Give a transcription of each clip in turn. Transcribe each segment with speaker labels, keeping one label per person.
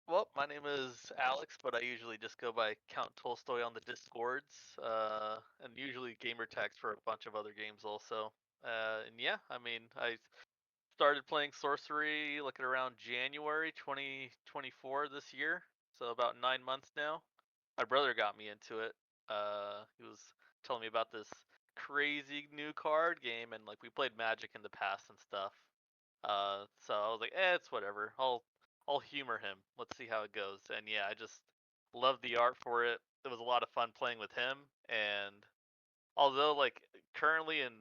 Speaker 1: Well, my name is Alex, but I usually just go by Count Tolstoy on the Discords, and usually gamer tags for a bunch of other games also. And yeah, I mean, I started playing Sorcery looking around January 2024 this year, so about 9 months now. My brother got me into it. He was telling me about this crazy new card game, and like we played Magic in the past and stuff. So I was like, it's whatever. I'll humor him. Let's see how it goes. And yeah, I just love the art for it. It was a lot of fun playing with him. And although like currently um,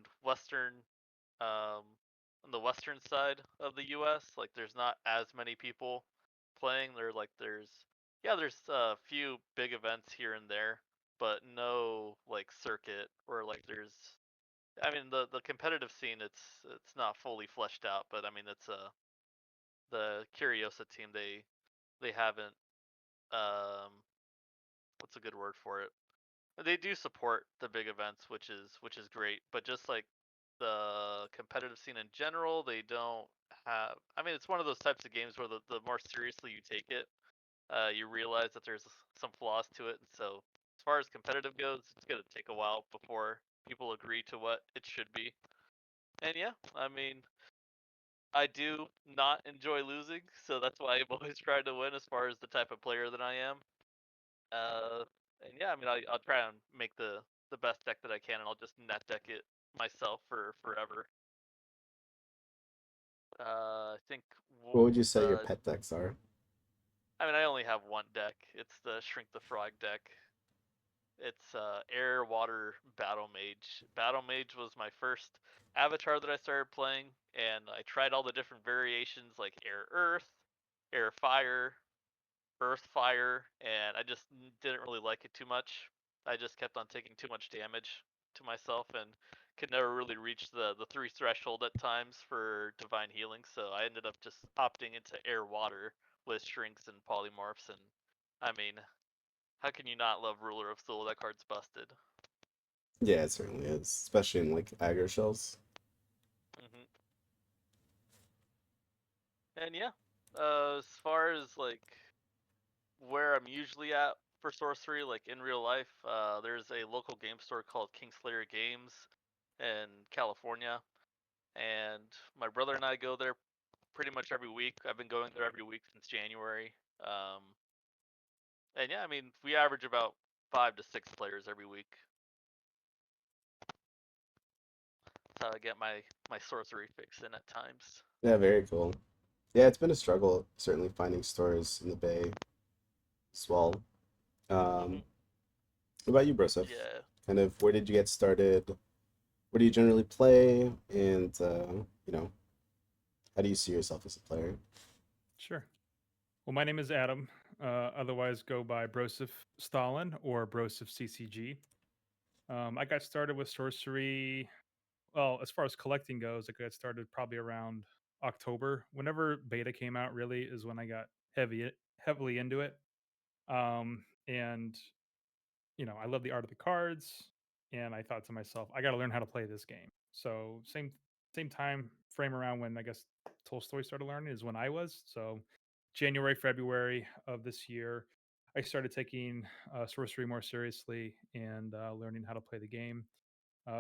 Speaker 1: on the western side of the U.S., like there's not as many people playing. There's a few big events here and there, but no like circuit or like there's. I mean the competitive scene it's not fully fleshed out, but I mean it's the Curiosa team they haven't um what's a good word for it? They do support the big events, which is great, but just like the competitive scene in general, they don't have. I mean, it's one of those types of games where the more seriously you take it, you realize that there's some flaws to it, and so as far as competitive goes, it's gonna take a while before people agree to what it should be. And yeah, I mean, I do not enjoy losing, so that's why I've always tried to win as far as the type of player that I am. Uh, and yeah, I mean, I'll try and make the best deck that I can, and I'll just net deck it myself for forever. I think
Speaker 2: What would you say your
Speaker 1: the
Speaker 2: pet decks are?
Speaker 1: I mean, I only have one deck. It's the Shrink the Frog deck. It's Air Water Battle Mage. Battle Mage was my first avatar that I started playing, and I tried all the different variations like Air Earth, Air Fire, Earth Fire, and I just didn't really like it too much. I just kept on taking too much damage to myself and could never really reach the three threshold at times for divine healing. So I ended up just opting into air water with shrinks and polymorphs. And I mean, how can you not love Ruler of Soul? That card's busted.
Speaker 2: Yeah, it certainly is, especially in like aggro shells.
Speaker 1: hmm And yeah, as far as like where I'm usually at for sorcery, like in real life, there's a local game store called Kingslayer Games in California, and my brother and I go there pretty much every week. I've been going there every week since January. Um, and yeah, I mean, we average about 5 to 6 players every week. That's how I get my sorcery fix in at times.
Speaker 2: Yeah, very cool. Yeah, it's been a struggle certainly finding stores in the Bay as well.
Speaker 1: hmm
Speaker 2: What about you, Broseph?
Speaker 1: Yeah.
Speaker 2: Kind of where did you get started? What do you generally play? And you know, how do you see yourself as a player?
Speaker 3: Sure. Well, my name is Adam, otherwise go by Broseph Stalin or Broseph CCG. I got started with sorcery. Well, as far as collecting goes, I got started probably around October. Whenever beta came out, really is when I got heavily into it. And I love the art of the cards, and I thought to myself, I got to learn how to play this game. So same time frame around when I guess Tolstoy started learning is when I was. So January, February of this year, I started taking sorcery more seriously and learning how to play the game.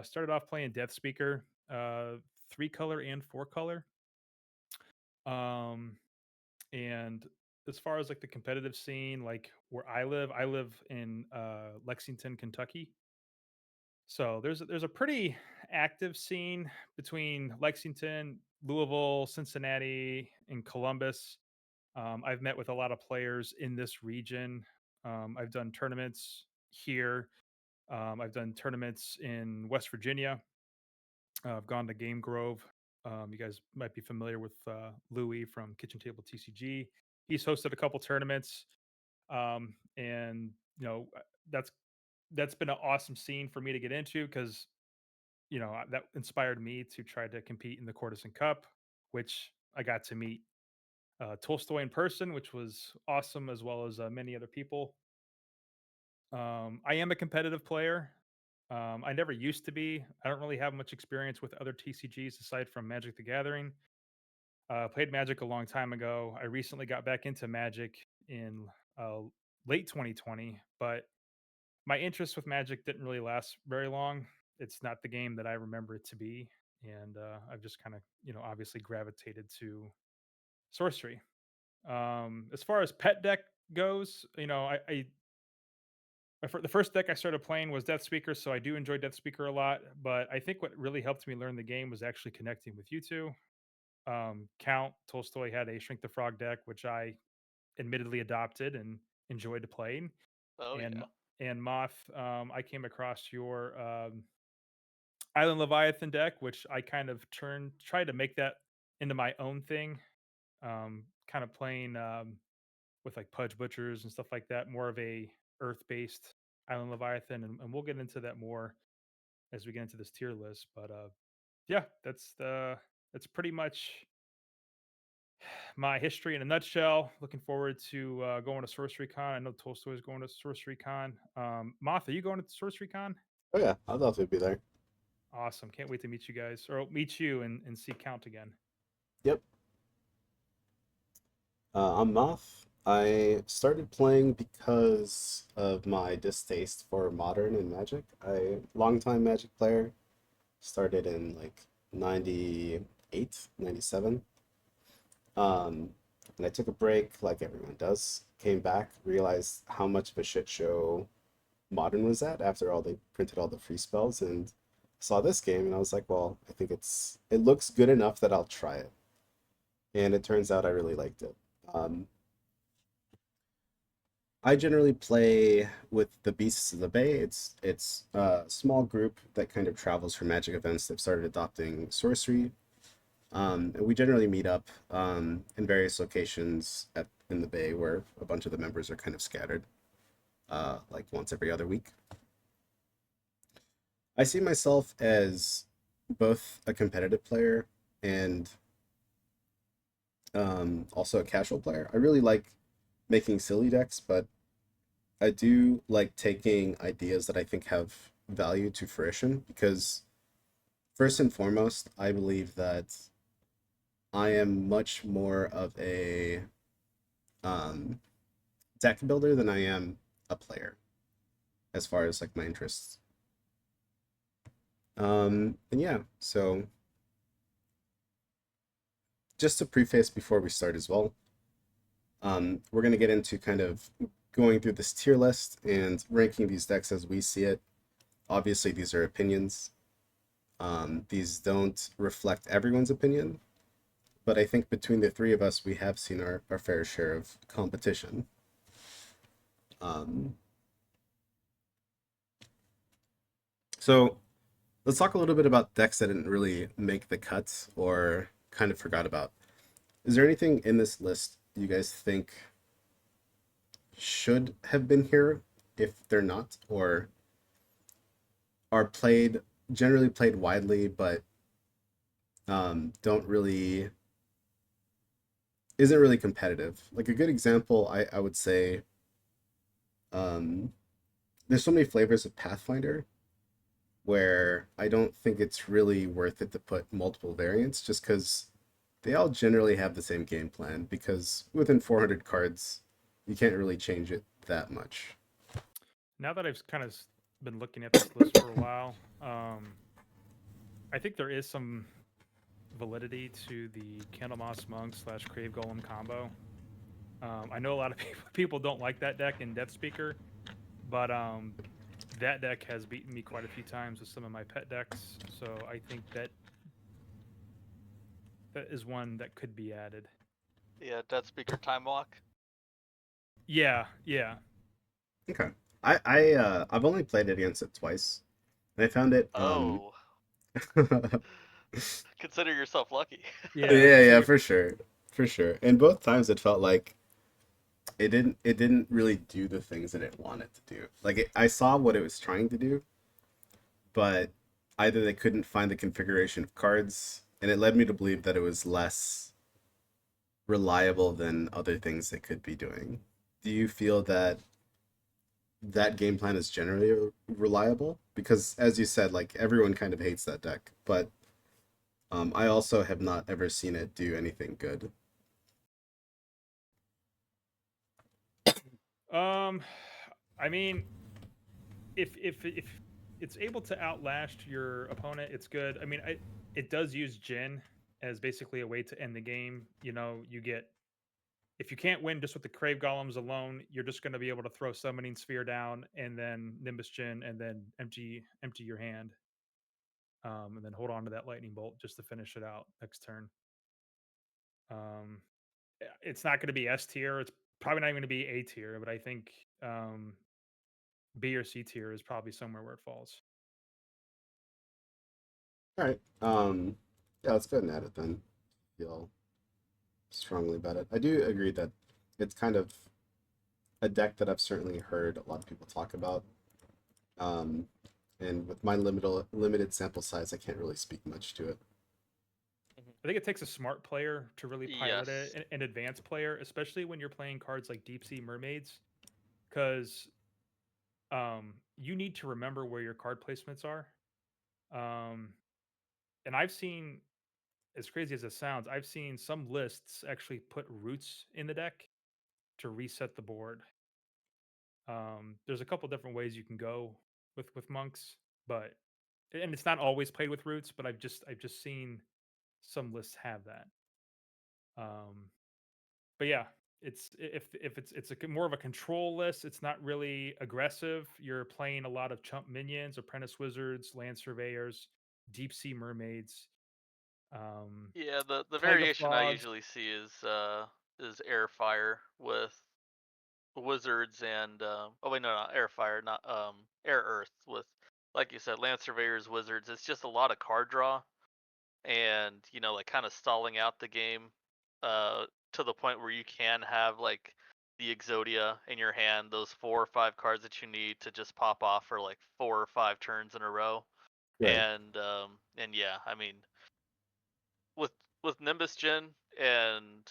Speaker 3: Started off playing Death Speaker, 3 color and 4 color. Um, and as far as like the competitive scene, like where I live in Lexington, Kentucky. So there's a pretty active scene between Lexington, Louisville, Cincinnati, and Columbus. I've met with a lot of players in this region. I've done tournaments here. I've done tournaments in West Virginia. I've gone to Game Grove. You guys might be familiar with Louis from Kitchen Table TCG. He's hosted a couple tournaments, and that's that's been an awesome scene for me to get into because that inspired me to try to compete in the Courtesan Cup, which I got to meet Tolstoy in person, which was awesome, as well as many other people. I am a competitive player. I never used to be. I don't really have much experience with other TCGs aside from Magic the Gathering. Played Magic a long time ago. I recently got back into Magic in uh, late 2020, but my interest with Magic didn't really last very long. It's not the game that I remember it to be, and I've just kind of, obviously gravitated to Sorcery. As far as pet deck goes, the first deck I started playing was Death Speaker, so I do enjoy Death Speaker a lot. But I think what really helped me learn the game was actually connecting with you two. Count Tolstoy had a Shrink the Frog deck, which I admittedly adopted and enjoyed playing.
Speaker 1: Oh
Speaker 3: And
Speaker 1: yeah.
Speaker 3: and Moth, I came across your Island Leviathan deck, which I kind of tried to make that into my own thing. Kind of playing with like Pudge Butchers and stuff like that, more of a Earth-based Island Leviathan, and we'll get into that more as we get into this tier list. But yeah, that's pretty much my history in a nutshell. Looking forward to going to Sorcery Con. I know Tolstoy is going to Sorcery Con. Moth, are you going to Sorcery Con?
Speaker 2: Oh yeah, I'll definitely be there.
Speaker 3: Awesome. Can't wait to meet you guys or meet you and see Count again.
Speaker 2: Yep. I'm Moth. I started playing because of my distaste for modern and Magic. I longtime Magic player. Started in like 98, 97. Um, and I took a break like everyone does. Came back, realized how much of a shit show Modern was at after all they printed all the free spells, and saw this game and I was like, well, I think it looks good enough that I'll try it. And it turns out I really liked it. Um, I generally play with the Beasts of the Bay. It's a small group that kind of travels for Magic events. They've started adopting sorcery. And we generally meet up in various locations in the Bay where a bunch of the members are kind of scattered, like once every other week. I see myself as both a competitive player and also a casual player. I really like making silly decks, but I do like taking ideas that I think have value to fruition because, first and foremost, I believe that I am much more of a um, deck builder than I am a player as far as like my interests. And yeah, so just to preface before we start as well, we're going to get into kind of going through this tier list and ranking these decks as we see it. Obviously, these are opinions. These don't reflect everyone's opinion, but I think between the three of us, we have seen our fair share of competition. Um, so let's talk a little bit about decks that didn't really make the cuts or kind of forgot about. Is there anything in this list you guys think should have been here if they're not, or are generally played widely, but don't really isn't really competitive? Like a good example, I would say, um, there's so many flavors of Pathfinder where I don't think it's really worth it to put multiple variants just because they all generally have the same game plan because within 400 cards, you can't really change it that much.
Speaker 3: Now that I've kind of been looking at this list for a while, I think there is some validity to the Candlemoss Monk / Crave Golem combo. I know a lot of people don't like that deck in Death Speaker, but that deck has beaten me quite a few times with some of my pet decks. So I think that is one that could be added.
Speaker 1: Yeah, Death Speaker Time Walk.
Speaker 3: Yeah, yeah.
Speaker 2: Okay. I've only played it against it twice. And I found it
Speaker 1: Oh,
Speaker 2: yeah,
Speaker 1: consider yourself lucky.
Speaker 3: Yeah,
Speaker 2: yeah,
Speaker 3: consider
Speaker 2: for sure. For sure. And both times it felt like it didn't really do the things that it wanted to do. Like I saw what it was trying to do, but either they couldn't find the configuration of cards, and it led me to believe that it was less reliable than other things it could be doing. Do you feel that that game plan is generally reliable? Because as you said, like everyone kind of hates that deck, but I also have not ever seen it do anything good.
Speaker 3: Um, I mean, if it's able to outlast your opponent, it's good. I mean, it does use Jin as basically a way to end the game. You know, you get if you can't win just with the Crave Golems alone, you're just going to be able to throw Summoning Sphere down and then Nimbus Jin and then empty your hand, and then hold on to that Lightning Bolt just to finish it out next turn. Um, it's not going to be S tier. It's probably not even going to be A tier, but I think B or C tier is probably somewhere where it falls.
Speaker 2: All right. Yeah, let's go ahead and add it then. Feel strongly about it. I do agree that it's kind of a deck that I've certainly heard a lot of people talk about. Um, and with my limited sample size, I can't really speak much to it.
Speaker 3: I think it takes a smart player to really pilot it,
Speaker 1: Yes.
Speaker 3: an advanced player, especially when you're playing cards like Deep Sea Mermaids, because you need to remember where your card placements are. Um, and I've seen, as crazy as it sounds, I've seen some lists actually put roots in the deck to reset the board. There's a couple different ways you can go with monks, but and it's not always played with roots, but I've just seen some lists have that. Um, but yeah, if it's more of a control list, it's not really aggressive. You're playing a lot of chump minions, apprentice wizards, land surveyors, deep sea mermaids,
Speaker 1: Yeah, the
Speaker 3: plague of
Speaker 1: variation I
Speaker 3: frogs.
Speaker 1: usually see is air fire with wizards and oh wait, no, not air fire, not air earth with, like you said, land surveyors, wizards. It's just a lot of card draw and like kind of stalling out the game uh to the point where you can have like the Exodia in your hand, those 4 or 5 cards that you need to just pop off for like 4 or 5 turns in a row.
Speaker 2: Right.
Speaker 1: And yeah, I mean, with Nimbus Gen and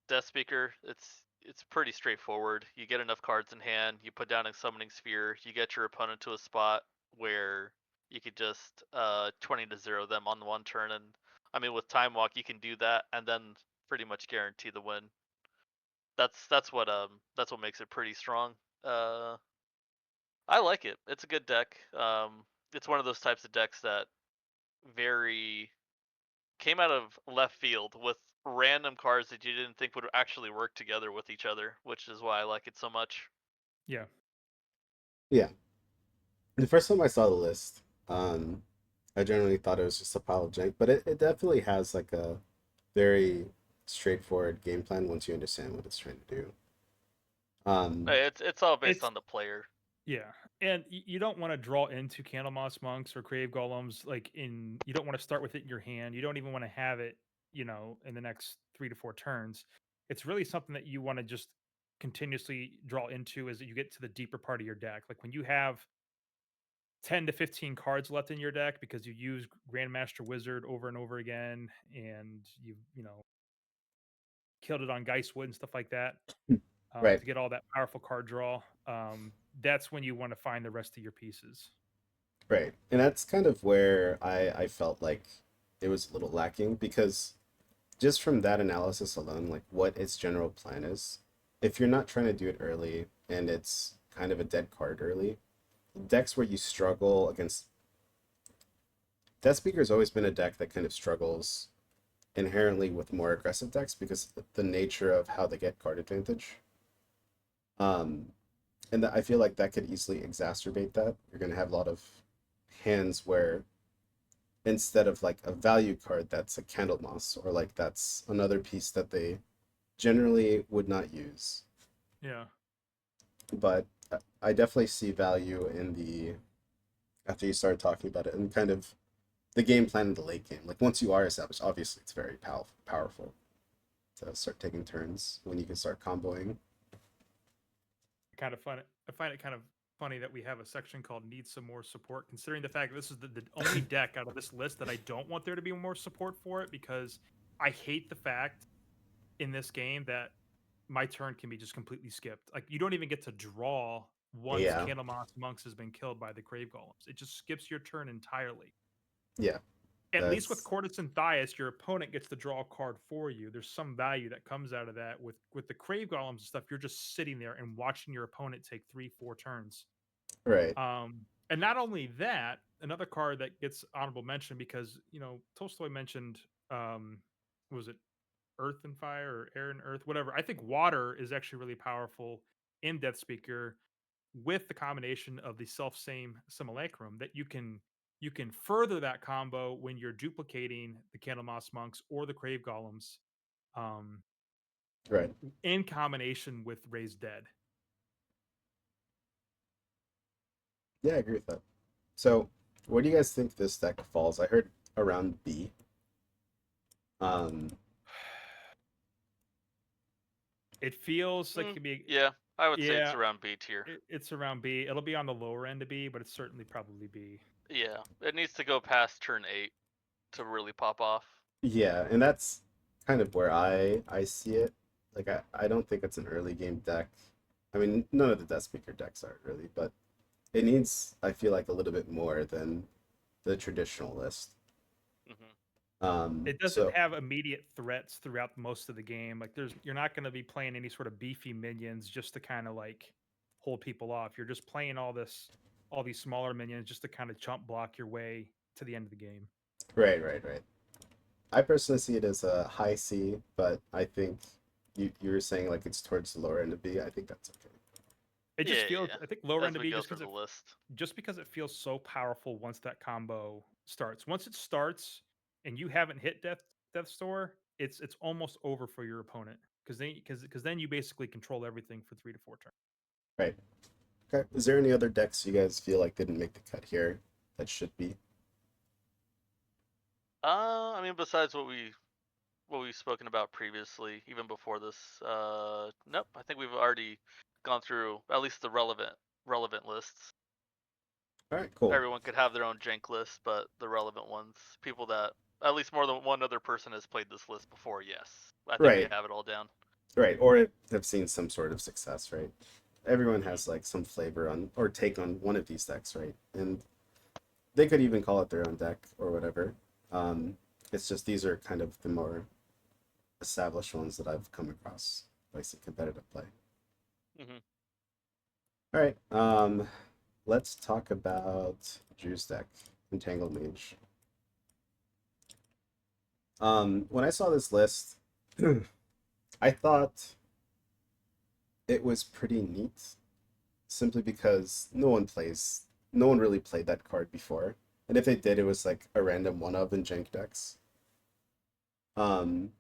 Speaker 1: Death Speaker, it's pretty straightforward. You get enough cards in hand, you put down a summoning sphere, you get your opponent to a spot where you could just 20-0 them on one turn, and I mean with Time Walk you can do that and then pretty much guarantee the win. That's what makes it pretty strong. Uh, I like it. It's a good deck. It's one of those types of decks that very came out of left field with random cards that you didn't think would actually work together with each other, which is why I like it so much.
Speaker 3: Yeah,
Speaker 2: Yeah. The first time I saw the list, I generally thought it was just a pile of jank, but it definitely has like a very straightforward game plan once you understand what it's trying to do. Um,
Speaker 1: It's all based
Speaker 3: it's
Speaker 1: on the player.
Speaker 3: yeah, and you don't want to draw into Candlemoss monks or Crave golems like in. You don't want to start with it in your hand. You don't even want to have it, in the next 3 to 4 turns. It's really something that you want to just continuously draw into as you get to the deeper part of your deck. Like when you have 10 to 15 cards left in your deck because you use Grandmaster Wizard over and over again, and you killed it on Geistwood and stuff like that,
Speaker 2: right.
Speaker 3: to get all that powerful card draw. That's when you want to find the rest of your pieces.
Speaker 2: Right. And that's kind of where I felt like it was a little lacking because just from that analysis alone, like what its general plan is, if you're not trying to do it early and it's kind of a dead card early, decks where you struggle against Death Speaker's always been a deck that kind of struggles inherently with more aggressive decks because of the nature of how they get card advantage. Um, and I feel like that could easily exacerbate that. You're going to have a lot of hands where instead of like a value card that's a Candlemoss or like that's another piece that they generally would not use.
Speaker 3: Yeah.
Speaker 2: But I definitely see value in the after you start talking about it and kind of the game plan in the late game. Like once you are established, obviously it's very powerful to start taking turns when you can start comboing.
Speaker 3: Kind of fun. I find it kind of funny that we have a section called "Need Some More Support," considering the fact that this is the only deck out of this list that I don't want there to be more support for it because I hate the fact in this game that my turn can be just completely skipped. Like you don't even get to draw once
Speaker 2: Yeah,
Speaker 3: Candlemoss Monks has been killed by the Crave Golems. It just skips your turn entirely.
Speaker 2: yeah.
Speaker 3: At least with
Speaker 2: That's
Speaker 3: Courtesan Thias, your opponent gets to draw a card for you. There's some value that comes out of that. With the Crave Golems and stuff, you're just sitting there and watching your opponent take 3-4 turns.
Speaker 2: right.
Speaker 3: And not only that, another card that gets honorable mention because Tolstoy mentioned was it Earth and Fire or Air and Earth, whatever. I think water is actually really powerful in Death Speaker with the combination of the self same simulacrum that you can further that combo when you're duplicating the Candlemoss monks or the Crave Golems um,
Speaker 2: Right.
Speaker 3: in combination with Raised Dead.
Speaker 2: Yeah, I agree with that. So, where do you guys think this deck falls? I heard around B. Um,
Speaker 3: It feels like it could be,
Speaker 1: Yeah, I would say it's
Speaker 3: yeah,
Speaker 1: around B tier.
Speaker 3: it's around B. It'll be on the lower end of B, but it's certainly probably B.
Speaker 1: Yeah, it needs to go past turn 8 to really pop off.
Speaker 2: yeah, and that's kind of where I see it. Like I don't think it's an early game deck. I mean, none of the Death Speaker decks are really, but it needs, I feel like, a little bit more than the traditional list.
Speaker 1: Hmm.
Speaker 3: It doesn't
Speaker 2: So
Speaker 3: have immediate threats throughout most of the game. Like you're not going to be playing any sort of beefy minions just to kind of like hold people off. You're just playing all these smaller minions just to kind of chump block your way to the end of the game.
Speaker 2: right, right, right. I personally see it as a high C, but I think you were saying like it's towards the lower end of B. I think that's okay.
Speaker 3: It just
Speaker 1: Yeah,
Speaker 3: feels,
Speaker 1: yeah.
Speaker 3: I think, lower
Speaker 1: As
Speaker 3: end of
Speaker 1: we
Speaker 3: B
Speaker 1: go through the list.
Speaker 3: just because it feels so powerful once that combo starts. Once it starts and you haven't hit Death Store, it's almost over for your opponent because then you basically control everything for 3 to 4 turns.
Speaker 2: Right. Okay. Is there any other decks you guys feel like didn't make the cut here that should be?
Speaker 1: I mean, besides what we've spoken about previously, even before this, nope. I think we've already gone through at least the relevant lists.
Speaker 2: All right, cool.
Speaker 1: Everyone could have their own jank list, but the relevant ones, people that at least more than one other person has played this list before. Yes, I think we
Speaker 2: Right,
Speaker 1: have it all down.
Speaker 2: right. Or have seen some sort of success, right? Everyone
Speaker 1: Hmm.
Speaker 2: has like some flavor on or take on one of these decks, right? And they could even call it their own deck or whatever. It's just these are kind of the more established ones that I've come across, like some competitive play.
Speaker 1: Hmm.
Speaker 2: All right. Let's talk about Drew's deck, Entangled Mage. When I saw this list, I thought it was pretty neat, simply because no one really played that card before, and if they did, it was like a random one of in jank decks. Um,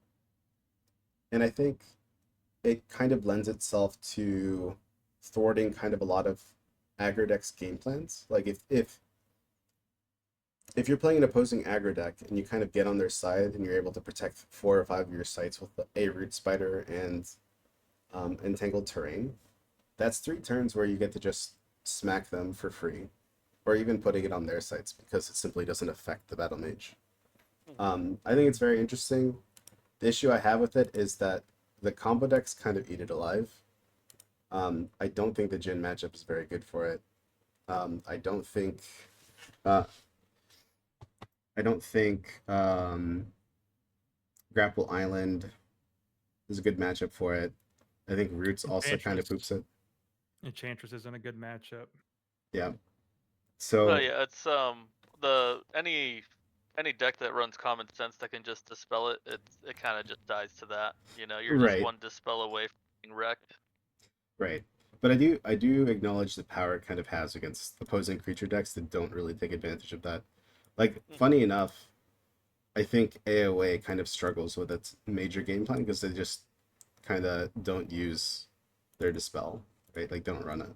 Speaker 2: and I think it kind of lends itself to thwarting kind of a lot of aggro decks game plans. Like if you're playing an opposing aggro deck and you kind of get on their side and you're able to protect 4 or 5 of your sites with a root spider and entangled terrain, that's 3 turns where you get to just smack them for free, or even putting it on their sites because it simply doesn't affect the battle mage.
Speaker 1: Hmm.
Speaker 2: I think it's very interesting. The issue I have with it is that the combo decks kind of eat it alive. I don't think the Jin matchup is very good for it. I don't think uh, Grapple Island is a good matchup for it. I think Roots also kind of
Speaker 3: Enchantress,
Speaker 2: poops it.
Speaker 3: Enchantress isn't a good matchup.
Speaker 2: Yeah.
Speaker 1: Oh
Speaker 2: So
Speaker 1: yeah, it's the any deck that runs common sense that can just dispel it, it kind of just dies to that. You're just
Speaker 2: right,
Speaker 1: one dispel away from being wrecked.
Speaker 2: right. But I do acknowledge the power it kind of has against opposing creature decks that don't really take advantage of that. Like,
Speaker 1: Hmm.
Speaker 2: funny enough, I think AOA kind of struggles with its major game plan because they just kind of don't use their dispel, right? Like, don't run it.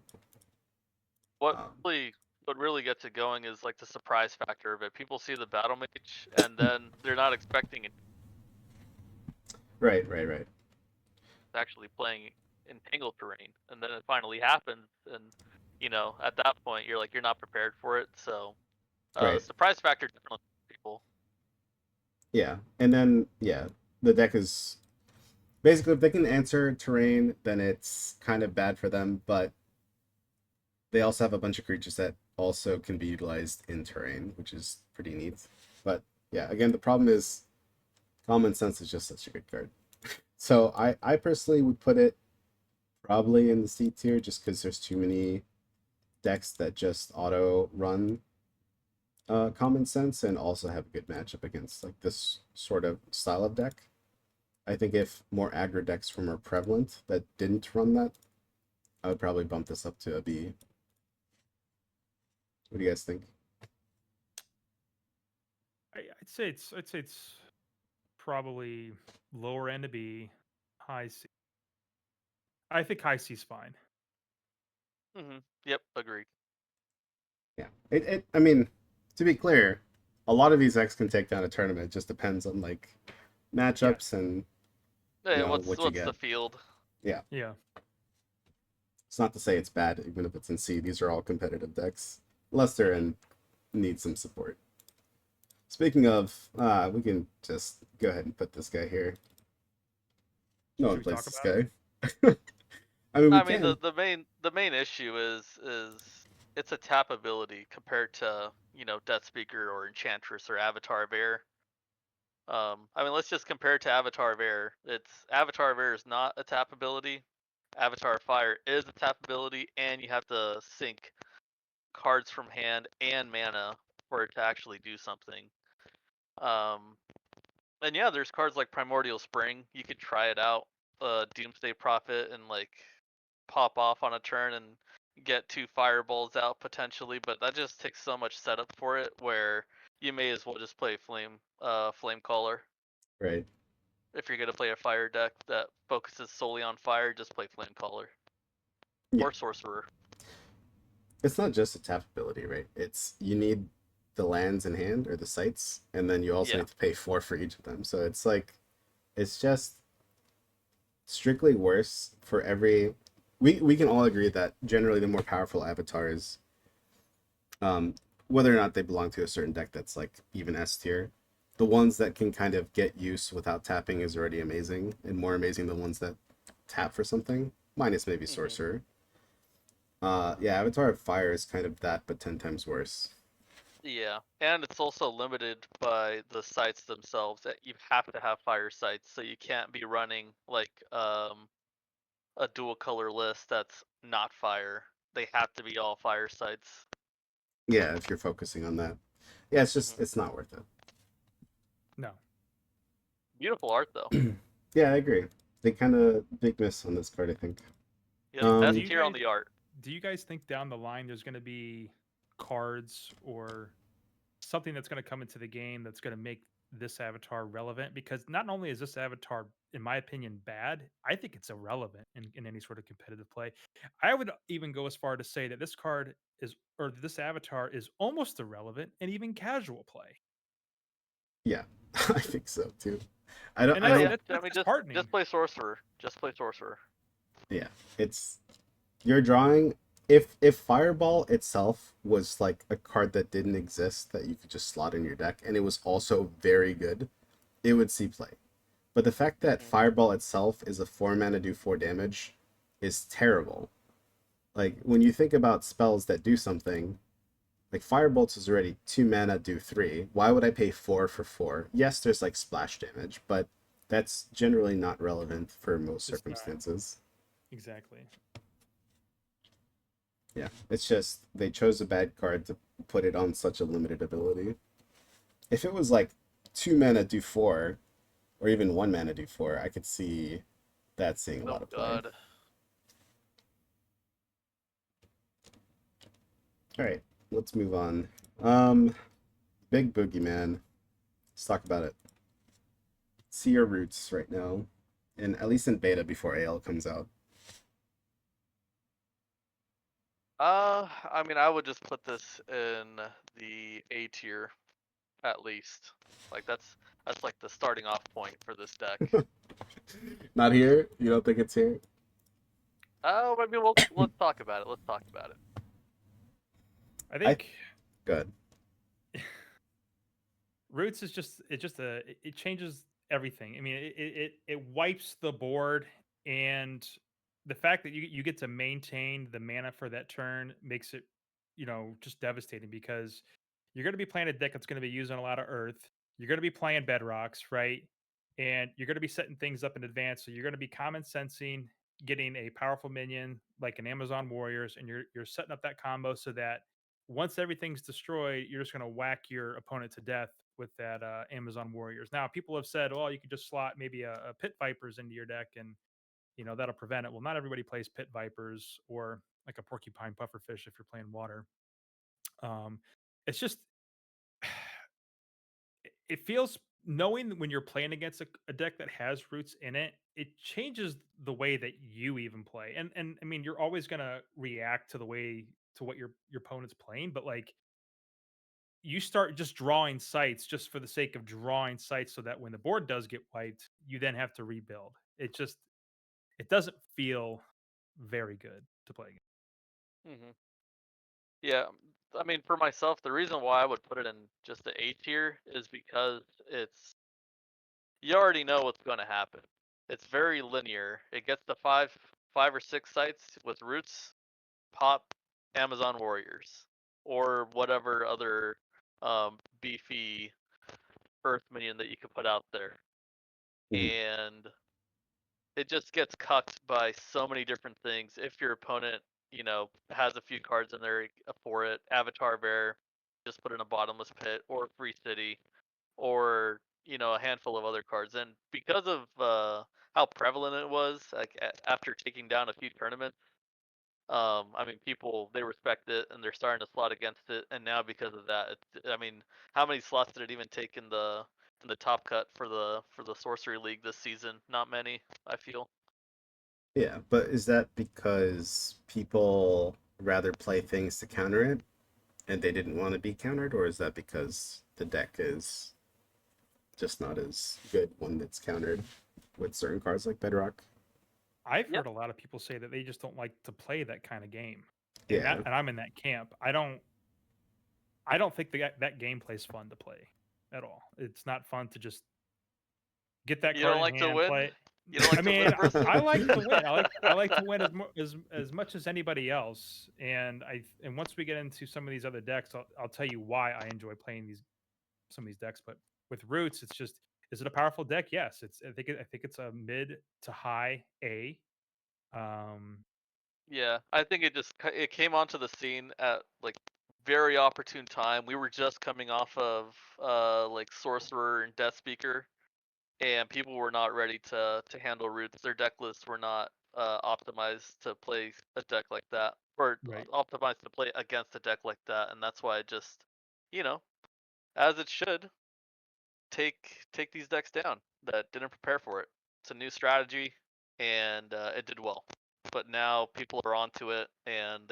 Speaker 1: What
Speaker 2: Um,
Speaker 1: really what really gets it going is like the surprise factor of it. People see the battle mage and then they're not expecting it
Speaker 2: right, right, right,
Speaker 1: actually playing entangled terrain, and then it finally happens, and at that point you're not prepared for it. So the
Speaker 2: right.
Speaker 1: surprise factor definitely people.
Speaker 2: Yeah, and then yeah, the deck is basically if they can answer terrain, then it's kind of bad for them. But they also have a bunch of creatures that also can be utilized in terrain, which is pretty neat. But Yeah, again, the problem is Common Sense is just such a good card. So I personally would put it probably in the C tier just because there's too many decks that just auto run Common Sense and also have a good matchup against like this sort of style of deck. I think if more aggro decks were more prevalent that didn't run that, I would probably bump this up to a B. What do you guys think?
Speaker 3: I'd say it's probably lower end of B, high C. I think high C's fine.
Speaker 1: Yep, agreed.
Speaker 2: Yeah. I mean, to be clear, a lot of these decks can take down a tournament. It just depends on like
Speaker 3: Yeah,
Speaker 2: matchups and
Speaker 1: Hey,
Speaker 2: what you
Speaker 1: what's the
Speaker 2: get.
Speaker 1: field?
Speaker 2: Yeah.
Speaker 3: yeah.
Speaker 2: It's not to say it's bad, even if it's in C. These are all competitive decks. Unless they're
Speaker 1: Hmm
Speaker 2: in need some support. Speaking of, we can just go ahead and put this guy here. No
Speaker 3: Should
Speaker 2: one
Speaker 3: we
Speaker 2: plays
Speaker 3: talk
Speaker 2: this
Speaker 3: about it?
Speaker 2: guy. I mean, we
Speaker 1: I mean,
Speaker 2: can.
Speaker 1: the main issue is it's a tap ability compared to Death Speaker or Enchantress or Avatar of Air. I mean, let's just compare it to Avatar of Air. It's Avatar of Air is not a tap ability. Avatar of Fire is a tap ability, and you have to sync cards from hand and mana for it to actually do something. Um, and yeah, there's cards like Primordial Spring. You could try it out, Doomsday Prophet, and like pop off on a turn and get 2 fireballs out potentially, but that just takes so much setup for it where you may as well just play Flame Caller.
Speaker 2: Right.
Speaker 1: If you're gonna play a fire deck that focuses solely on fire, just play Flame Caller
Speaker 2: Yeah.
Speaker 1: or Sorcerer.
Speaker 2: It's not just a tap ability, right? It's you need the lands in hand or the sites, and then you also
Speaker 1: Yeah.
Speaker 2: need to pay four for each of them. So it's like it's just strictly worse for every. We can all agree that generally the more powerful avatars, um, whether or not they belong to a certain deck that's like even S tier, the ones that can kind of get use without tapping is already amazing, and more amazing the ones that tap for something, minus maybe
Speaker 1: hmm
Speaker 2: Sorcerer. Yeah, Avatar of Fire is kind of that, but 10 times worse.
Speaker 1: Yeah, and it's also limited by the sites themselves. That you have to have fire sites, so you can't be running like a dual color list that's not fire. They have to be all fire sites.
Speaker 2: Yeah, if you're focusing on that. Yeah, it's
Speaker 1: hmm
Speaker 2: just it's not worth
Speaker 3: No.
Speaker 1: Beautiful art though.
Speaker 2: it. Yeah, I agree. They kind of big miss on this card, I think.
Speaker 1: Yep,
Speaker 3: Do
Speaker 1: S
Speaker 3: you
Speaker 1: tier on
Speaker 3: guys
Speaker 1: the art.
Speaker 3: do you guys think down the line there's going to be cards or something that's going to come into the game that's going to make this avatar relevant? Because not only is this avatar, in my opinion, bad, I think it's irrelevant in any sort of competitive play. I would even go as far to say that this card is, or this avatar is almost irrelevant in even casual play.
Speaker 2: Yeah, I think so too. I don't.
Speaker 3: And
Speaker 2: I
Speaker 1: Oh
Speaker 3: that's
Speaker 2: don't.
Speaker 1: yeah,
Speaker 3: that's,
Speaker 1: I
Speaker 3: that's
Speaker 1: mean
Speaker 3: disheartening.
Speaker 1: just play sorcerer. Just play sorcerer.
Speaker 2: Yeah, it's you're drawing. If Fireball itself was like a card that didn't exist that you could just slot in your deck, and it was also very good, it would see play. But the fact that
Speaker 1: hmm
Speaker 2: Fireball itself is a 4 mana do 4 damage is terrible. Like when you think about spells that do something, like Firebolt is already 2 mana, do 3. Why would I pay 4 for 4? Yes, there's like splash damage, but that's generally not relevant for most
Speaker 3: It's not
Speaker 2: circumstances.
Speaker 3: exactly.
Speaker 2: Yeah, it's just they chose a bad card to put it on such a limited ability. If it was like 2 mana, do 4, or even 1 mana, do 4, I could see that seeing a
Speaker 1: Oh
Speaker 2: lot of play.
Speaker 1: god.
Speaker 2: All right, let's move on. Um, Big Boogeyman. Let's talk about it. See your roots right now, and at least in beta before AL comes out.
Speaker 1: I mean I would just put this in the A tier at least. Like that's like the starting off point for this deck.
Speaker 2: Not here? You don't think it's here?
Speaker 1: Oh, maybe let's talk about it. Let's talk about it.
Speaker 3: I
Speaker 2: I
Speaker 3: think
Speaker 2: good.
Speaker 3: Roots is just it changes everything. I mean, it wipes the board, and the fact that you get to maintain the mana for that turn makes it, just devastating because you're going to be playing a deck that's going to be using a lot of earth. you're going to be playing bedrocks, right? And you're going to be setting things up in advance. So you're going to be common sensing, getting a powerful minion like an Amazon Warriors, and you're setting up that combo so that once everything's destroyed, you're just going to whack your opponent to death with that Amazon Warriors. Now, people have said, well, you could just slot maybe a Pit Vipers into your deck, and that'll prevent it. Well, not everybody plays Pit Vipers or like a Porcupine Pufferfish if you're playing water. Um, it's just it feels knowing that when you're playing against a deck that has roots in it, it changes the way that you even play. And I mean, you're always gonna react to the way to what your opponent's playing, but like you start just drawing sites just for the sake of drawing sites so that when the board does get wiped, you then have to rebuild. It doesn't feel very good to play against.
Speaker 1: Hmm. Yeah, I mean, for myself, the reason why I would put it in just the A tier is because it's you already know what's going to happen. It's very linear. It gets the five or six sites with roots, pop Amazon Warriors, or whatever other beefy Earth minion that you could put out there,
Speaker 2: Mhm.
Speaker 1: and it just gets cucked by so many different things. If your opponent, has a few cards in there for it, Avatar Bear, just put in a bottomless pit, or Free City, or a handful of other cards. And because of how prevalent it was, like after taking down a few tournaments, I mean, people they respect it and they're starting to slot against it. And now because of that, I mean, how many slots did it even take in the top cut for the Sorcery League this season? Not many, I feel.
Speaker 2: Yeah, but is that because people rather play things to counter it and they didn't want to be countered, or is that because the deck is just not as good when it's countered with certain cards like Bedrock?
Speaker 3: I've
Speaker 1: Yep.
Speaker 3: heard a lot of people say that they just don't like to play that kind of game. And
Speaker 2: Yeah,
Speaker 3: I'm in that camp. I don't think that gameplay is fun to play at all. It's not fun to just get that
Speaker 1: You
Speaker 3: card
Speaker 1: don't
Speaker 3: in
Speaker 1: like to
Speaker 3: hand,
Speaker 1: win?
Speaker 3: play.
Speaker 1: You don't
Speaker 3: I
Speaker 1: like to
Speaker 3: mean,
Speaker 1: win, Briston?
Speaker 3: I like to win. I like to win as much as anybody else. And once we get into some of these other decks, I'll tell you why I enjoy playing some of these decks. But with Roots, it's just is it a powerful deck? Yes. I think it's a mid to high A. Um,
Speaker 1: Yeah, I think it came onto the scene at like very opportune time. We were just coming off of like Sorcerer and Death Speaker, and people were not ready to handle roots. Their deck lists were not optimized to play a deck like that, or
Speaker 3: right.
Speaker 1: optimized to play against a deck like that, and that's why I just, you know, as it should, take these decks down that didn't prepare for it. It's a new strategy, and it did well. But now people are onto it, and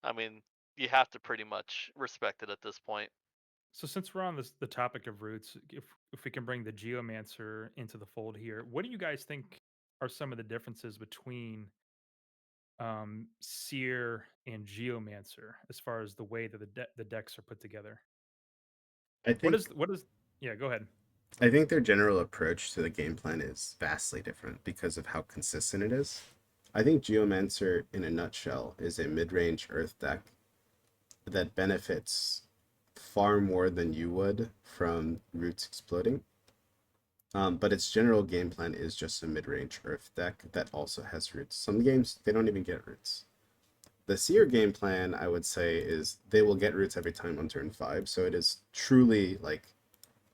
Speaker 1: I mean, you have to pretty much respect it at this point.
Speaker 3: So since we're on the topic of roots, if we can bring the geomancer into the fold here, what do you guys think are some of the differences between seer and geomancer as far as the way that the decks are put together?
Speaker 2: I think
Speaker 3: What is Yeah, go ahead.
Speaker 2: I think their general approach to the game plan is vastly different because of how consistent it is. I think Geomancer, in a nutshell, is a mid-range Earth deck that benefits far more than you would from Roots exploding. But its general game plan is just a mid-range Earth deck that also has Roots. Some games they don't even get Roots. The Seer game plan, I would say, is they will get Roots every time on turn 5, so it is truly like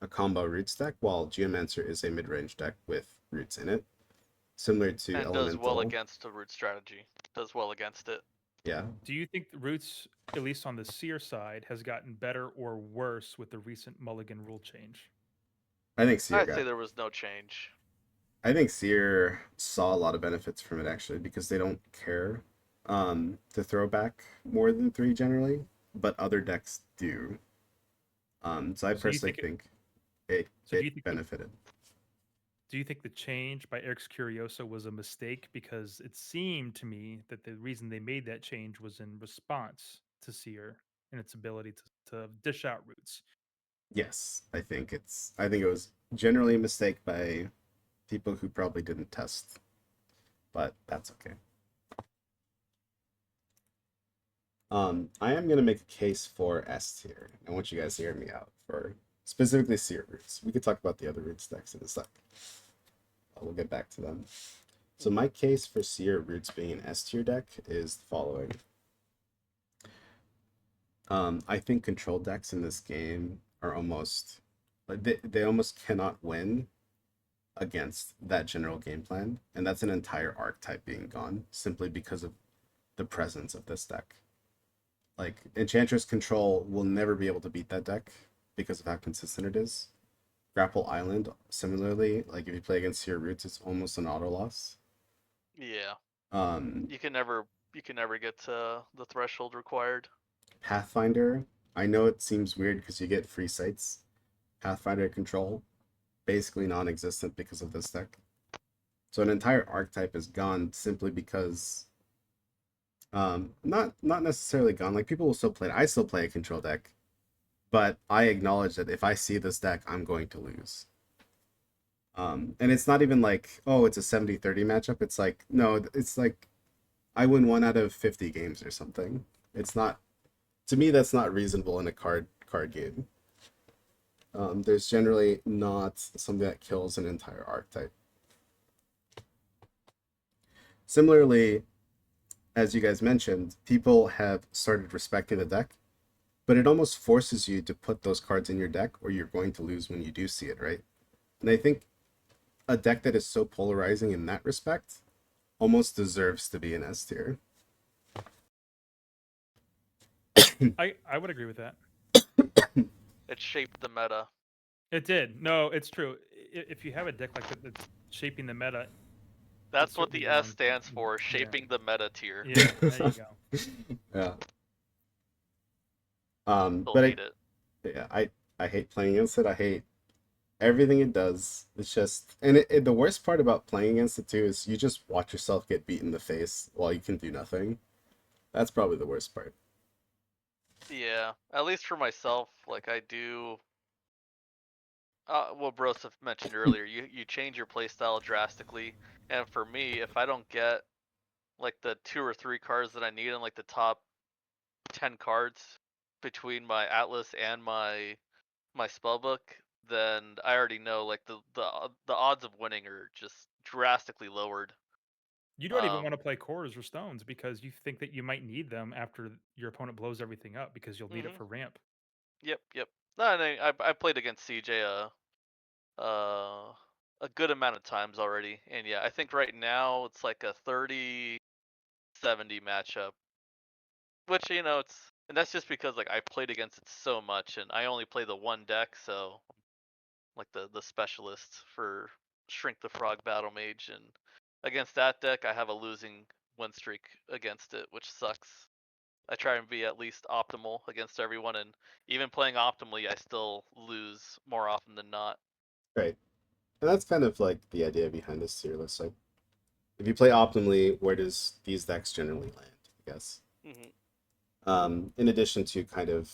Speaker 2: a combo Roots deck, while Geomancer is a mid-range deck with Roots in it, similar to
Speaker 1: And does well
Speaker 2: Elemental.
Speaker 1: against the root strategy. Does well against it.
Speaker 2: Yeah,
Speaker 3: Do you think the roots, at least on the seer side, has gotten better or worse with the recent Mulligan rule change?
Speaker 2: I think Seer
Speaker 1: I'd say
Speaker 2: got.
Speaker 1: there was no change.
Speaker 2: I think Seer saw a lot of benefits from it actually because they don't care to throw back more than 3 generally, but other decks do. So I
Speaker 3: So you
Speaker 2: personally
Speaker 3: think it,
Speaker 2: think it
Speaker 3: so
Speaker 2: it benefited.
Speaker 3: do you think the change by Eric's Curioso was a mistake? Because it seemed to me that the reason they made that change was in response to Seer and its ability to dish out roots.
Speaker 2: Yes, I think it was generally a mistake by people who probably didn't test, but that's okay. I am gonna make a case for S tier. I want you guys to hear me out for specifically Seer Roots. We could talk about the other Roots decks in a sec. We'll get back to them. So my case for Seer Roots being an S tier deck is the following. I think control decks in this game are almost like they almost cannot win against that general game plan, and that's an entire archetype being gone simply because of the presence of this deck. Like Enchantress Control will never be able to beat that deck because of how consistent it is. Grapple Island, similarly, like if you play against your roots, it's almost an auto loss.
Speaker 1: Yeah.
Speaker 2: Um,
Speaker 1: You can never get to the threshold required.
Speaker 2: Pathfinder, I know it seems weird because you get free sites. Pathfinder Control, basically non-existent because of this deck. So an entire archetype is gone simply because not necessarily gone. Like people will still play it. I still play a control deck, but I acknowledge that if I see this deck, I'm going to lose. And it's not even like, oh, it's a 70-30 matchup. It's like, no, it's like I win 1 out of 50 games or something. It's not, to me, that's not reasonable in a card game. There's generally not something that kills an entire archetype. Similarly, as you guys mentioned, people have started respecting the deck, but it almost forces you to put those cards in your deck or you're going to lose when you do see it, right? And I think a deck that is so polarizing in that respect almost deserves to be an S tier.
Speaker 3: I would agree with that.
Speaker 1: It shaped the meta.
Speaker 3: It did. No, it's true. If you have a deck like that that's shaping the meta,
Speaker 1: That's
Speaker 3: it's
Speaker 1: what
Speaker 3: certainly
Speaker 1: the
Speaker 3: one.
Speaker 1: S stands for,
Speaker 3: Yeah.
Speaker 1: shaping the meta tier.
Speaker 3: Yeah, there you go.
Speaker 2: Yeah.
Speaker 1: They'll
Speaker 2: But
Speaker 1: hate it.
Speaker 2: yeah, I hate playing against it. I hate everything it does. It's just, and the worst part about playing against it too is you just watch yourself get beat in the face while you can do nothing. That's probably the worst part.
Speaker 1: Yeah, at least for myself, like I do. What Broseph mentioned earlier, you change your playstyle drastically, and for me, if I don't get like the 2 or 3 cards that I need in like the top 10 cards between my Atlas and my spellbook, then I already know like the odds of winning are just drastically lowered.
Speaker 3: You don't even want to
Speaker 1: Um,
Speaker 3: play cores or stones because you think that you might need them after your opponent blows everything up because you'll need it
Speaker 1: mhm.
Speaker 3: for ramp.
Speaker 1: Yep. No, I played against CJ uh a good amount of times already, and yeah, I think right now it's like a 30-70 matchup, which it's and that's just because like I played against it so much, and I only play the one deck, so like the specialist for Shrink the Frog Battle Mage, and against that deck I have a losing win streak against it, which sucks. I try and be at least optimal against everyone, and even playing optimally, I still lose more often than not.
Speaker 2: Right. And that's kind of like the idea behind this tier list. Like, if you play optimally, where does these decks generally land? I guess.
Speaker 1: Hmm.
Speaker 2: In addition to kind of,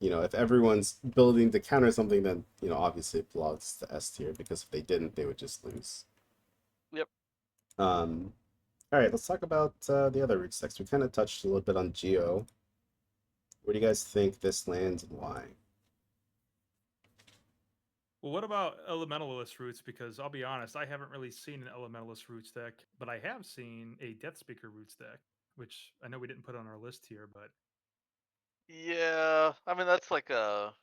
Speaker 2: if everyone's building to counter something, then obviously it belongs to S tier because if they didn't, they would just lose.
Speaker 1: Yep.
Speaker 2: Um, all right, let's talk about the other roots decks. We kind of touched a little bit on Geo. Where do you guys think this lands and why?
Speaker 3: Well, what about elementalist roots? Because I'll be honest, I haven't really seen an elementalist roots deck, but I have seen a Death Speaker roots deck, which I know we didn't put on our list here, but
Speaker 1: Yeah, I mean that's like a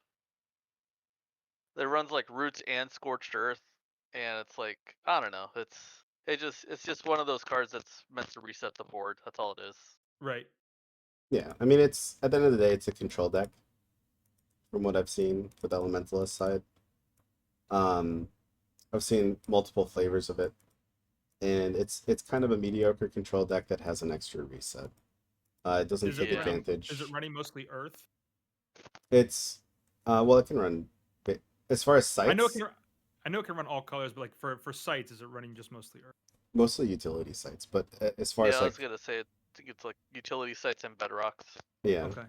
Speaker 1: that runs like Roots and Scorched Earth, and it's like I don't know. It's just one of those cards that's meant to reset the board. That's all it is.
Speaker 3: right.
Speaker 2: Yeah, I mean, it's at the end of the day, it's a control deck from what I've seen with the Elementalist side. Um, I've seen multiple flavors of it, and it's kind of a mediocre control deck that has an extra reset. It doesn't
Speaker 3: Is it
Speaker 2: take
Speaker 1: Yeah.
Speaker 3: running? Is it
Speaker 2: advantage.
Speaker 3: running mostly Earth?
Speaker 2: It's well, it can run as far as
Speaker 3: I know it
Speaker 2: sites,
Speaker 3: can. I know it can run all colors, but like for sites, is it running just mostly Earth?
Speaker 2: mostly utility sites. But as far
Speaker 1: Yeah,
Speaker 2: as
Speaker 1: I was
Speaker 2: like,
Speaker 1: gonna say I think it's like utility sites and bedrocks.
Speaker 2: yeah,
Speaker 3: Okay.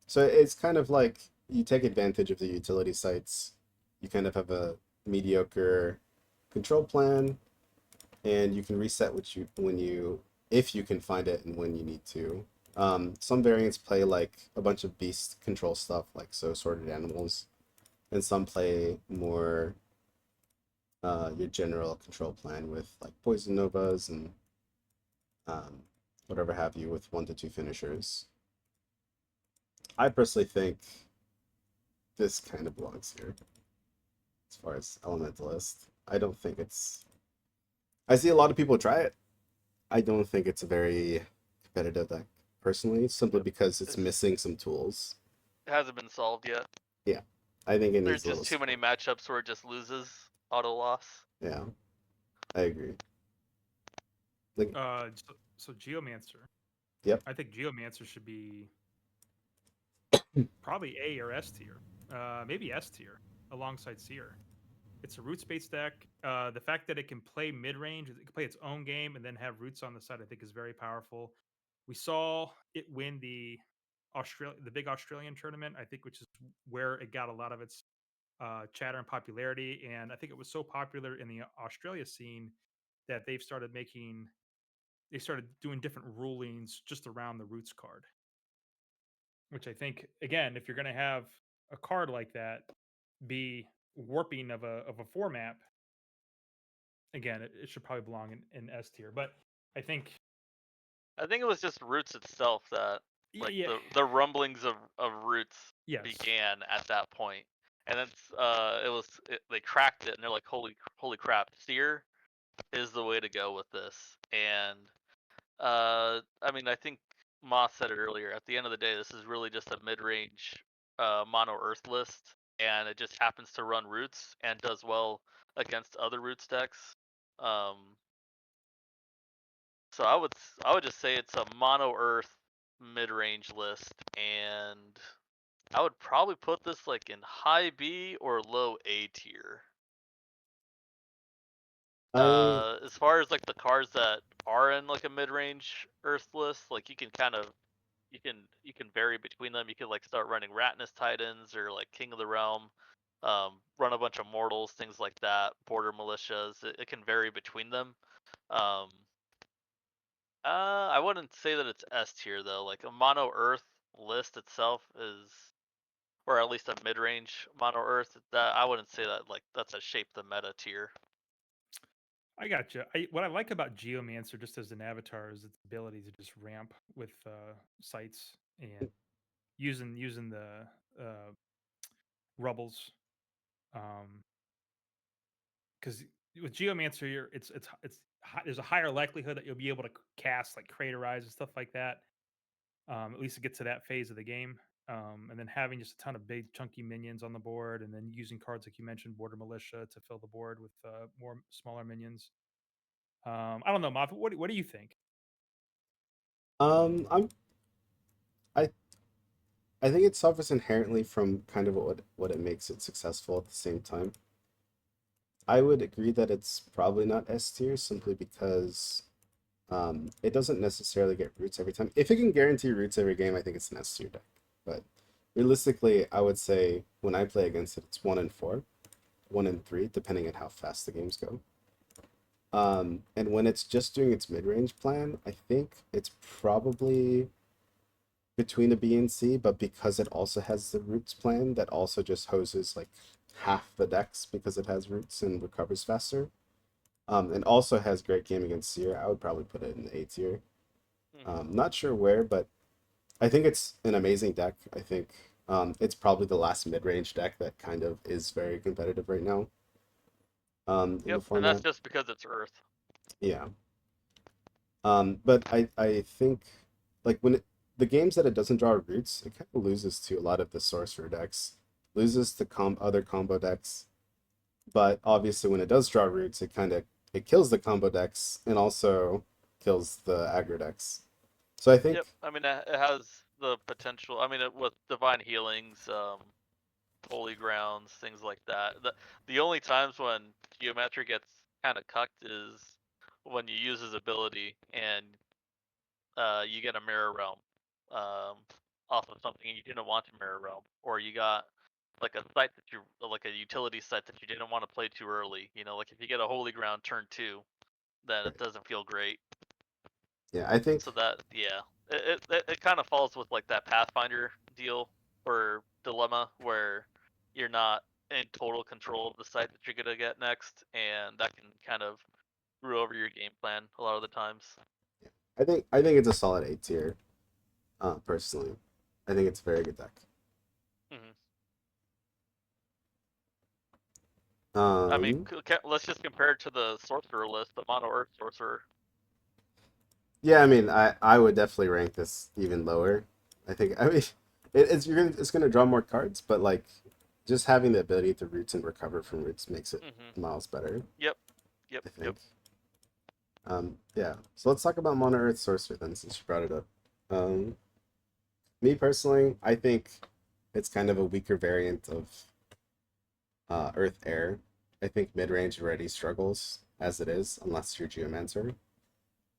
Speaker 2: so it's kind of like you take advantage of the utility sites. You kind of have a mediocre control plan, and you can reset when you if you can find it and when you need to. Some variants play like a bunch of beast control stuff, like so sorted animals. and some play more your general control plan with like poison novas and um, whatever have you with 1 to 2 finishers. I personally think this kind of belongs here as far as elementalist. I don't think it's. I see a lot of people try it. I don't think it's a very competitive deck personally, simply
Speaker 1: Yep.
Speaker 2: because it's
Speaker 1: It's,
Speaker 2: missing some tools.
Speaker 1: it hasn't been solved yet.
Speaker 2: Yeah, I think it
Speaker 1: There's
Speaker 2: needs a
Speaker 1: just
Speaker 2: little
Speaker 1: too many
Speaker 2: support.
Speaker 1: matchups where it just loses auto loss.
Speaker 2: Yeah, I agree. Like,
Speaker 3: So Geomancer.
Speaker 2: yep.
Speaker 3: I think Geomancer should be probably A or S tier. Maybe S tier alongside Seer. It's a roots based deck. The fact that it can play mid range, it can play its own game, and then have roots on the side, I think is very powerful. We saw it win the big Australian tournament, I think, which is where it got a lot of its chatter and popularity. And I think it was so popular in the Australia scene that they started doing different rulings just around the roots card, which I think, again, if you're going to have a card like that be warping of a format, again, it should probably belong in S tier. But I think,
Speaker 1: I think it was just Roots itself that, like,
Speaker 3: yeah,
Speaker 1: the rumblings of Roots
Speaker 3: yes,
Speaker 1: began at that point, and they cracked it, and they're like, holy crap, Seer is the way to go with this. And I mean, I think Moss said it earlier. At the end of the day, this is really just a mid-range mono Earth list, and it just happens to run Roots and does well against other Roots decks. Um, so I would just say it's a mono Earth mid-range list, and I would probably put this like in high B or low A tier.
Speaker 2: I
Speaker 1: As far as like the cards that are in like a mid-range Earth list, like you can vary between them. You could like start running Ratnus Titans or like King of the Realm, run a bunch of mortals, things like that, border militias. It can vary between them. Um, I wouldn't say that it's S tier though. Like a mono Earth list itself is, or at least a mid-range mono Earth. That I wouldn't say that like that's a shape the meta tier.
Speaker 3: I got you. What I like about Geomancer just as an avatar is its ability to just ramp with sites and using the uh, rubbles. Because with Geomancer, there's a higher likelihood that you'll be able to cast like Craterize and stuff like that. At least to get to that phase of the game. And then having just a ton of big chunky minions on the board, and then using cards like you mentioned, Border Militia, to fill the board with more smaller minions. I don't know, Moth. What do you think?
Speaker 2: I'm I I think it suffers inherently from kind of what it makes it successful at the same time. I would agree that it's probably not S tier simply because it doesn't necessarily get roots every time. If it can guarantee roots every game, I think it's an S tier deck. But realistically, I would say when I play against it, it's 1 and 4, 1 and 3, depending on how fast the games go. And when it's just doing its mid-range plan, I think it's probably between a B and C, but because it also has the roots plan that also just hoses like half the decks because it has roots and recovers faster. And also has great game against Seer. I would probably put it in the A tier.
Speaker 1: Hmm.
Speaker 2: Not sure where, but I think it's an amazing deck. I think it's probably the last mid-range deck that kind of is very competitive right now in the
Speaker 1: Yep, and that's
Speaker 2: format.
Speaker 1: just because it's Earth.
Speaker 2: Yeah. But I think like the games that it doesn't draw roots, it kind of loses to a lot of the sorcerer decks, loses to other combo decks. But obviously, when it does draw roots, it kills the combo decks and also kills the aggro decks. So I
Speaker 1: Yep,
Speaker 2: think
Speaker 1: I mean it has the potential. I mean with divine healings, holy grounds, things like that. The only times when geometry gets kind of cucked is when you use his ability and you get a mirror realm um, off of something you didn't want to mirror realm, or you got like a site that you like a utility site that you didn't want to play too early. You know, like if you get a holy ground turn 2, then it
Speaker 2: right.
Speaker 1: doesn't feel great.
Speaker 2: Yeah, I think
Speaker 1: So that yeah, it kind of falls with like that Pathfinder deal or dilemma where you're not. in total control of the site that you're gonna get next, and that can kind of screw over your game plan a lot of the times.
Speaker 2: I think it's a solid A tier. Personally, I think it's a very good deck.
Speaker 1: Hmm. I mean,
Speaker 2: Um,
Speaker 1: let's just compare it to the sorcerer list, the mono earth sorcerer.
Speaker 2: yeah, I mean, I would definitely rank this even lower. I mean, it's gonna draw more cards, but like, just having the ability to roots and recover from roots makes it
Speaker 1: Hmm.
Speaker 2: miles better.
Speaker 1: Yep. Yep.
Speaker 2: I
Speaker 1: Yep.
Speaker 2: think. Yeah. So let's talk about Mono Earth Sorcerer then, since you brought it up. Um, Me personally, I think it's kind of a weaker variant of Earth Air. I think mid range already struggles as it is, unless you're Geomancer,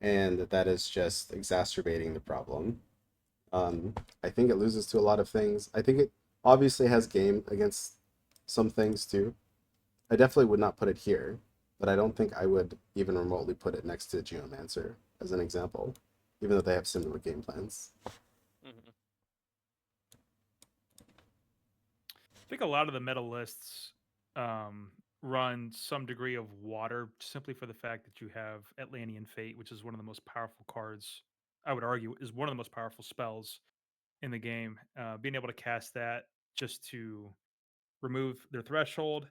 Speaker 2: and that is just exacerbating the problem. I think it loses to a lot of things. I think it obviously has game against some things too. I definitely would not put it here, but I don't think I would even remotely put it next to Geomancer as an example, even though they have similar game plans.
Speaker 1: Hmm.
Speaker 3: I think a lot of the meta lists um, run some degree of water simply for the fact that you have Atlantean Fate, which is one of the most powerful cards. I would argue is one of the most powerful spells in the game. Being able to cast that just to remove their threshold,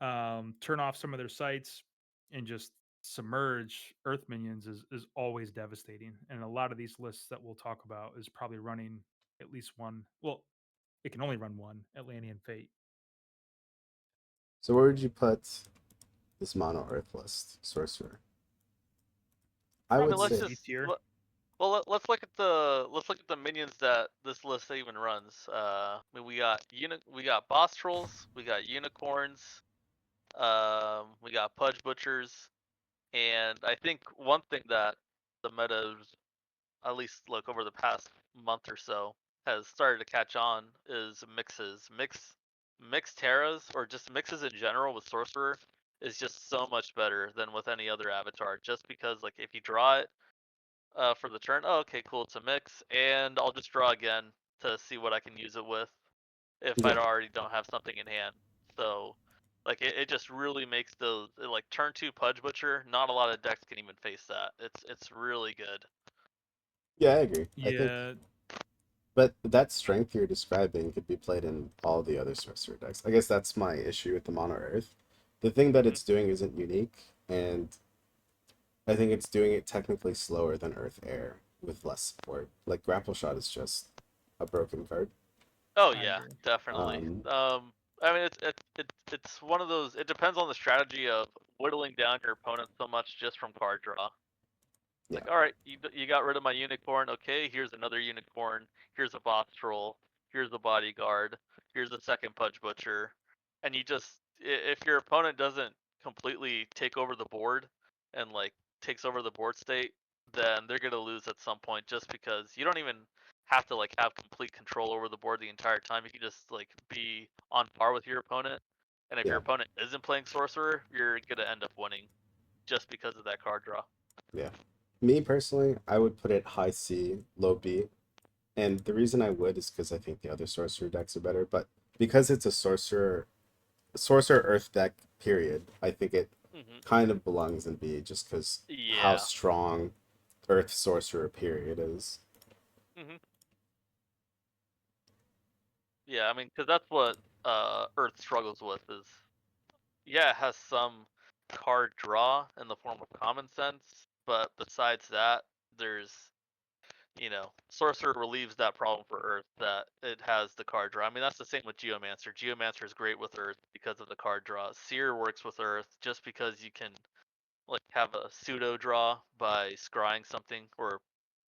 Speaker 3: turn off some of their sites, and just submerge Earth minions is always devastating. And a lot of these lists that we'll talk about is probably running at least one. Well, it can only run one Atlantean Fate.
Speaker 2: So where would you put this mono Earth list sorcerer? I
Speaker 1: I mean,
Speaker 2: would
Speaker 3: Probably
Speaker 1: let's
Speaker 2: say
Speaker 3: C
Speaker 1: just
Speaker 3: tier.
Speaker 1: let's look at the minions that this list even runs. I mean, we got boss trolls, we got unicorns, we got pudge butchers, and I think one thing that the meta, at least like over the past month or so, has started to catch on is mixes. Mixed terras or just mixes in general with sorcerer is just so much better than with any other avatar. Just because like if you draw it for the turn, oh okay cool, it's a mix, and I'll just draw again to see what I can use it with if I
Speaker 2: yeah.
Speaker 1: already don't have something in hand. So like it just really makes those like turn two pudge butcher. Not a lot of decks can even face that. It's really good.
Speaker 2: Yeah, I agree. I think
Speaker 3: Yeah,
Speaker 2: but that strength you're describing could be played in all the other sorcerer decks. I guess that's my issue with the mono Earth. The thing that
Speaker 1: Hmm.
Speaker 2: it's doing isn't unique, and I think it's doing it technically slower than Earth Air with less support. Like Grapple Shot is just a broken card.
Speaker 1: Oh
Speaker 3: I
Speaker 1: yeah,
Speaker 3: agree.
Speaker 1: definitely.
Speaker 2: Um,
Speaker 1: I mean it's one of those. It depends on the strategy of whittling down your opponent so much just from card draw.
Speaker 2: yeah,
Speaker 1: Like, all right, you got rid of my unicorn. Okay, here's another unicorn. Here's a boss troll. Here's a bodyguard. Here's a second pudge butcher. And you just, if your opponent doesn't completely take over the board and like takes over the board state, then they're gonna lose at some point. Just because you don't even have to like have complete control over the board the entire time. You can just like be on par with your opponent. And if your
Speaker 2: yeah,
Speaker 1: opponent isn't playing sorcerer, you're gonna end up winning just because of that card draw.
Speaker 2: yeah. Me personally, I would put it high C, low B. And the reason I would is because I think the other sorcerer decks are better. But because it's a sorcerer Earth deck, period, I think it
Speaker 1: Hmm.
Speaker 2: kind of belongs in B just because how
Speaker 1: Yeah.
Speaker 2: strong Earth sorcerer period is.
Speaker 1: Hmm. Yeah, I mean, because that's what Earth struggles with is, yeah, it has some card draw in the form of common sense, but besides that, there's, Sorcerer relieves that problem for Earth that it has the card draw. I mean, that's the same with Geomancer. Geomancer is great with Earth because of the card draw. Seer works with Earth just because you can, like, have a pseudo draw by scrying something or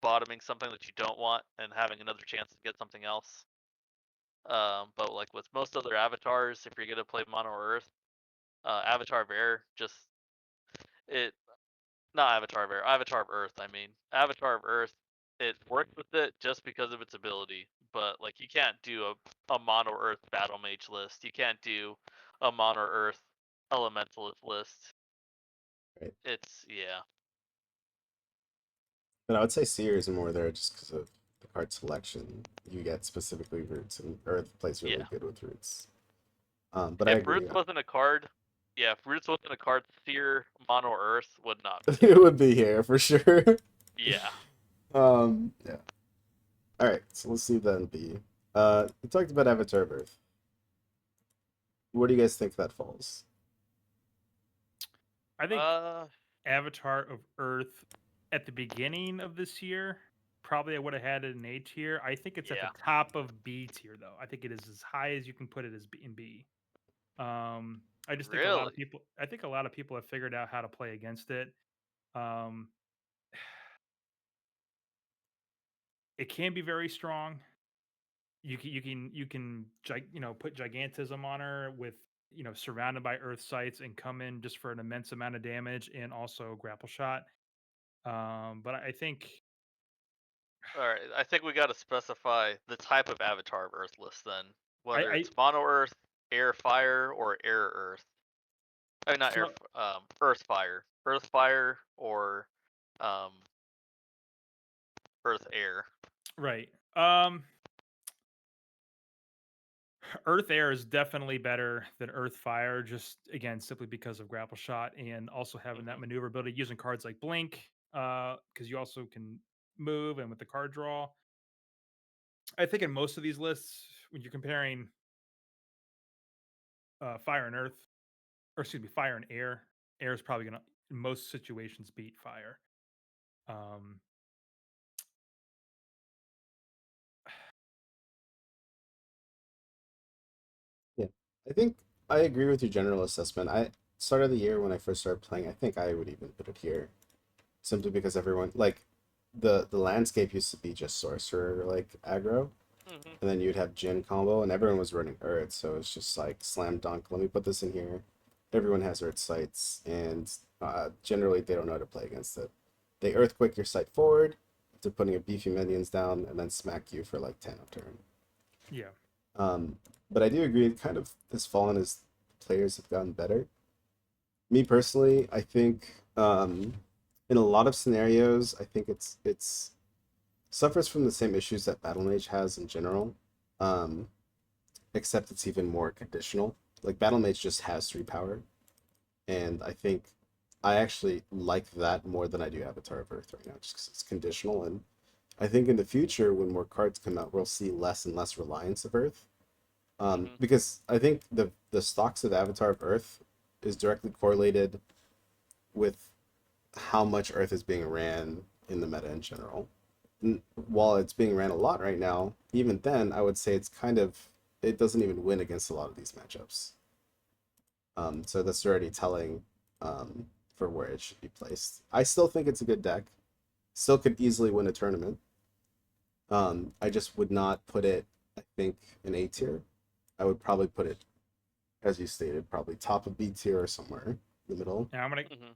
Speaker 1: bottoming something that you don't want and having another chance to get something else. But like with most other avatars, if you're gonna play Mono Earth, Avatar of Air just it not Avatar of Air, Avatar of Earth. I mean, Avatar of Earth, it works with it just because of its ability. But like you can't do a Mono Earth Battle Mage list. You can't do a Mono Earth Elementalist list.
Speaker 2: Right.
Speaker 1: It's yeah,
Speaker 2: But I would say Seer is more there just because of the card selection. You get specifically roots, and Earth plays really
Speaker 1: yeah.
Speaker 2: good with roots. But I
Speaker 1: If
Speaker 2: agree.
Speaker 1: Roots wasn't a card, yeah, if Roots wasn't a card, Seer Mono Earth would not be
Speaker 2: It
Speaker 1: here.
Speaker 2: would be here for sure.
Speaker 1: Yeah.
Speaker 2: Yeah. All right, so let's see then B. We talked about Avatar of Earth. Where do you guys think that falls?
Speaker 3: I think
Speaker 1: Uh,
Speaker 3: Avatar of Earth at the beginning of this year, probably I would have had it in A tier. I think it's at the
Speaker 1: yeah.
Speaker 3: top of B tier though. I think it is as high as you can put it as in B. I just think a lot of
Speaker 1: Really?
Speaker 3: people. I think a lot of people have figured out how to play against it. Um, it can be very strong. You can put gigantism on her with surrounded by earth sites and come in just for an immense amount of damage and also grapple shot. But I think
Speaker 1: All right. I think we got to specify the type of Avatar of Earth list then, whether
Speaker 3: I
Speaker 1: it's Mono Earth, Air Fire, or Air Earth. I mean, not Air,
Speaker 3: so
Speaker 1: Earth Fire, Earth Fire, or um, Earth Air.
Speaker 3: right. Earth Air is definitely better than Earth Fire, just again simply because of grapple shot and also having that
Speaker 1: Hmm.
Speaker 3: maneuverability using cards like Blink, because you also can move and with the card draw. I think in most of these lists, when you're comparing Fire and Earth, or excuse me, Fire and Air is probably gonna in most situations beat Fire. Um,
Speaker 2: Yeah, I think I agree with your general assessment. I start of the year when I first started playing, I think I would even put it here, simply because everyone like the landscape used to be just sorcerer like aggro,
Speaker 1: Hmm.
Speaker 2: and then you'd have Jin combo, and everyone was running Earth, so it's just like slam dunk. Let me put this in here. Everyone has Earth sights, and generally they don't know how to play against it. They Earthquake your site forward to putting your beefy minions down, and then smack you for like 10 a turn.
Speaker 3: yeah,
Speaker 2: Um, but I do agree, it kind of has fallen as players have gotten better. Me personally, I think in a lot of scenarios, I think it's suffers from the same issues that Battle Mage has in general. Um, except it's even more conditional. Like Battle Mage just has 3 power, and I think I actually like that more than I do Avatar of Earth right now, just because it's conditional. And I think in the future, when more cards come out, we'll see less and less reliance of Earth.
Speaker 1: Hmm.
Speaker 2: Because I think the stocks of Avatar of Earth is directly correlated with how much Earth is being ran in the meta in general. And while it's being ran a lot right now, even then, I would say it's kind of it doesn't even win against a lot of these matchups. So that's already telling for where it should be placed. I still think it's a good deck. Still could easily win a tournament. I just would not put it, I think, in A tier. I would probably put it, as you stated, probably top of B tier or somewhere in the middle.
Speaker 3: and
Speaker 1: Hmm.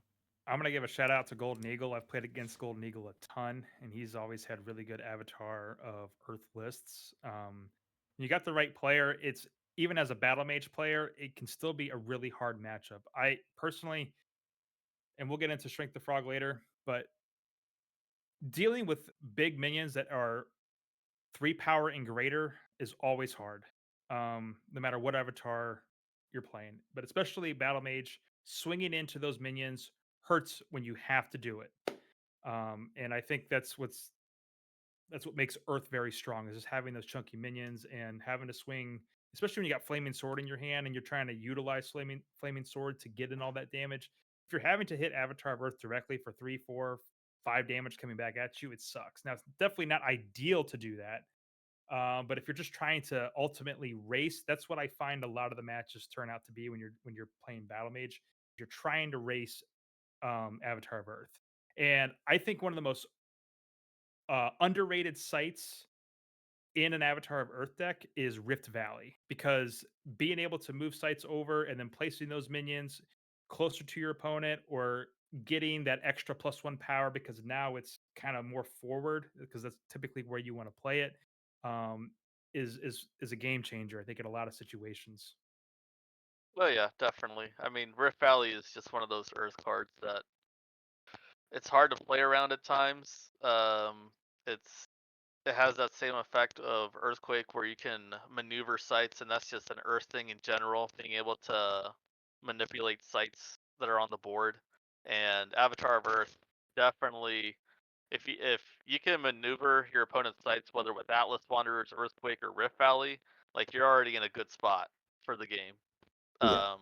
Speaker 3: I'm gonna give a shout out to Golden Eagle. I've played against Golden Eagle a ton, and he's always had really good Avatar of Earth lists. You got the right player. It's even as a battle mage player, it can still be a really hard matchup. I personally, and we'll get into Shrink the Frog later, but dealing with big minions that are 3 power and greater is always hard, no matter what avatar you're playing. But especially battle mage, swinging into those minions hurts when you have to do it. And I think that's what makes Earth very strong is just having those chunky minions and having to swing, especially when you got Flaming Sword in your hand and you're trying to utilize Flaming Sword to get in all that damage. If you're having to hit Avatar of Earth directly for 3, 4, 5 damage coming back at you, it sucks. Now it's definitely not ideal to do that. But if you're just trying to ultimately race, that's what I find a lot of the matches turn out to be when you're playing Battle Mage. You're trying to race Avatar of Earth, and I think one of the most underrated sites in an Avatar of Earth deck is Rift Valley because being able to move sites over and then placing those minions closer to your opponent or getting that extra +1 power because now it's kind of more forward because that's typically where you want to play it, um, is a game changer. I think in a lot of situations.
Speaker 1: Well, yeah, definitely. I mean, Rift Valley is just one of those Earth cards that it's hard to play around at times. It's it has that same effect of Earthquake where you can maneuver sites, and that's just an Earth thing in general, being able to manipulate sites that are on the board. And Avatar of Earth definitely, if you can maneuver your opponent's sites, whether with Atlas Wanderers, Earthquake, or Rift Valley, like you're already in a good spot for the game.
Speaker 2: Yeah.
Speaker 1: Um,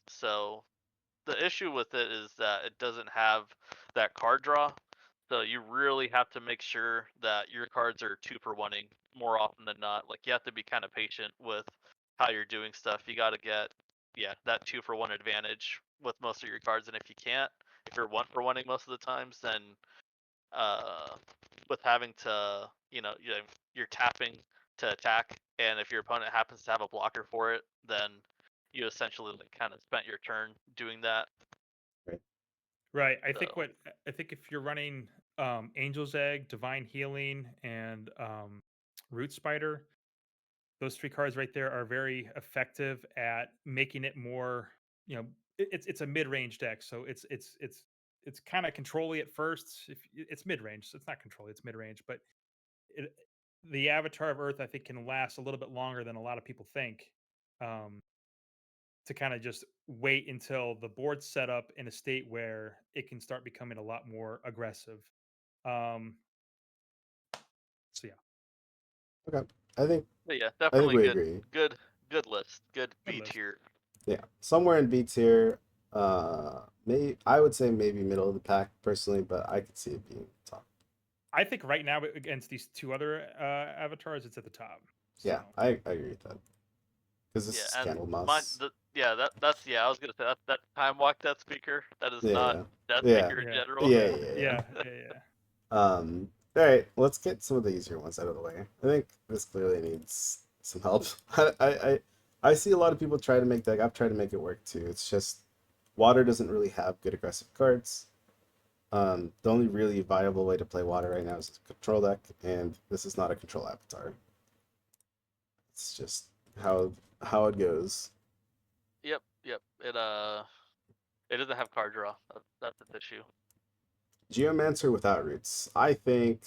Speaker 1: so the issue with it is that it doesn't have that card draw. So you really have to make sure that your cards are 2-for-1ing more often than not. Like you have to be kind of patient with how you're doing stuff. You got to get that 2-for-1 advantage with most of your cards, and if you can't, if you're 1-for-1ing most of the times, then uh, with having to you're tapping to attack, and if your opponent happens to have a blocker for it, then you essentially like kind of spent your turn doing that.
Speaker 2: Right.
Speaker 3: Right.
Speaker 1: So
Speaker 3: I think if you're running Angel's Egg, Divine Healing, and Root Spider, those three cards right there are very effective at making it more. You know, it's a mid range deck, so it's kind of controlly at first. If it's mid range, so it's not controlly, it's mid range, but it, the Avatar of Earth I think can last a little bit longer than a lot of people think. Um, to kind of just wait until the board's set up in a state where it can start becoming a lot more aggressive. Um, so yeah,
Speaker 2: Okay. I think
Speaker 1: but yeah,
Speaker 2: I think
Speaker 1: definitely
Speaker 2: we
Speaker 1: good,
Speaker 2: agree.
Speaker 1: good, good list, good
Speaker 3: good
Speaker 1: B
Speaker 3: list.
Speaker 1: tier.
Speaker 2: Yeah. Somewhere in B tier. Maybe I would say maybe middle of the pack personally, but I could see it being top.
Speaker 3: I think right now against these two other avatars, it's at the top. So
Speaker 2: Yeah, I agree with that. Because this
Speaker 1: Yeah,
Speaker 2: is
Speaker 1: and my
Speaker 2: Candlemas.
Speaker 1: the yeah that's yeah I was gonna say that time walk Death Speaker, that is not
Speaker 2: Yeah.
Speaker 1: Death
Speaker 2: Yeah.
Speaker 1: Speaker in
Speaker 3: yeah,
Speaker 1: general.
Speaker 2: Yeah. Yeah. Yeah.
Speaker 3: yeah.
Speaker 2: All right, let's get some of the easier ones out of the way. I think this clearly needs some help. I see a lot of people try to make deck. I've tried to make it work too. It's just water doesn't really have good aggressive cards. The only really viable way to play water right now is a control deck, and this is not a control avatar. It's just how it goes.
Speaker 1: Yep. It doesn't have card draw. That's its issue.
Speaker 2: Geomancer without roots. I think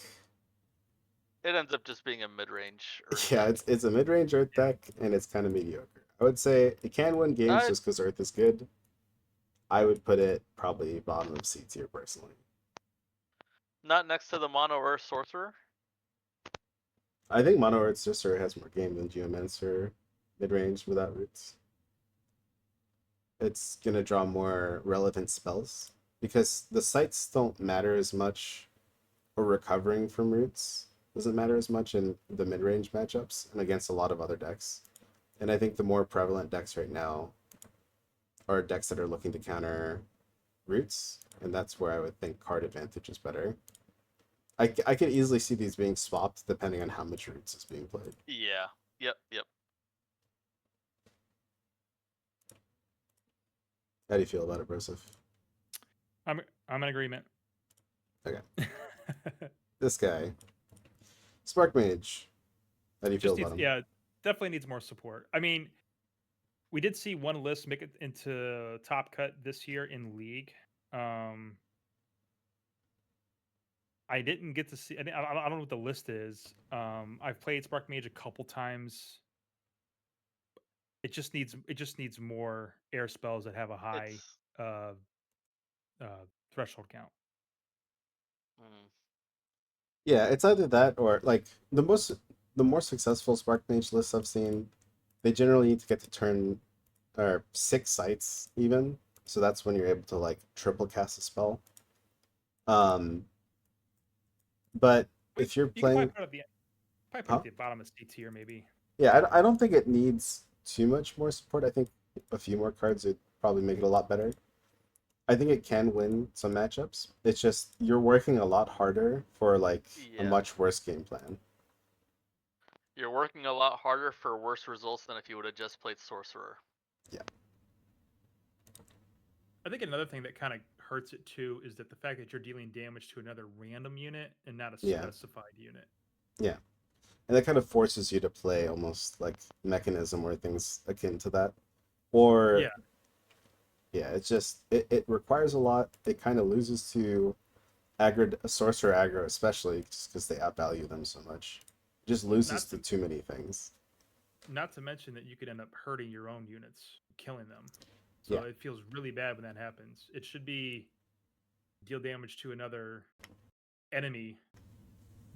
Speaker 1: It ends up just being a mid range Earth
Speaker 2: yeah,
Speaker 1: deck.
Speaker 2: it's a mid-range Earth
Speaker 3: Yeah.
Speaker 2: deck, and it's kind of mediocre. I would say it can win games
Speaker 1: I
Speaker 2: just because Earth is good. I would put it probably bottom of C tier personally.
Speaker 1: not next to the Mono Earth Sorcerer.
Speaker 2: I think Mono Earth Sorcerer has more game than Geomancer mid-range without roots. It's gonna draw more relevant spells because the sites don't matter as much, or recovering from roots doesn't matter as much in the mid-range matchups and against a lot of other decks. And I think the more prevalent decks right now are decks that are looking to counter roots, and that's where I would think card advantage is better. I could easily see these being swapped depending on how much roots is being played.
Speaker 1: Yeah. Yep.
Speaker 2: How do you feel about it, Broseph?
Speaker 3: I'm in agreement.
Speaker 2: Okay. This guy, Spark Mage. How do you feel
Speaker 3: Just
Speaker 2: about
Speaker 3: needs,
Speaker 2: him?
Speaker 3: yeah, definitely needs more support. I mean, we did see one list make it into top cut this year in league. Um, I didn't get to see. I don't know what the list is. I've played Spark Mage a couple times. It just needs more air spells that have a high
Speaker 1: It's
Speaker 3: uh, threshold count.
Speaker 1: mm,
Speaker 2: Yeah, it's either that or like the more successful Spark Mage lists I've seen, they generally need to get to turn or 6 sites even. So that's when you're able to like triple cast a spell. Um, but
Speaker 3: But
Speaker 2: if you're
Speaker 3: you could
Speaker 2: playing,
Speaker 3: probably put it
Speaker 2: huh?
Speaker 3: at the bottom of C tier maybe.
Speaker 2: Yeah, I don't think it needs too much more support. I think a few more cards would probably make it a lot better. I think it can win some matchups. It's just you're working a lot harder for like a
Speaker 1: yeah.
Speaker 2: much worse game plan.
Speaker 1: You're working a lot harder for worse results than if you would have just played Sorcerer.
Speaker 2: Yeah,
Speaker 3: I think another thing that kind of hurts it too is that the fact that you're dealing damage to another random unit and not a
Speaker 2: yeah,
Speaker 3: specified unit.
Speaker 2: yeah. And that kind of forces you to play almost like mechanism or things akin to that. Or
Speaker 3: Yeah,
Speaker 2: yeah, it's just it requires a lot. It kind of loses to aggro sorcerer aggro, especially because they outvalue them so much. It just loses
Speaker 3: Not
Speaker 2: to
Speaker 3: to
Speaker 2: too many things.
Speaker 3: not to mention that you could end up hurting your own units, killing them. So
Speaker 2: Yeah,
Speaker 3: it feels really bad when that happens. It should be deal damage to another enemy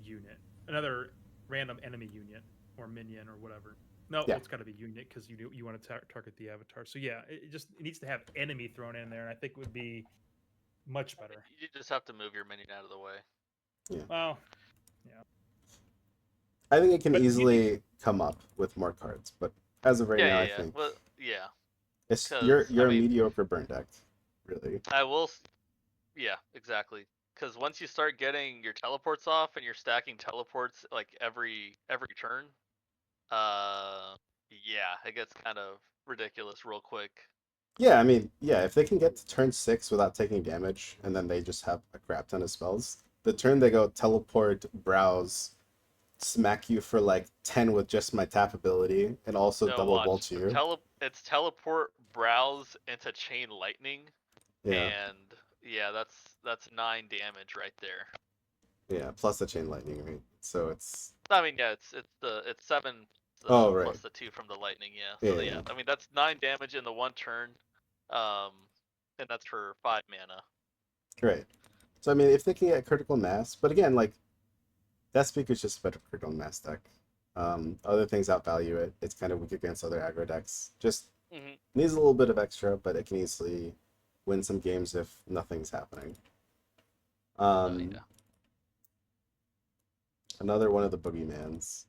Speaker 3: unit, another random enemy unit or minion or whatever. No,
Speaker 2: yeah.
Speaker 3: well, it's got to be unit because you want to target the avatar. So yeah, it needs to have enemy thrown in there, and I think it would be much better.
Speaker 1: You just have to move your minion out of the way.
Speaker 3: Well, yeah,
Speaker 2: I think it can
Speaker 3: but
Speaker 2: easily come up with more cards, but as of right
Speaker 1: Yeah,
Speaker 2: now,
Speaker 1: yeah,
Speaker 2: I
Speaker 1: yeah.
Speaker 2: think
Speaker 1: Well, yeah,
Speaker 2: it's
Speaker 1: because I
Speaker 2: you're a
Speaker 1: mean,
Speaker 2: mediocre burn deck, really.
Speaker 1: I will. Yeah, exactly. Because once you start getting your teleports off and you're stacking teleports like every turn, yeah, it gets kind of ridiculous real quick.
Speaker 2: Yeah, I mean, yeah, if they can get to turn 6 without taking damage, and then they just have a crap ton of spells, the turn they go teleport, browse, smack you for like 10 with just my tap ability, and also
Speaker 1: No,
Speaker 2: double
Speaker 1: watch.
Speaker 2: bolt you.
Speaker 1: It's teleport, browse into chain lightning,
Speaker 2: Yeah,
Speaker 1: and yeah, that's 9 damage right there.
Speaker 2: yeah, plus the chain lightning, right? So it's.
Speaker 1: I mean, yeah, it's 7
Speaker 2: Oh, right.
Speaker 1: plus the 2 from the lightning. Yeah,
Speaker 2: Yeah,
Speaker 1: so
Speaker 2: yeah,
Speaker 1: yeah, I mean that's 9 damage in the one turn, um, and that's for 5 mana.
Speaker 2: right. So, I mean, if they can get critical mass, but again, like, Death Speaker's just a better critical mass deck. Other things outvalue it. It's kind of weak against other aggro decks. Just
Speaker 1: Hmm.
Speaker 2: needs a little bit of extra, but it can easily win some games if nothing's happening.
Speaker 1: Oh
Speaker 2: Um,
Speaker 1: yeah.
Speaker 2: Another one of the boogeymans.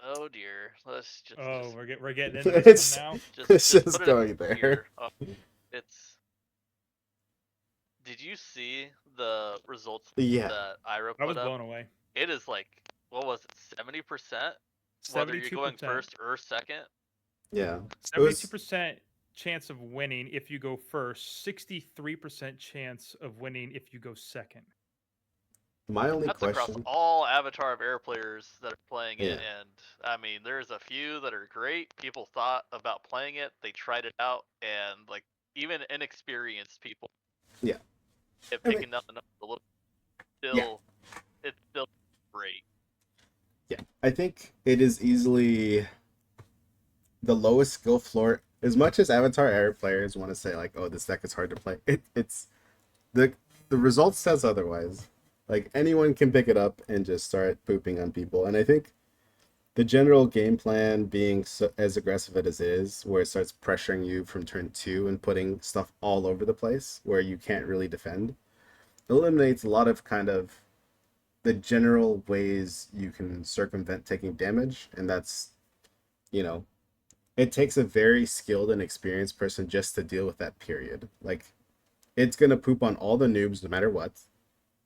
Speaker 1: Oh dear. Let's
Speaker 3: oh,
Speaker 1: just
Speaker 3: we're getting into this one
Speaker 2: it's
Speaker 3: now.
Speaker 2: it's
Speaker 1: just
Speaker 2: just
Speaker 1: put it in
Speaker 2: going there.
Speaker 1: here. Oh, it's. Did you see the results
Speaker 2: Yeah.
Speaker 1: that Ira
Speaker 3: I was
Speaker 1: put up?
Speaker 3: blown away.
Speaker 1: It is like, what was it, 70%? Whether you're
Speaker 3: Seventy-two
Speaker 1: going
Speaker 3: percent,
Speaker 1: first or second?
Speaker 2: Yeah. It
Speaker 3: 72% chance of winning if you go first. 63% chance of winning if you go second.
Speaker 2: my only
Speaker 1: That's across
Speaker 2: question.
Speaker 1: all Avatar of Air players that are playing it,
Speaker 2: Yeah.
Speaker 1: and I mean, there's a few that are great. People thought about playing it, they tried it out, and like even inexperienced people
Speaker 2: Yeah.
Speaker 1: have
Speaker 2: I mean,
Speaker 1: taken up enough to look.
Speaker 2: yeah.
Speaker 1: Still, it's still great.
Speaker 2: Yeah. I think it is easily the lowest skill floor. As much as Avatar Air players want to say like, "Oh, this deck is hard to play," it's the the result says otherwise. Like anyone can pick it up and just start pooping on people, and I think the general game plan being so, as aggressive as it is, where it starts pressuring you from turn 2 and putting stuff all over the place where you can't really defend, eliminates a lot of kind of the general ways you can circumvent taking damage, and that's, you know, it takes a very skilled and experienced person just to deal with that period. Like it's gonna poop on all the noobs no matter what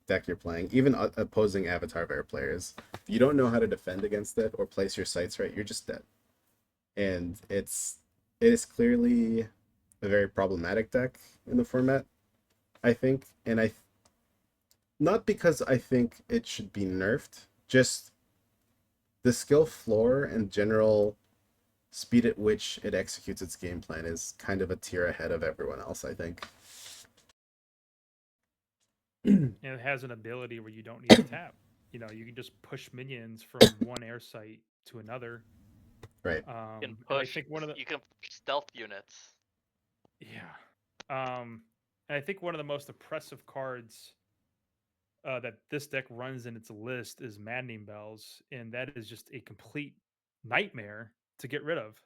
Speaker 2: deck you're playing, even opposing Avatar Bear players. If you don't know how to defend against it or place your sights right, you're just dead. And it is clearly a very problematic deck in the format, I think. And I not because I think it should be nerfed, just the skill floor and general speed at which it executes its game plan is kind of a tier ahead of everyone else, I think.
Speaker 3: And it has an ability where you don't need to tap. You can just push minions from one air site to another.
Speaker 2: Right.
Speaker 3: And I think one of the
Speaker 1: You can push stealth units.
Speaker 3: yeah, and I think one of the most oppressive cards that this deck runs in its list is Maddening Bells, and that is just a complete nightmare to get rid of.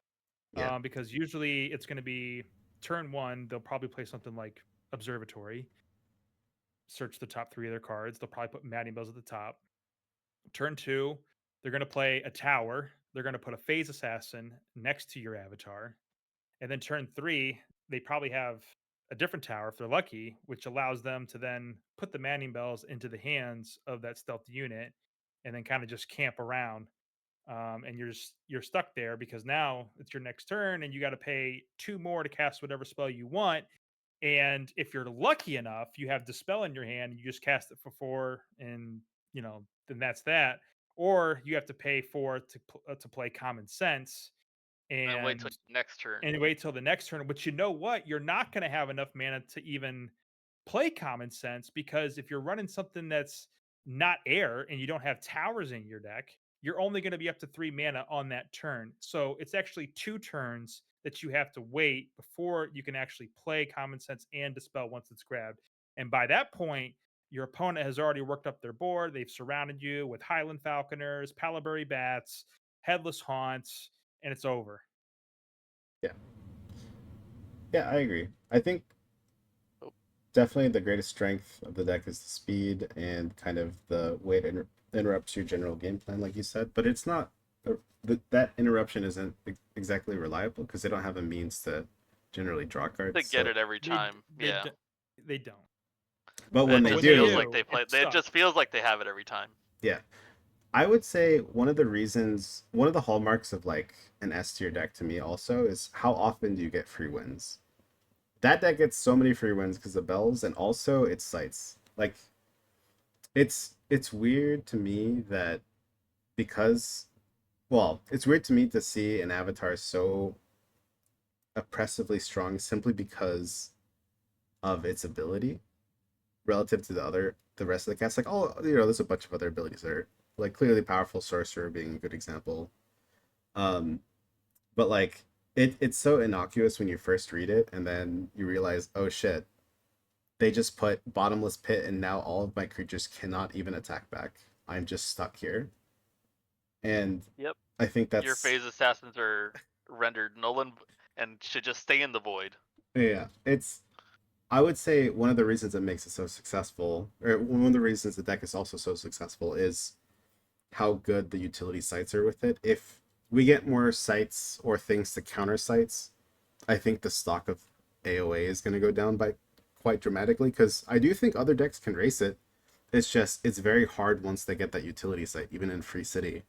Speaker 2: Yeah.
Speaker 3: Because usually it's going to be turn one, they'll probably play something like Observatory, search the top three of their cards. They'll probably put Maddening Bells at the top. Turn two, they're going to play a tower. They're going to put a Phase Assassin next to your avatar. And then turn three, they probably have a different tower if they're lucky, which allows them to then put the Maddening Bells into the hands of that stealth unit and then kind of just camp around. And you're stuck there because now it's your next turn and you got to pay two more to cast whatever spell you want. And if you're lucky enough, you have Dispel in your hand and you just cast it for four, and then that's that. Or you have to pay four to play Common Sense,
Speaker 1: And wait till
Speaker 3: and
Speaker 1: next turn.
Speaker 3: wait till the next turn. But you know what? You're not going to have enough mana to even play common sense, because if you're running something that's not air and you don't have towers in your deck, you're only going to be up to 3 mana on that turn. So it's actually 2 turns that you have to wait before you can actually play common sense and dispel once it's grabbed. And by that point, your opponent has already worked up their board. They've surrounded you with Highland Falconers, Palabury Bats, Headless Haunts, and it's over.
Speaker 2: Yeah. Yeah, I agree. I think
Speaker 1: Oh,
Speaker 2: definitely the greatest strength of the deck is the speed and kind of the way it interrupts your general game plan, like you said. But it's not that interruption isn't exactly reliable because they don't have a means to generally draw
Speaker 1: they
Speaker 2: cards.
Speaker 1: get
Speaker 2: So,
Speaker 1: it every
Speaker 3: They
Speaker 1: time.
Speaker 3: they
Speaker 1: Yeah.
Speaker 3: they don't.
Speaker 2: but
Speaker 1: It
Speaker 2: when
Speaker 3: But
Speaker 2: they
Speaker 3: when
Speaker 1: just
Speaker 3: they
Speaker 1: feels
Speaker 2: do,
Speaker 1: like
Speaker 3: do,
Speaker 1: they
Speaker 3: it
Speaker 1: play. It
Speaker 3: sucks.
Speaker 1: just feels like they have it every time.
Speaker 2: yeah, I would say one of the reasons, one of the hallmarks of like an S tier deck to me also is how often do you get free wins. That deck gets so many free wins because of bells and also its sites. Like it's weird to me that because well, it's weird to me to see an avatar so oppressively strong simply because of its ability relative to the rest of the cast. Like oh, there's a bunch of other abilities that are like clearly powerful. Sorcerer being a good example. Um, but like it's so innocuous when you first read it, and then you realize, oh shit, they just put bottomless pit, and now all of my creatures cannot even attack back. I'm just stuck here, and
Speaker 1: Yep.
Speaker 2: I think
Speaker 1: Your
Speaker 2: that's
Speaker 1: phase assassins are rendered null and should just stay in the void.
Speaker 2: yeah. It's I would say one of the reasons it makes it so successful, or one of the reasons the deck is also so successful, is how good the utility sites are with it. If we get more sites or things to counter sites, I think the stock of AOA is going to go down by quite dramatically because I do think other decks can race it. It's just it's very hard once they get that utility site, even in Free City,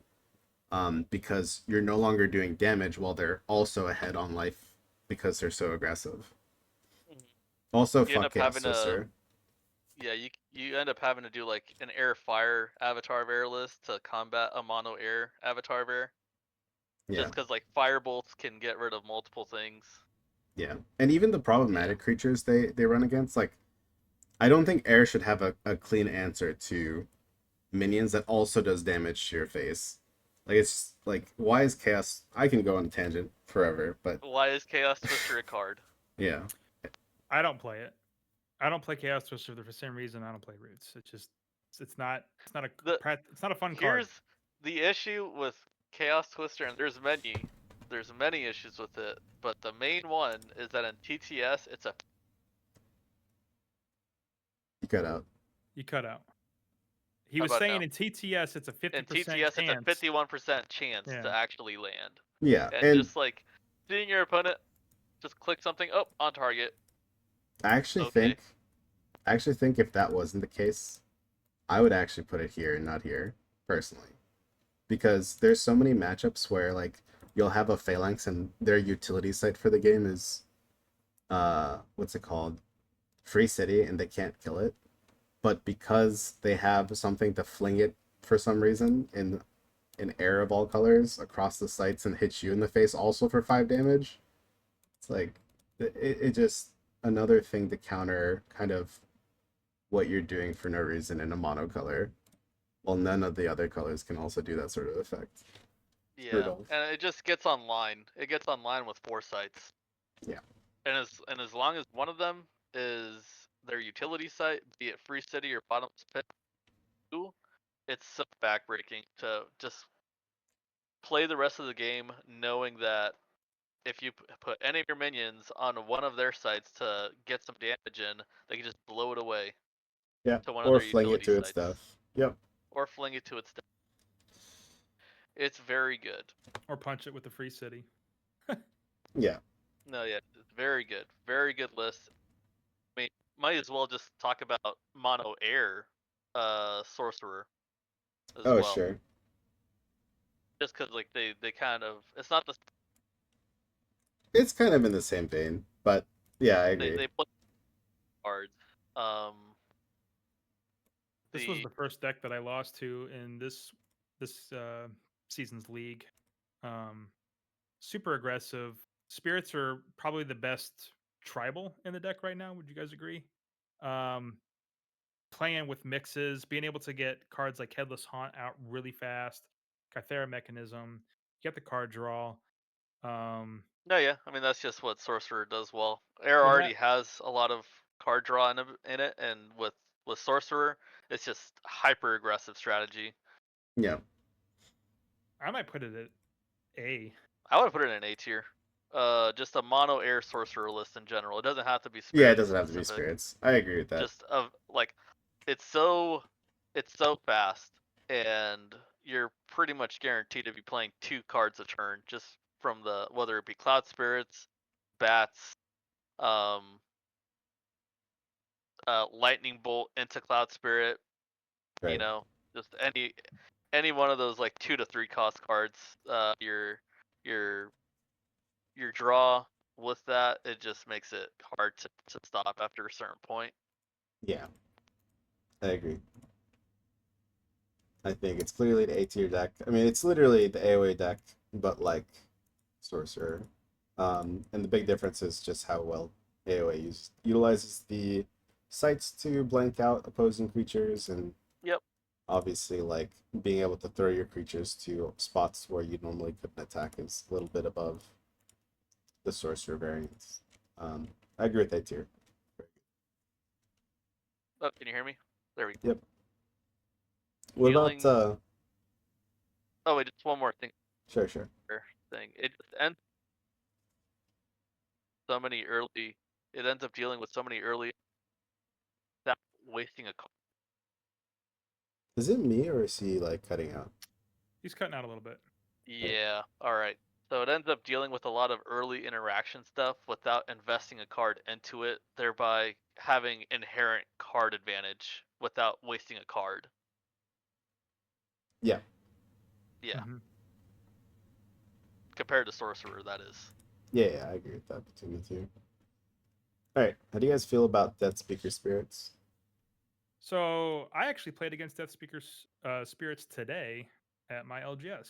Speaker 2: because you're no longer doing damage while they're also ahead on life because they're so aggressive.
Speaker 1: Mhm.
Speaker 2: Also,
Speaker 1: You end
Speaker 2: fuck
Speaker 1: up
Speaker 2: Chaos
Speaker 1: having to
Speaker 2: Twister.
Speaker 1: you end up having to do like an air fire avatar of airless to combat a mono air avatar of air.
Speaker 2: Yeah,
Speaker 1: Just because like fire bolts can get rid of multiple things.
Speaker 2: yeah, and even the
Speaker 1: Yeah.
Speaker 2: problematic creatures they run against, like I don't think air should have a clean answer to minions that also does damage to your face. Like it's like why is chaos? I can go on a tangent forever, but
Speaker 1: Why is Chaos Twister a card?
Speaker 2: yeah,
Speaker 3: I don't play it. I don't play Chaos Twister for the same reason I don't play Roots. It's just
Speaker 1: The
Speaker 3: it's not a fun card.
Speaker 1: Here's the issue with Chaos Twister, and there's many issues with it, but the main one is that in TTS it's a
Speaker 2: you cut out.
Speaker 3: You cut out. He
Speaker 1: how
Speaker 3: was
Speaker 1: about
Speaker 3: saying
Speaker 1: now?
Speaker 3: in TTS it's a
Speaker 1: In
Speaker 3: 50%
Speaker 1: TTS it's a
Speaker 3: chance.
Speaker 1: 51% chance to
Speaker 3: Yeah.
Speaker 1: actually land,
Speaker 2: Yeah,
Speaker 1: and
Speaker 2: and
Speaker 1: just like seeing your opponent just click something, oh, on target.
Speaker 2: I actually
Speaker 1: Okay.
Speaker 2: think I actually think if that wasn't the case, I would actually put it here and not here personally, because there's so many matchups where like you'll have a phalanx and their utility site for the game is what's it called, Free City, and they can't kill it, but because they have something to fling it for some reason in air of all colors across the sites and hit you in the face also for 5 damage, it's like it just another thing to counter kind of what you're doing for no reason in a monocolor, while none of the other colors can also do that sort of effect. It's
Speaker 1: Yeah,
Speaker 2: brutal.
Speaker 1: and it just gets online. It gets online with foresights,
Speaker 2: Yeah.
Speaker 1: and as long as one of them is their utility site, be it Free City or Bottomless Pit, it's so backbreaking to just play the rest of the game knowing that if you put any of your minions on one of their sites to get some damage in, they can just blow it away
Speaker 2: Yeah.
Speaker 1: to one of
Speaker 2: Or
Speaker 1: their
Speaker 2: fling it
Speaker 1: utility
Speaker 2: to its
Speaker 1: sites
Speaker 2: death. Yep.
Speaker 1: or fling it to its death. It's very good.
Speaker 3: Or punch it with the Free City.
Speaker 2: Yeah.
Speaker 1: No, yeah, it's very good. Very good list. I mean, might as well just talk about mono air sorcerer as
Speaker 2: Oh,
Speaker 1: well.
Speaker 2: sure.
Speaker 1: Just because like they kind of it's not the
Speaker 2: It's kind of in the same vein, but yeah, I agree.
Speaker 1: they play cards. Um,
Speaker 3: This was
Speaker 1: the
Speaker 3: the first deck that I lost to in this season's league. Um, Super aggressive. Spirits are probably the best tribal in the deck right now. Would you guys agree? Um, Playing with mixes, being able to get cards like Headless Haunt out really fast, Kythera Mechanism, get the card draw. Um,
Speaker 1: No, yeah. I mean, that's just what Sorcerer does well. Air
Speaker 3: well,
Speaker 1: already
Speaker 3: that
Speaker 1: has a lot of card draw in it, and with Sorcerer, it's just hyper aggressive strategy.
Speaker 2: Yeah.
Speaker 3: I might put it at A.
Speaker 1: I would put it in an A tier. Just a mono air Sorcerer list in general. It doesn't have to be
Speaker 2: Yeah, it
Speaker 1: spirit
Speaker 2: doesn't have to be
Speaker 1: specific.
Speaker 2: spirits. I agree with that.
Speaker 1: Just of like, it's so it's so fast, and you're pretty much guaranteed to be playing 2 cards a turn, just from the whether it be Cloud Spirits, Bats, um, Lightning Bolt into Cloud Spirit. You
Speaker 2: Right.
Speaker 1: know, just any one of those like 2 to 3 cost cards. Your your draw with that, it just makes it hard to stop after a certain point.
Speaker 2: Yeah, I agree. I think it's clearly the A tier deck. I mean, it's literally the AoE deck, but like sorcerer. And the big difference is just how well AoE utilizes the sights to blank out opposing creatures, and
Speaker 1: Yep.
Speaker 2: obviously like being able to throw your creatures to spots where you normally couldn't attack is a little bit above the sorcerer variants. I agree with that tier.
Speaker 1: Oh, can you hear me? There we go.
Speaker 2: Yep. What about
Speaker 1: Dealing. Oh wait, just one more thing.
Speaker 2: sure, sure.
Speaker 1: It just ends so many early. It ends up dealing with so many early that wasting a card.
Speaker 2: Is it me or is he like cutting out?
Speaker 3: He's cutting out a little bit.
Speaker 1: Yeah. All right. So it ends up dealing with a lot of early interaction stuff without investing a card into it, thereby having inherent card advantage without wasting a card.
Speaker 2: Yeah.
Speaker 1: Yeah.
Speaker 3: Mm-hmm.
Speaker 1: Compared to Sorcerer, that is.
Speaker 2: Yeah, I agree with that between the two. All right, how do you guys feel about Death Speaker Spirits?
Speaker 3: So I actually played against Death Speakers Spirits today at my LGS.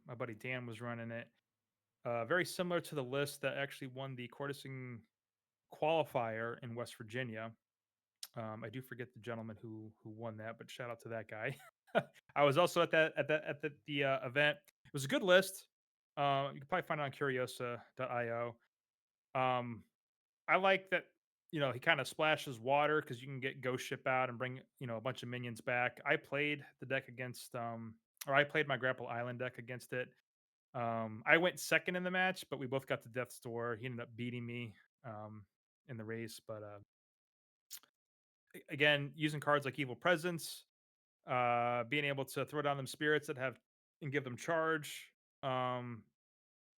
Speaker 3: My buddy Dan was running it. Very similar to the list that actually won the courtesing qualifier in West Virginia. I do forget the gentleman who won that, but shout out to that guy. I was also at the event. It was a good list. You can probably find it on Curiosa.io. Um, I like that. He kind of splashes water because you can get Ghost Ship out and bring a bunch of minions back. I played the deck against or I played my Grapple Island deck against it. I went second in the match, but we both got to Death's Door. He ended up beating me in the race, but again, using cards like Evil Presence, being able to throw down them spirits that have and give them charge, um,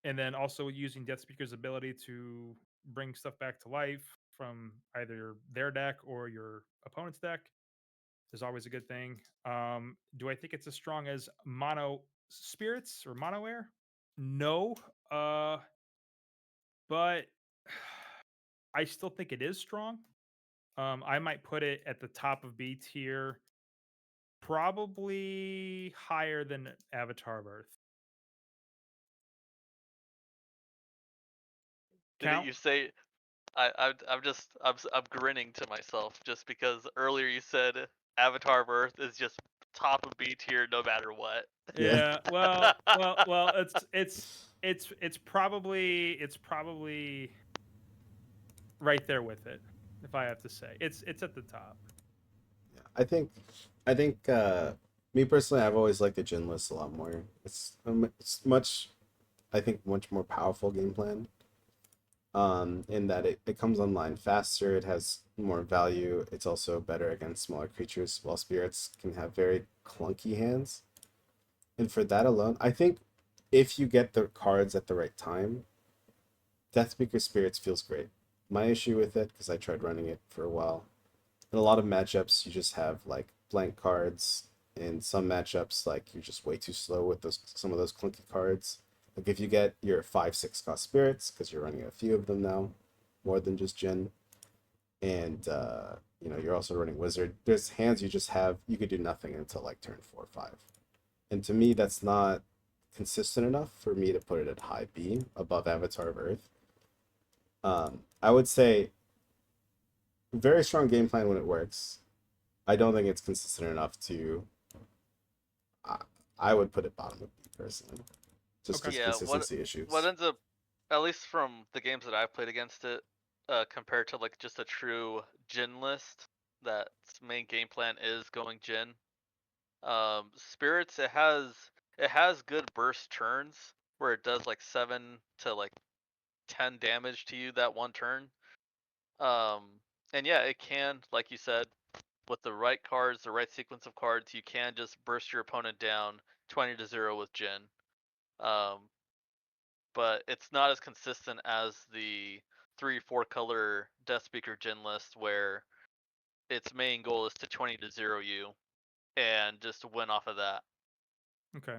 Speaker 3: and then also using Death Speaker's ability to bring stuff back to life from either their deck or your opponent's deck is always a good thing. Do I think it's as strong as mono spirits or mono air? No, uh, but I still think it is strong. I might put it at the top of B tier, probably higher than Avatar of Earth.
Speaker 1: Didn't
Speaker 3: Count?
Speaker 1: you say? I'm grinning to myself just because earlier you said Avatar of Earth is just top of B tier no matter what.
Speaker 2: Yeah.
Speaker 3: Yeah. Well. It's probably right there with it. If I have to say, it's at the top.
Speaker 2: Yeah. I think me personally, I've always liked the Jin list a lot more. It's much, I think, much more powerful game plan. In that it comes online faster, it has more value, it's also better against smaller creatures, while spirits can have very clunky hands. And for that alone, I think if you get the cards at the right time, Deathspeaker Spirits feels great. My issue with it, because I tried running it for a while, in a lot of matchups you just have like blank cards. In some matchups, like you're just way too slow with those some of those clunky cards. Like if you get your 5/6 cost spirits, because you're running a few of them now, more than just Jin, and you're also running wizard. There's hands you just have you could do nothing until like turn 4 or 5. And to me, that's not consistent enough for me to put it at high B above Avatar of Earth. I would say very strong game plan when it works. I don't think it's consistent enough to. I, I would put it bottom of B personally, just
Speaker 3: Okay.
Speaker 2: because
Speaker 1: Yeah,
Speaker 2: consistency
Speaker 1: what
Speaker 2: issues.
Speaker 1: ends up, at least from the games that I've played against it, compared to like just a true Jin list, that its main game plan is going Jin. Spirits, it has good burst turns where it does like 7 to like 10 damage to you that one turn. Um, and yeah, it can, like you said, with the right cards, the right sequence of cards, you can just burst your opponent down 20 to 0 with Jin. Um, but it's not as consistent as the 3-4 color Death Speaker Jin list where its main goal is to 20 to 0 you and just win off of that.
Speaker 3: Okay.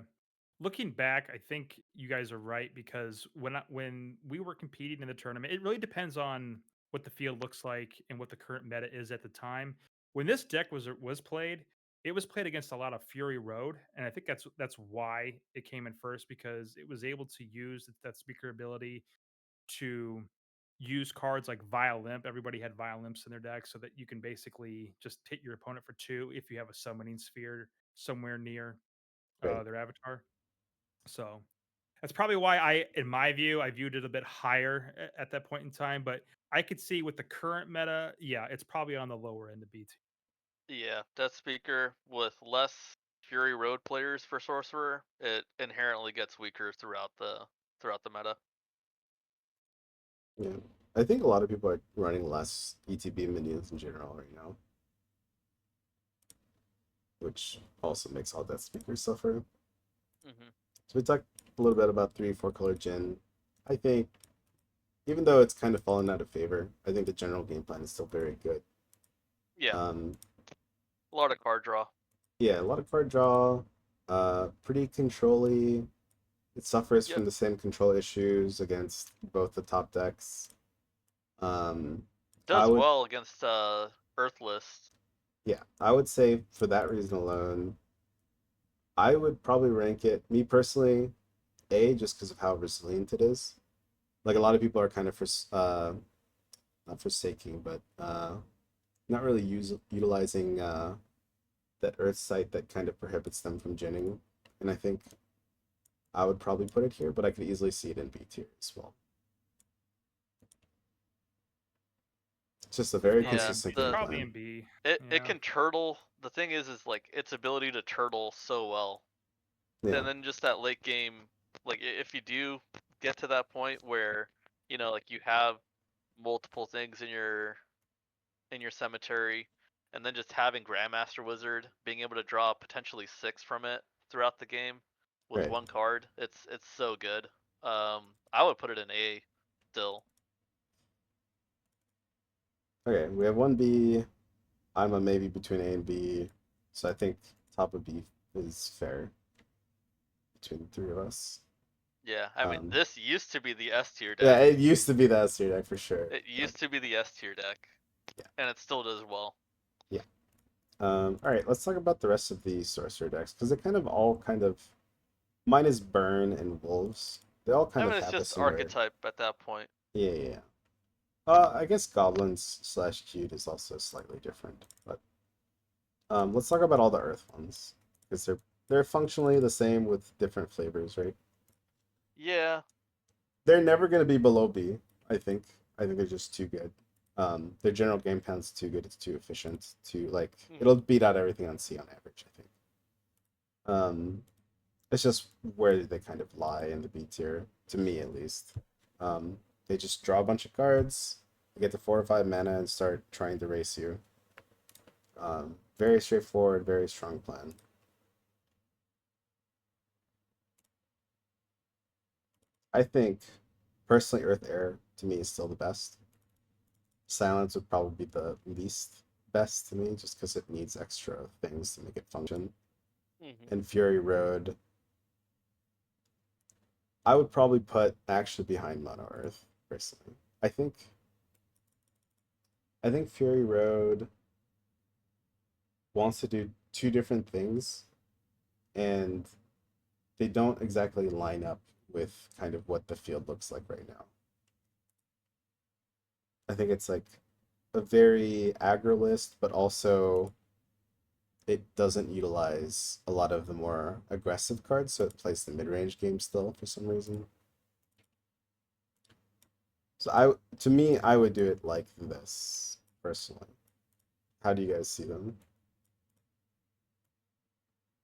Speaker 3: Looking back, I think you guys are right because when we were competing in the tournament, it really depends on what the field looks like and what the current meta is at the time. When this deck was played, it was played against a lot of Fury Road, and I think that's why it came in first because it was able to use that speaker ability to use cards like Vile Limp. Everybody had Vile Limps in their deck, so that you can basically just hit your opponent for 2 if you have a summoning sphere somewhere near
Speaker 2: Right.
Speaker 3: their avatar. So that's probably why in my view, I viewed it a bit higher at that point in time. But I could see with the current meta, yeah, it's probably on the lower end of BT.
Speaker 1: Yeah, Death Speaker with less Fury Road players for Sorcerer, it inherently gets weaker throughout the meta.
Speaker 2: Yeah. I think a lot of people are running less ETB minions in general right now, which also makes all that speakers suffer.
Speaker 1: Hmm.
Speaker 2: So we talked a little bit about 3-4 color Jin. I think even though it's kind of fallen out of favor, I think the general game plan is still very good.
Speaker 1: Yeah,
Speaker 2: Um,
Speaker 1: a lot of card draw.
Speaker 2: yeah, a lot of card draw, pretty control-y. It suffers
Speaker 1: Yep,
Speaker 2: from the same control issues against both the top decks. I
Speaker 1: does
Speaker 2: would,
Speaker 1: well against Earthless.
Speaker 2: yeah, I would say for that reason alone, I would probably rank it, me personally, A, just because of how resilient it is. Like a lot of people are kind of not forsaking, but not really utilizing that Earth site that kind of prohibits them from ginning. And I think I would probably put it here, but I could easily see it in B tier as well. It's just a very
Speaker 1: Yeah,
Speaker 2: consistent
Speaker 3: It's
Speaker 2: game
Speaker 1: the
Speaker 3: probably
Speaker 2: plan.
Speaker 3: in B.
Speaker 1: it
Speaker 3: Yeah.
Speaker 1: can turtle. The thing is like its ability to turtle so well.
Speaker 2: Yeah,
Speaker 1: And then just that late game, like if you do get to that point where like you have multiple things in your cemetery, and then just having Grandmaster Wizard being able to draw potentially 6 from it throughout the game with
Speaker 2: right.
Speaker 1: one card, it's so good. I would put it in A still.
Speaker 2: Okay, we have one B. I'm a maybe between A and B, so I think top of B is fair between the three of us.
Speaker 1: Yeah, I mean
Speaker 2: Um,
Speaker 1: this used to be the S tier
Speaker 2: yeah,
Speaker 1: deck.
Speaker 2: it used to be the S tier deck for sure,
Speaker 1: It
Speaker 2: but
Speaker 1: used to be the S tier deck,
Speaker 2: yeah,
Speaker 1: and it still does well.
Speaker 2: yeah. All right, let's talk about the rest of the sorcerer decks because they kind of all kind of mine is burn and wolves. They all
Speaker 1: I
Speaker 2: kind
Speaker 1: mean
Speaker 2: of
Speaker 1: it's
Speaker 2: have a
Speaker 1: just
Speaker 2: similar.
Speaker 1: archetype at that point.
Speaker 2: Yeah, yeah, yeah. I guess goblins slash cute is also slightly different, but let's talk about all the earth ones because they're functionally the same with different flavors, right?
Speaker 1: Yeah.
Speaker 2: They're never going to be below B. I think. I think they're just too good. Their general game plan's too good. It's too efficient. Too like it'll
Speaker 1: Hmm.
Speaker 2: beat out everything on C on average. I think. It's just where they kind of lie in the B tier, to me at least. They just draw a bunch of cards, they get to 4 or 5 mana, and start trying to race you. Very straightforward, very strong plan. I think, personally, Earth Air to me is still the best. Silence would probably be the least best to me, just because it needs extra things to make it function.
Speaker 1: Hmm.
Speaker 2: And Fury Road, I would probably put actually behind Mono Earth, personally. I think I think Fury Road wants to do two different things, and they don't exactly line up with kind of what the field looks like right now. I think it's like a very aggro list, but also it doesn't utilize a lot of the more aggressive cards, so it plays the mid-range game still for some reason. So to me, I would do it like this personally. How do you guys see them?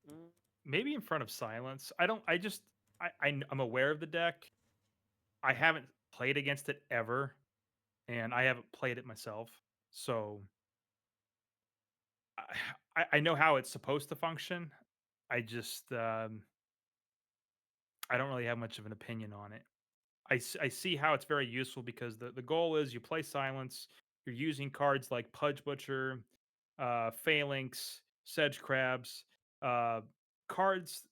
Speaker 1: Mm,
Speaker 3: Maybe in front of silence. I don't. I just. I'm aware of the deck. I haven't played against it ever, and I haven't played it myself. So I know how it's supposed to function. I just I don't really have much of an opinion on it. I see how it's very useful because the goal is you play silence. You're using cards like Pudge Butcher, Phalanx, Sedge Crabs, uh, cards,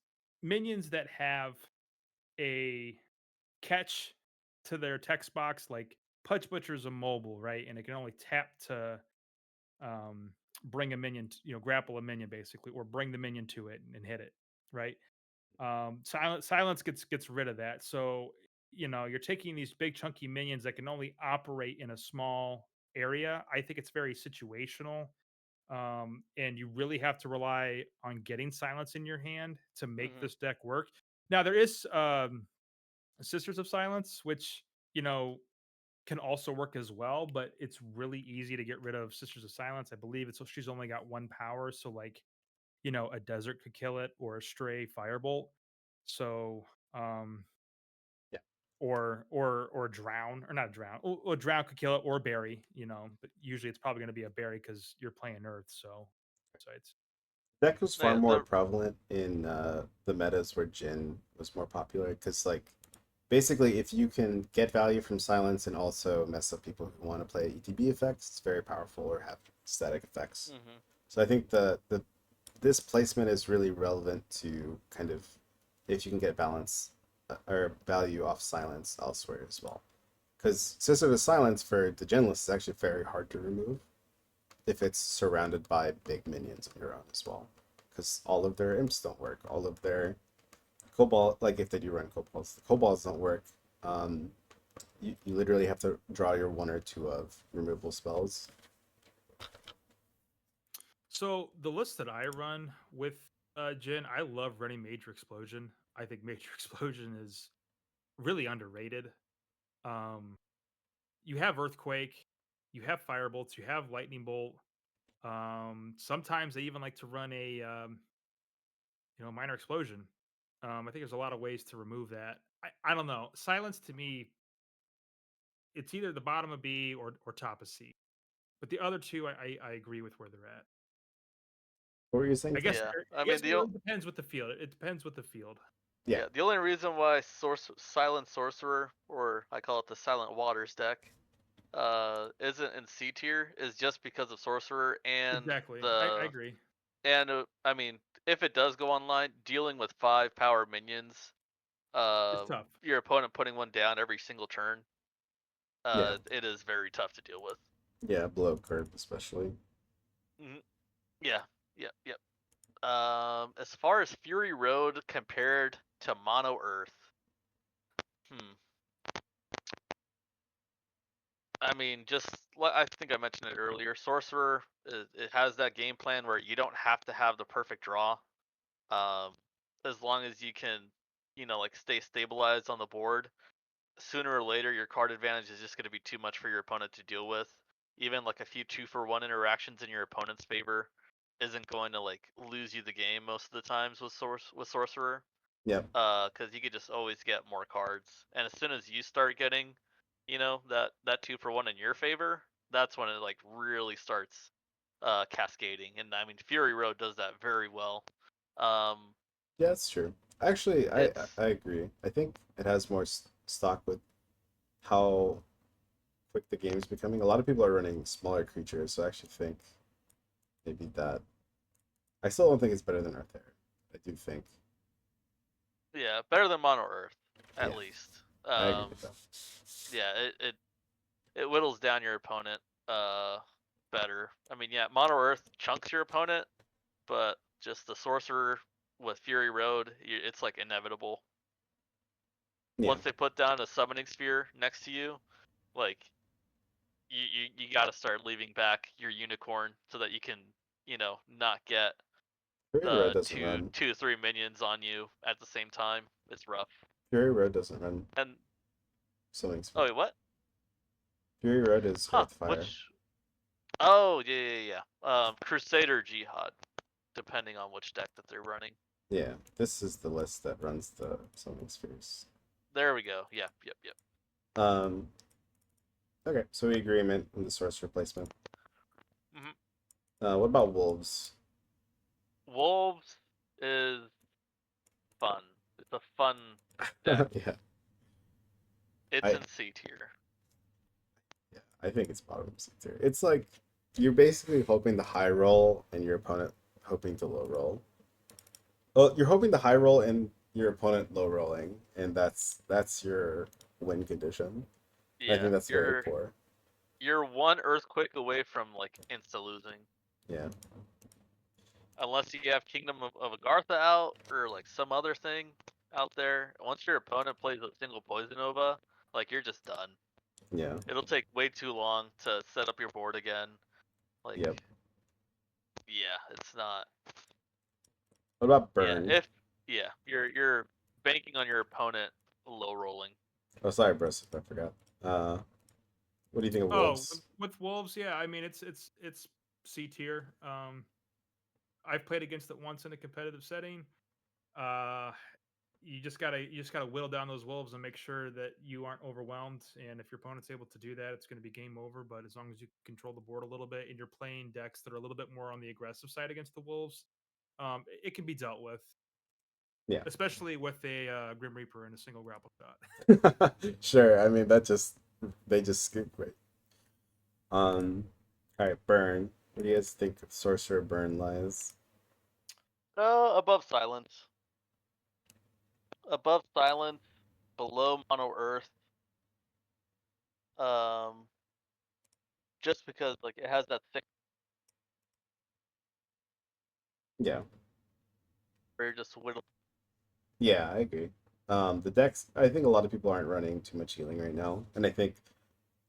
Speaker 3: minions that have a catch to their text box. Like Pudge Butcher's a mobile, right? And it can only tap to um, bring a minion, grapple a minion basically, or bring the minion to it and hit it, right? Silence gets rid of that. So you're taking these big chunky minions that can only operate in a small area. I think it's very situational, and you really have to rely on getting silence in your hand to make
Speaker 1: mhm.
Speaker 3: this deck work. Now there is Sisters of Silence, which you know can also work as well, but it's really easy to get rid of Sisters of Silence. I believe it's she's only got one power, so like a desert could kill it or a stray firebolt. So, um,
Speaker 2: Yeah.
Speaker 3: or drown or not drown. Or drown could kill it or bury. But usually it's probably going to be a bury because you're playing Earth. So it's
Speaker 2: Deck was far
Speaker 1: Yeah,
Speaker 2: more prevalent in the metas where Jin was more popular because, like, basically, if you can get value from silence and also mess up people who want to play ETB effects, it's very powerful or have static effects.
Speaker 1: mhm.
Speaker 2: So I think the this placement is really relevant to kind of if you can get balance or value off silence elsewhere as well. Because Sister of Silence for the Jin list is actually very hard to remove if it's surrounded by big minions of your own as well. Because all of their imps don't work. All of their cobalt, like if they do run kobolds, the kobolds don't work. Um, you literally have to draw your one or two of removal spells.
Speaker 3: so the list that I run with Jin, I love running Major Explosion. I think Major Explosion is really underrated. Um, you have Earthquake, you have Firebolts, you have Lightning Bolt. Sometimes they even like to run a minor explosion. I think there's a lot of ways to remove that. I don't know. Silence to me, it's either the bottom of B or top of C. But the other two, I agree with where they're at.
Speaker 2: What were you saying,
Speaker 3: I guess
Speaker 2: Phil?
Speaker 1: Yeah,
Speaker 3: I
Speaker 1: I mean
Speaker 3: guess it really depends with the field. It depends with the field.
Speaker 2: Yeah.
Speaker 1: the only reason why Silent Sorcerer, or I call it the Silent Waters deck, isn't in C tier is just because of Sorcerer and
Speaker 3: Exactly. I
Speaker 1: the
Speaker 3: agree.
Speaker 1: and I mean, if it does go online, dealing with 5 power minions,
Speaker 3: It's tough.
Speaker 1: your opponent putting one down every single turn,
Speaker 2: Yeah.
Speaker 1: it is very tough to deal with.
Speaker 2: Yeah. Blow curve especially.
Speaker 1: Mhm. Yeah, yeah, yeah. As far as Fury Road compared to Mono Earth, hmm. I mean, just I think I mentioned it earlier. Sorcerer, it has that game plan where you don't have to have the perfect draw. Um, as long as you can, like stay stabilized on the board, sooner or later your card advantage is just going to be too much for your opponent to deal with. Even like a few 2-for-1 interactions in your opponent's favor isn't going to like lose you the game most of the times with Sorcerer.
Speaker 2: Yep.
Speaker 1: Because you could just always get more cards, and as soon as you start getting, that 2-for-1 in your favor, that's when it like really starts cascading. And I mean, Fury Road does that very well. Um,
Speaker 2: Yeah, that's true. Actually,
Speaker 1: it's
Speaker 2: I agree. I think it has more stock with how quick the game is becoming. A lot of people are running smaller creatures, so I actually think maybe that. I still don't think it's better than Earthair. I do think,
Speaker 1: Yeah, better than Mono Earth at
Speaker 2: yeah,
Speaker 1: least.
Speaker 2: I agree with that.
Speaker 1: Yeah, it whittles down your opponent uh better. I mean, yeah, Mono Earth chunks your opponent, but just the Sorcerer with Fury Road, it's like inevitable.
Speaker 2: Yeah,
Speaker 1: Once they put down a summoning sphere next to you, like you got to start leaving back your unicorn so that you can not get
Speaker 2: Fury Road
Speaker 1: the
Speaker 2: doesn't run.
Speaker 1: 3 minions on you at the same time. It's rough.
Speaker 2: Fury Road doesn't run
Speaker 1: And
Speaker 2: Summoning
Speaker 1: oh
Speaker 2: Sphere.
Speaker 1: wait, what?
Speaker 2: Fury Road is
Speaker 1: Huh?
Speaker 2: Earthfire.
Speaker 1: Which? Oh yeah. Crusader Jihad, depending on which deck that they're running.
Speaker 2: Yeah, this is the list that runs the Summoning Spheres.
Speaker 1: There we go. Yep.
Speaker 2: Um, okay, so we agreement on the source replacement. What about Wolves?
Speaker 1: Wolves is fun. It's a fun deck.
Speaker 2: Yeah,
Speaker 1: It's
Speaker 2: I
Speaker 1: in C tier.
Speaker 2: yeah, I think it's bottom C tier. It's like you're basically hoping to high roll and your opponent hoping to low roll. Well, you're hoping to high roll and your opponent low rolling, and that's your win condition. I
Speaker 1: Yeah,
Speaker 2: think that's very poor.
Speaker 1: you're one earthquake away from like insta losing.
Speaker 2: Yeah,
Speaker 1: Unless you have Kingdom of Agartha out or like some other thing out there. Once your opponent plays a single Poison Nova, like you're just done.
Speaker 2: yeah,
Speaker 1: It'll take way too long to set up your board again. Like,
Speaker 2: yep.
Speaker 1: yeah, it's not.
Speaker 2: What about
Speaker 1: Yeah,
Speaker 2: Burn?
Speaker 1: if yeah, you're banking on your opponent low rolling.
Speaker 2: Oh, sorry, Bruce, I forgot. Uh, what do you think of
Speaker 3: Oh,
Speaker 2: Wolves?
Speaker 3: with Wolves, yeah. I mean, it's C tier. I've played against it once in a competitive setting. Uh, you just gotta whittle down those wolves and make sure that you aren't overwhelmed. And if your opponent's able to do that, it's going to be game over. But as long as you control the board a little bit and you're playing decks that are a little bit more on the aggressive side against the wolves, it can be dealt with,
Speaker 2: Yeah,
Speaker 3: especially with a Grim Reaper and a single grapple shot.
Speaker 2: sure. I mean, they just skip right. All right, Burn. What do you guys think of Sorcerer Burn lies?
Speaker 1: Above silence. Above silence, below mono earth. Um, just because like it has that thick
Speaker 2: Yeah,
Speaker 1: where you're just whittle.
Speaker 2: yeah, I agree. The decks, I think a lot of people aren't running too much healing right now, and I think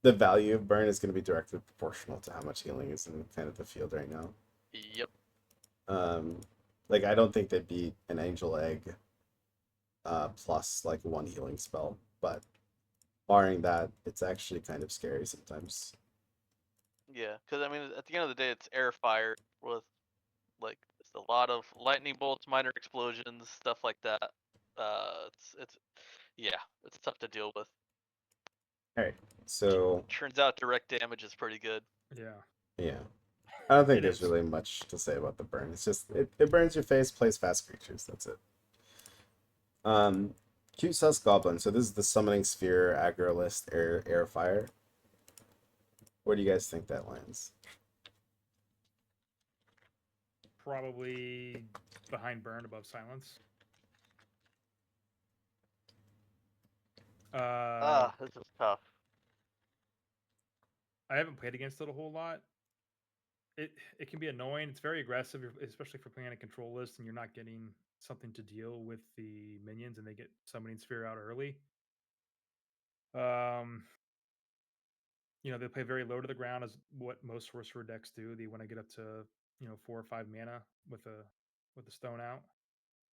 Speaker 2: the value of Burn is going to be directly proportional to how much healing is in kind of the field right now.
Speaker 1: Yep.
Speaker 2: Um, like I don't think they'd beat an Angel Egg plus like one healing spell, but barring that, it's actually kind of scary sometimes.
Speaker 1: Yeah, because I mean, at the end of the day, it's air fire with like it's a lot of lightning bolts, minor explosions, stuff like that. It's yeah, it's tough to deal with.
Speaker 2: All right, so
Speaker 1: Turns out direct damage is pretty good.
Speaker 3: Yeah,
Speaker 2: yeah, I don't think
Speaker 3: it
Speaker 2: there's
Speaker 3: is.
Speaker 2: really much to say about the burn. It's just it burns your face, plays fast creatures. That's it. Um, Cute Sus Goblin. So this is the summoning sphere aggro list air fire. Where do you guys think that lands?
Speaker 3: Probably behind Burn, above Silence. Uh,
Speaker 1: This is tough.
Speaker 3: I haven't played against it a whole lot. It can be annoying. It's very aggressive, especially if you're playing a control list and you're not getting something to deal with the minions and they get summoning sphere out early. Um, they play very low to the ground, as what most sorcerer decks do. They want to get up to 4 or 5 mana with the stone out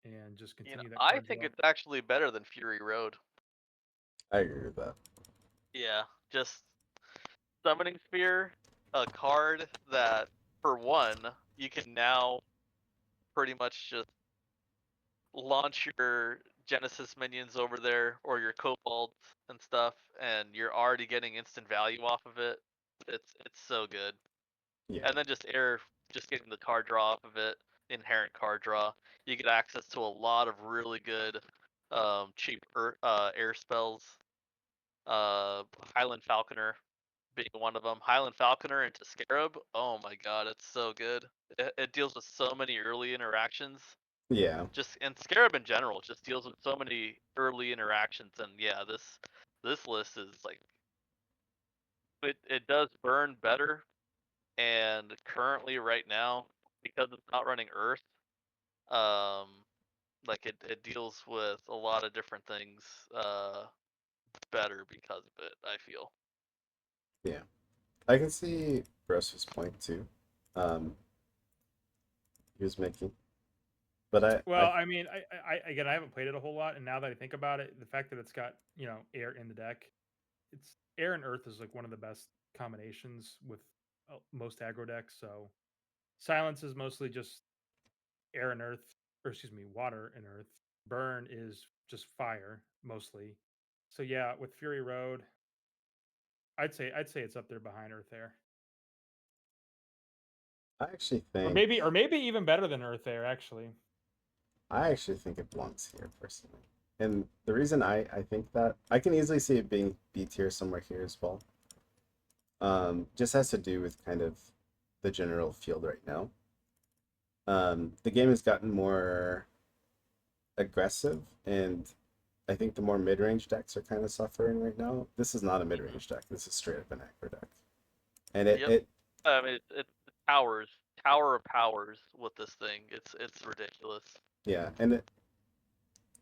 Speaker 3: and just continue that
Speaker 1: I
Speaker 3: card
Speaker 1: think
Speaker 3: draw.
Speaker 1: it's actually better than Fury Road.
Speaker 2: I agree with that.
Speaker 1: Yeah, just summoning sphere, a card that for one you can now pretty much just launch your Genesis minions over there or your kobolds and stuff, and you're already getting instant value off of it. It's so good.
Speaker 2: Yeah,
Speaker 1: And then just getting the card draw off of it, inherent card draw. You get access to a lot of really good, cheap air spells. Highland Falconer being one of them. Highland Falconer into Scarab. Oh my god, it's so good. It deals with so many early interactions.
Speaker 2: yeah,
Speaker 1: Just and Scarab in general just deals with so many early interactions, and yeah, this list is like it does burn better, and currently right now because it's not running Earth, um, like it deals with a lot of different things better because of it. I feel.
Speaker 2: yeah. I can see Bros's point too. Um, he was making, but I
Speaker 3: Well, I mean, again, I haven't played it a whole lot, and now that I think about it, the fact that it's got air in the deck, it's air and earth is like one of the best combinations with most aggro decks. So silence is mostly just air and earth, or excuse me, water and earth. Burn is just fire mostly. So yeah, with Fury Road, I'd say it's up there behind Earth Air,
Speaker 2: I actually
Speaker 3: or
Speaker 2: think
Speaker 3: maybe even better than Earth Air actually.
Speaker 2: I actually think it belongs here personally. And the reason I think that I can easily see it being B tier somewhere here as well. Just has to do with kind of the general field right now. The game has gotten more aggressive, and I think the more mid-range decks are kind of suffering right now. This is not a
Speaker 1: Hmm.
Speaker 2: mid-range deck. This is straight up an aggro deck, and
Speaker 1: Yep. I mean, it towers, tower of powers with this thing. It's ridiculous.
Speaker 2: yeah, and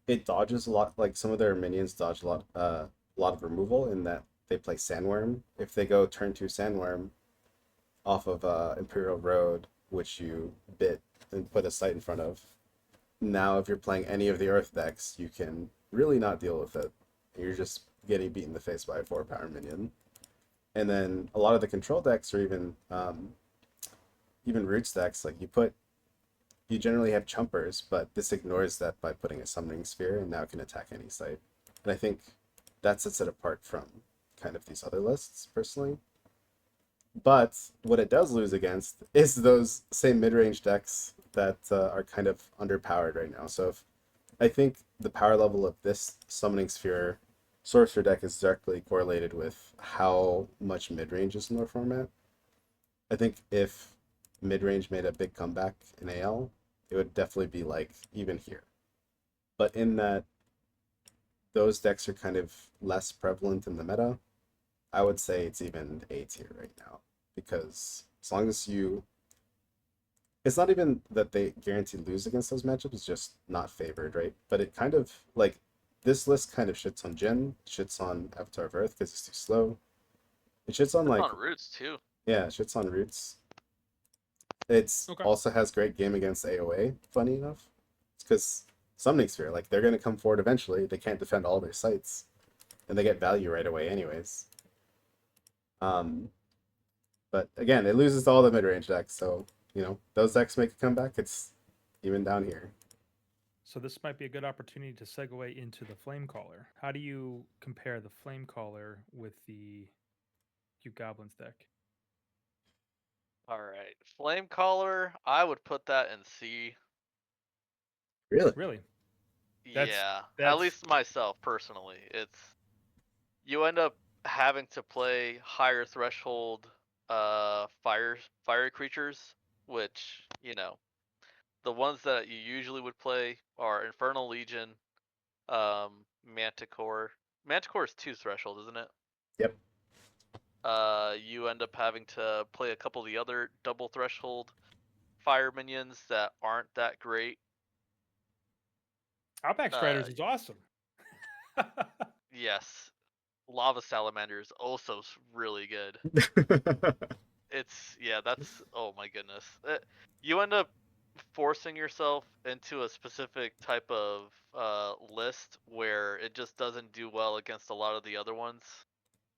Speaker 2: it dodges a lot. Like some of their minions dodge a lot of removal in that they play Sandworm. If they go turn two Sandworm off of Imperial Road, which you bit and put a site in front of, now if you're playing any of the Earth decks, you can really not deal with it. You're just getting beat in the face by a 4 power minion. And then a lot of the control decks, or even roots decks, like you generally have chumpers, but this ignores that by putting a summoning sphere and now can attack any site. And I think that sets it apart from kind of these other lists, personally. But what it does lose against is those same mid-range decks that are kind of underpowered right now. So if I think the power level of this summoning sphere sorcerer deck is directly correlated with how much mid-range is in their format. I think if mid-range made a big comeback in AL, it would definitely be like even here. But in that those decks are kind of less prevalent in the meta, I would say it's even A tier right now. Because as long as you it's not even that they guarantee lose against those matchups, it's just not favored, right? But it kind of like this list kind of shits on Jin, shits on Avatar of Earth because it's too slow. It shits on
Speaker 1: It's
Speaker 2: like
Speaker 1: on roots too.
Speaker 2: yeah, it shits on Roots. It's
Speaker 3: Okay.
Speaker 2: also has great game against AOA, funny enough. It's because Summoning Sphere, like they're gonna come forward eventually. They can't defend all their sites. And they get value right away anyways. Um but again, it loses to all the mid range decks, so those decks make a comeback, it's even down here.
Speaker 3: So this might be a good opportunity to segue into the Flame Caller. How do you compare the Flame Caller with the Cute Goblins deck?
Speaker 1: All right, flame caller. I would put that in C.
Speaker 2: Really?
Speaker 3: Really? That's
Speaker 1: Yeah, at
Speaker 3: that's
Speaker 1: least myself personally. It's you end up having to play higher threshold fire creatures, which the ones that you usually would play are Infernal Legion, Manticore. Manticore is 2 threshold, isn't it?
Speaker 2: Yep.
Speaker 1: You end up having to play a couple of the other double threshold fire minions that aren't that great.
Speaker 3: Outback
Speaker 1: Uh,
Speaker 3: Striders is awesome.
Speaker 1: yes, Lava Salamander is also really good. It's yeah, that's oh my goodness. You end up forcing yourself into a specific type of list where it just doesn't do well against a lot of the other ones.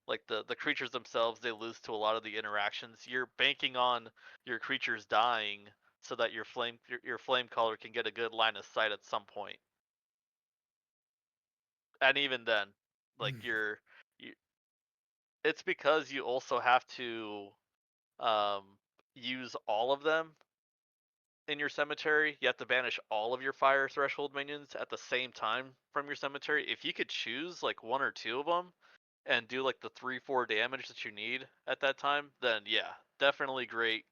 Speaker 1: Like the creatures themselves, they lose to a lot of the interactions. You're banking on your creatures dying so that your flame caller can get a good line of sight at some point. And even then, like you, it's because you also have to um, use all of them in your cemetery. You have to banish all of your fire threshold minions at the same time from your cemetery. If you could choose like 1 or 2 of them and do like the 3-4 damage that you need at that time, then yeah, definitely great.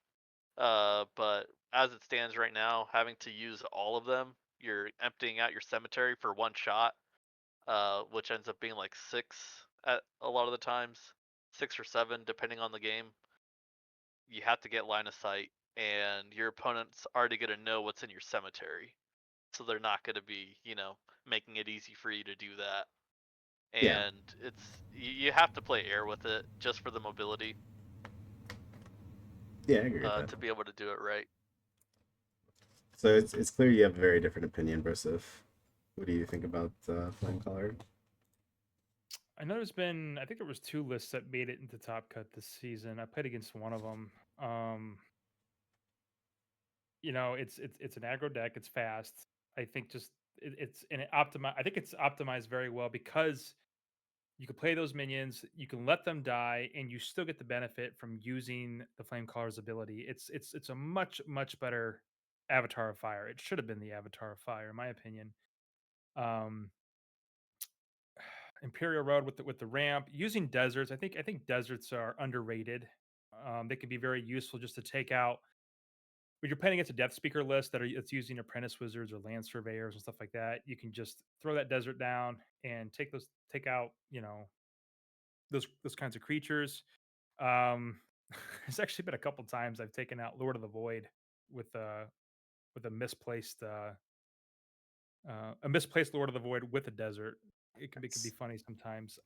Speaker 1: But as it stands right now, having to use all of them, you're emptying out your cemetery for 1 shot, which ends up being like 6 at a lot of the times, 6 or 7 depending on the game. You have to get line of sight, and your opponent's already going to know what's in your cemetery, so they're not going to be, making it easy for you to do that.
Speaker 2: Yeah.
Speaker 1: And you have to play air with it just for the mobility.
Speaker 2: Yeah, I agree with that.
Speaker 1: to be able to do it right.
Speaker 2: So it's clear you have a very different opinion, Broseph. What do you think about Flame Color?
Speaker 3: I know I think there was two lists that made it into Top Cut this season. I played against one of them. It's an aggro deck. It's fast. I think just it's and it optimize. I think it's optimized very well because you can play those minions, you can let them die, and you still get the benefit from using the Flame Caller's ability. It's a much better Avatar of Fire. It should have been the Avatar of Fire, in my opinion. Um, Imperial Road with the ramp, using deserts. I think deserts are underrated. They can be very useful just to take out when you're playing against a Death Speaker list it's using Apprentice Wizards or Land Surveyors and stuff like that. You can just throw that desert down and take out those kinds of creatures. Um, there's actually been a couple times I've taken out Lord of the Void with uh with a misplaced Lord of the Void with a desert. It can be
Speaker 2: Nice.
Speaker 3: funny sometimes.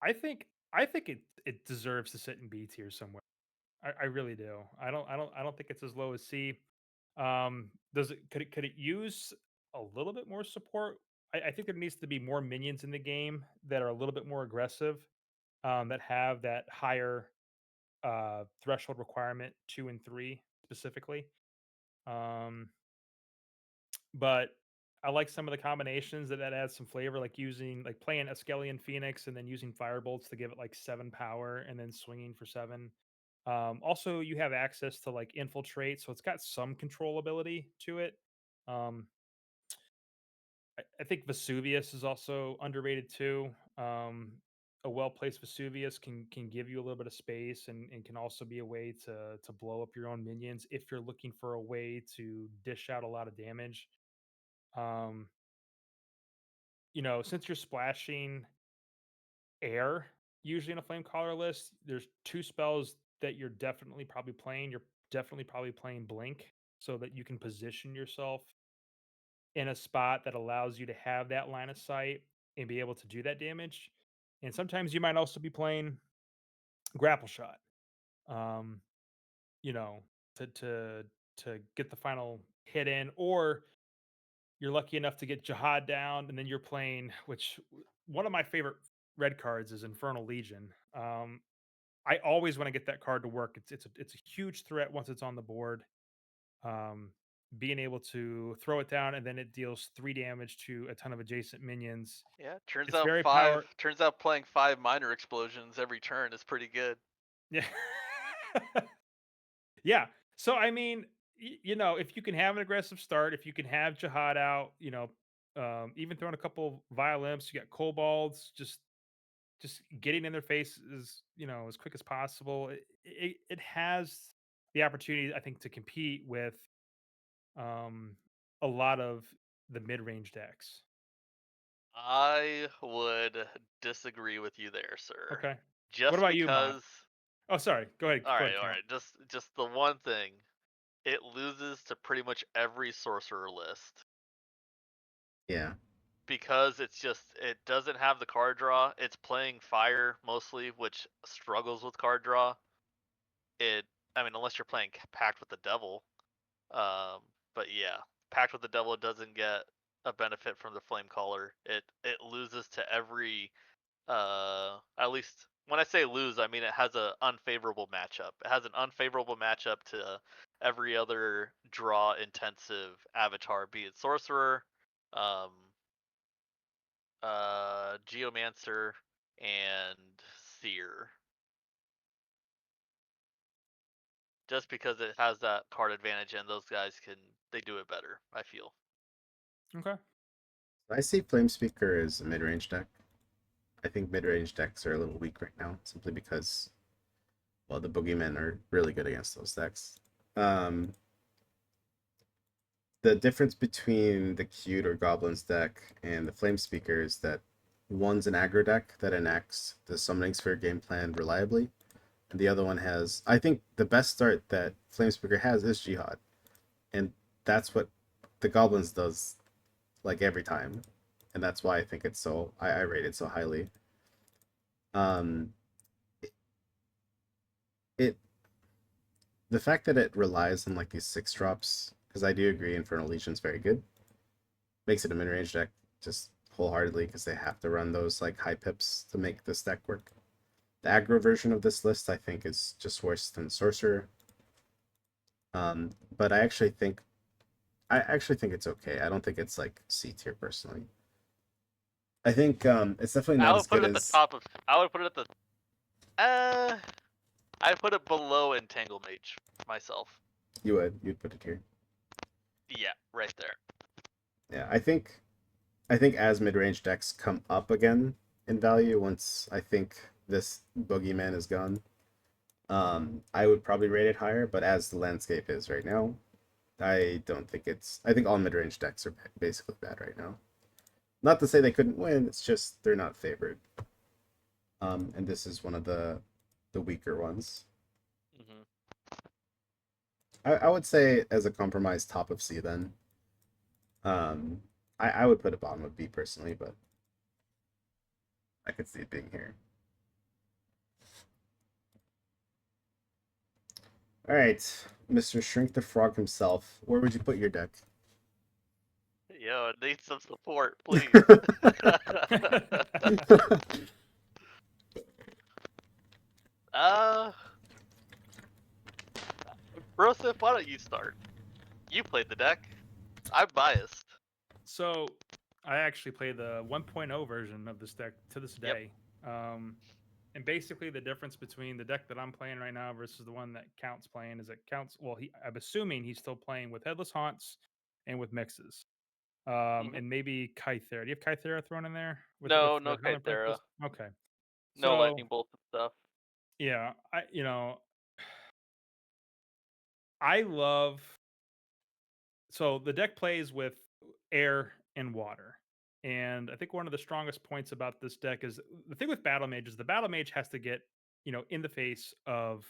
Speaker 3: I think it deserves to sit in B tier somewhere. I really do. I don't think it's as low as C. Does it could it use a little bit more support? I think there needs to be more minions in the game that are a little bit more aggressive, that have that higher threshold requirement 2 and 3 specifically. Um, but I like some of the combinations that adds some flavor, like playing Escalion Phoenix and then using Firebolts to give it like 7 power and then swinging for 7. Also, you have access to like infiltrate, so it's got some controllability to it. Um, I think Vesuvius is also underrated too. A well placed Vesuvius can give you a little bit of space and can also be a way to blow up your own minions if you're looking for a way to dish out a lot of damage. Um, since you're splashing air usually in a flame collar list, there's two spells that you're definitely probably playing. You're definitely probably playing Blink so that you can position yourself in a spot that allows you to have that line of sight and be able to do that damage. And sometimes you might also be playing grapple shot. Um, you know, to to to get the final hit in, or you're lucky enough to get Jihad down, and then you're playing. One of my favorite red cards is Infernal Legion. I always want to get that card to work. It's a huge threat once it's on the board. Um, Being able to throw it down and then it deals 3 damage to a ton of adjacent minions.
Speaker 1: Yeah, turns
Speaker 3: It's
Speaker 1: out
Speaker 3: very
Speaker 1: five.
Speaker 3: power.
Speaker 1: Turns out playing 5 minor explosions every turn is pretty good.
Speaker 3: Yeah. Yeah. So I mean, if you can have an aggressive start, if you can have Jihad out, even throwing a couple Violimps, you got Kobolds, just getting in their face as quick as possible. It has the opportunity, I think, to compete with um a lot of the mid-range decks.
Speaker 1: I would disagree with you there, sir.
Speaker 3: Okay. What
Speaker 1: Just
Speaker 3: about you, Mod?
Speaker 1: because.
Speaker 3: Oh, sorry. Go ahead.
Speaker 1: All
Speaker 3: Go
Speaker 1: right,
Speaker 3: ahead,
Speaker 1: all
Speaker 3: Camp.
Speaker 1: right. Just the one thing. It loses to pretty much every sorcerer list
Speaker 2: Yeah.
Speaker 1: because it doesn't have the card draw. It's playing fire mostly, which struggles with card draw. It, I mean, unless you're playing Pact with the Devil. Um, but yeah, Pact with the Devil doesn't get a benefit from the Flame Caller. It loses to every at least when I say lose, I mean it has an unfavorable matchup. It has an unfavorable matchup to every other draw intensive avatar, be it sorcerer, um, geomancer, and seer. Just because it has that card advantage, and those guys they do it better. I feel.
Speaker 3: Okay.
Speaker 2: I see Flame Speaker as a mid-range deck. I think mid-range decks are a little weak right now, simply because, well, the boogeymen are really good against those decks. Um, the difference between the cute or goblins deck and the flame speaker is that one's an aggro deck that enacts the summoning sphere game plan reliably, and the other one has, I think, the best start that flame speaker has is jihad, and that's what the goblins does like every time, and that's why I think it's so I rate it so highly. um the fact that it relies on like these 6 drops, because I do agree Infernal Legion's very good, makes it a mid-range deck just wholeheartedly because they have to run those like high pips to make this deck work. The aggro version of this list I think is just worse than Sorcerer. But I actually think it's okay. I don't think it's like C tier personally. I think it's definitely
Speaker 1: I
Speaker 2: not
Speaker 1: would
Speaker 2: as
Speaker 1: put
Speaker 2: good
Speaker 1: it at the
Speaker 2: as
Speaker 1: top of. I would put it at the. I'd put it below Entangle Mage myself.
Speaker 2: you'd put it here.
Speaker 1: Yeah, right there.
Speaker 2: Yeah, I think as mid-range decks come up again in value once I think this boogeyman is gone, I would probably rate it higher. But as the landscape is right now, I don't think it's. I think all mid-range decks are basically bad right now. Not to say they couldn't win. It's just they're not favored. And this is one of the weaker ones.
Speaker 1: Hmm.
Speaker 2: I would say as a compromise top of C then. Um, I would put it bottom of B personally, but I could see it being here. All right, Mr. Shrink the Frog himself. Where would you put your deck?
Speaker 1: Yo, it needs some support, please. uh, Brosif, why don't you start? You played the deck. I'm biased.
Speaker 3: So I actually play the 1.0 version of this deck to this
Speaker 1: Yep.
Speaker 3: day. And basically, the difference between the deck that I'm playing right now versus the one that Count's playing is that Count's, well, I'm assuming he's still playing with Headless Haunts and with mixes.
Speaker 1: Hmm.
Speaker 3: And maybe Kythera. Do you have Kythera thrown in there with
Speaker 1: No,
Speaker 3: the
Speaker 1: no
Speaker 3: Howling
Speaker 1: Kythera.
Speaker 3: Princess? Okay.
Speaker 1: No
Speaker 3: So
Speaker 1: lightning bolts and stuff.
Speaker 3: yeah, I love so the deck plays with air and water. And I think one of the strongest points about this deck is the thing with Battle Mage is the Battle Mage has to get, in the face of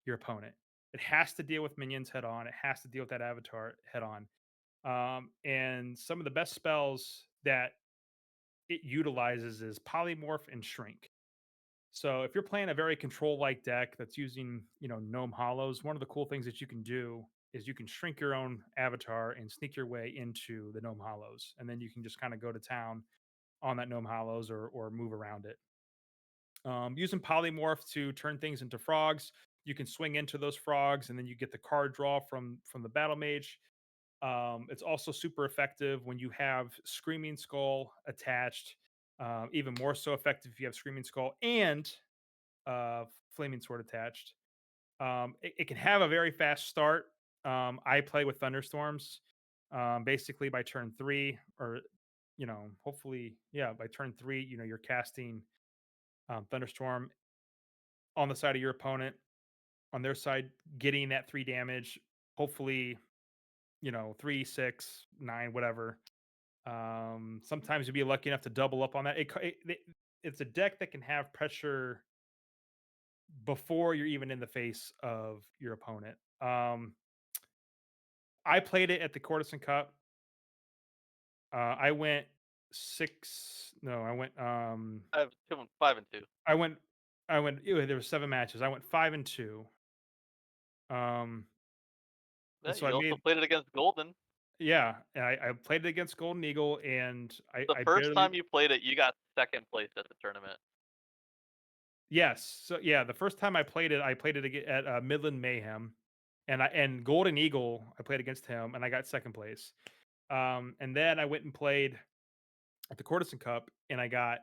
Speaker 3: your opponent. It has to deal with minions head on. It has to deal with that avatar head on. And some of the best spells that it utilizes is Polymorph and Shrink. So if you're playing a very control-like deck that's using, Gnome Hollows, one of the cool things that you can do is you can shrink your own avatar and sneak your way into the Gnome Hollows, and then you can just kind of go to town on that Gnome Hollows or move around it. Using Polymorph to turn things into frogs, you can swing into those frogs, and then you get the card draw from the Battle Mage. It's also super effective when you have Screaming Skull attached. Even more so effective if you have Screaming Skull and Flaming Sword attached. It can have a very fast start. I play with Thunderstorms. Basically, by turn 3, or hopefully, yeah, by turn 3, you're casting Thunderstorm on the side of your opponent, on their side, getting that 3 damage. Hopefully, 3, 6, 9, whatever. Sometimes you'll be lucky enough to double up on that. It's a deck that can have pressure before you're even in the face of your opponent. I played it at the Courtesan Cup. I went 6. No, I went.
Speaker 1: I have 5 and 2.
Speaker 3: I went. I went. There were 7 matches. I went 5-2. Um,
Speaker 1: Yeah,
Speaker 3: and so I
Speaker 1: you also
Speaker 3: made.
Speaker 1: played it against Golden.
Speaker 3: Yeah, and I played it against Golden Eagle, and
Speaker 1: The
Speaker 3: I
Speaker 1: first
Speaker 3: barely.
Speaker 1: time you played it, you got second place at the tournament.
Speaker 3: Yes. So yeah, the first time I played it at Midland Mayhem, and Golden Eagle. I played against him, and I got second place. And then I went and played at the Courtesan Cup, and I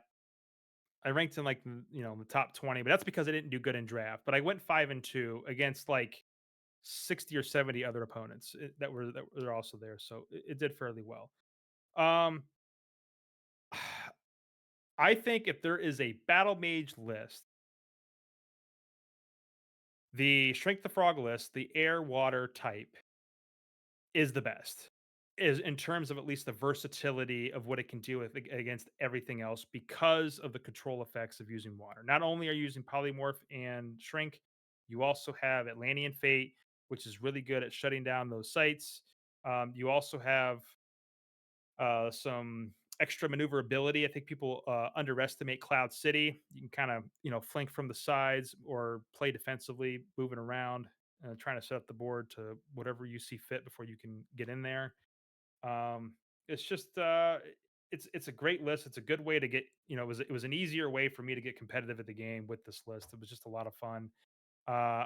Speaker 3: ranked in like the top 20, but that's because I didn't do good in draft. But I went 5-2 against like 60 or 70 other opponents that were also there, so it did fairly well. Um, I think if there is a battle mage list, the Shrink the Frog list, the air water type is the best. Is in terms of at least the versatility of what it can do with against everything else because of the control effects of using water. Not only are you using polymorph and shrink, you also have Atlantean Fate, which is really good at shutting down those sites. You also have some extra maneuverability. I think people underestimate Cloud City. You can kind of flank from the sides or play defensively, moving around. trying to set up the board to whatever you see fit before you can get in there. Um, it's just it's a great list. It's a good way to get, it was an easier way for me to get competitive at the game with this list. It was just a lot of fun. Uh,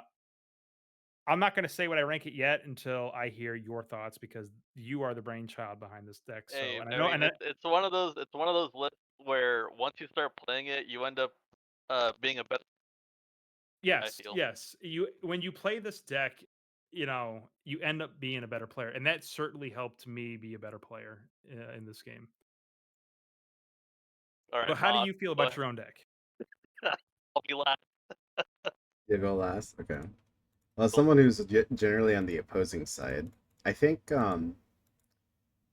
Speaker 3: I'm not going to say what I rank it yet until I hear your thoughts because you are the brainchild behind this deck. So,
Speaker 1: Hey,
Speaker 3: and I
Speaker 1: I
Speaker 3: know,
Speaker 1: mean, it's one of those lists where once you start playing it, you end up being a better. I
Speaker 3: yes,
Speaker 1: feel.
Speaker 3: yes, you when you play this deck, you end up being a better player, and that certainly helped me be a better player in this game.
Speaker 1: All right,
Speaker 3: But how do
Speaker 1: Mod.
Speaker 3: you feel
Speaker 1: Go
Speaker 3: about
Speaker 1: ahead.
Speaker 3: your own deck?
Speaker 1: I'll be last.
Speaker 2: You go last. Okay. Well, as
Speaker 1: Cool.
Speaker 2: someone who's generally on the opposing side, I think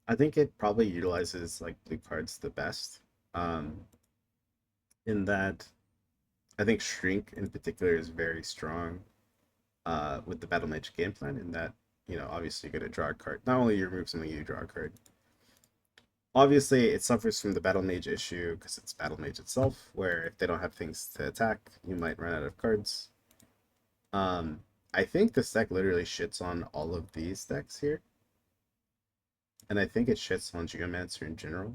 Speaker 2: I think it probably utilizes like blue cards the best. Um, in that I think Shrink in particular is very strong with the Battle Mage game plan in that, obviously you're going to draw a card. Not only you remove something, you draw a card. Obviously, it suffers from the Battle Mage issue because it's Battle Mage itself, where if they don't have things to attack, you might run out of cards. Um, I think this deck literally shits on all of these decks here, and I think it shits on Geomancer in general.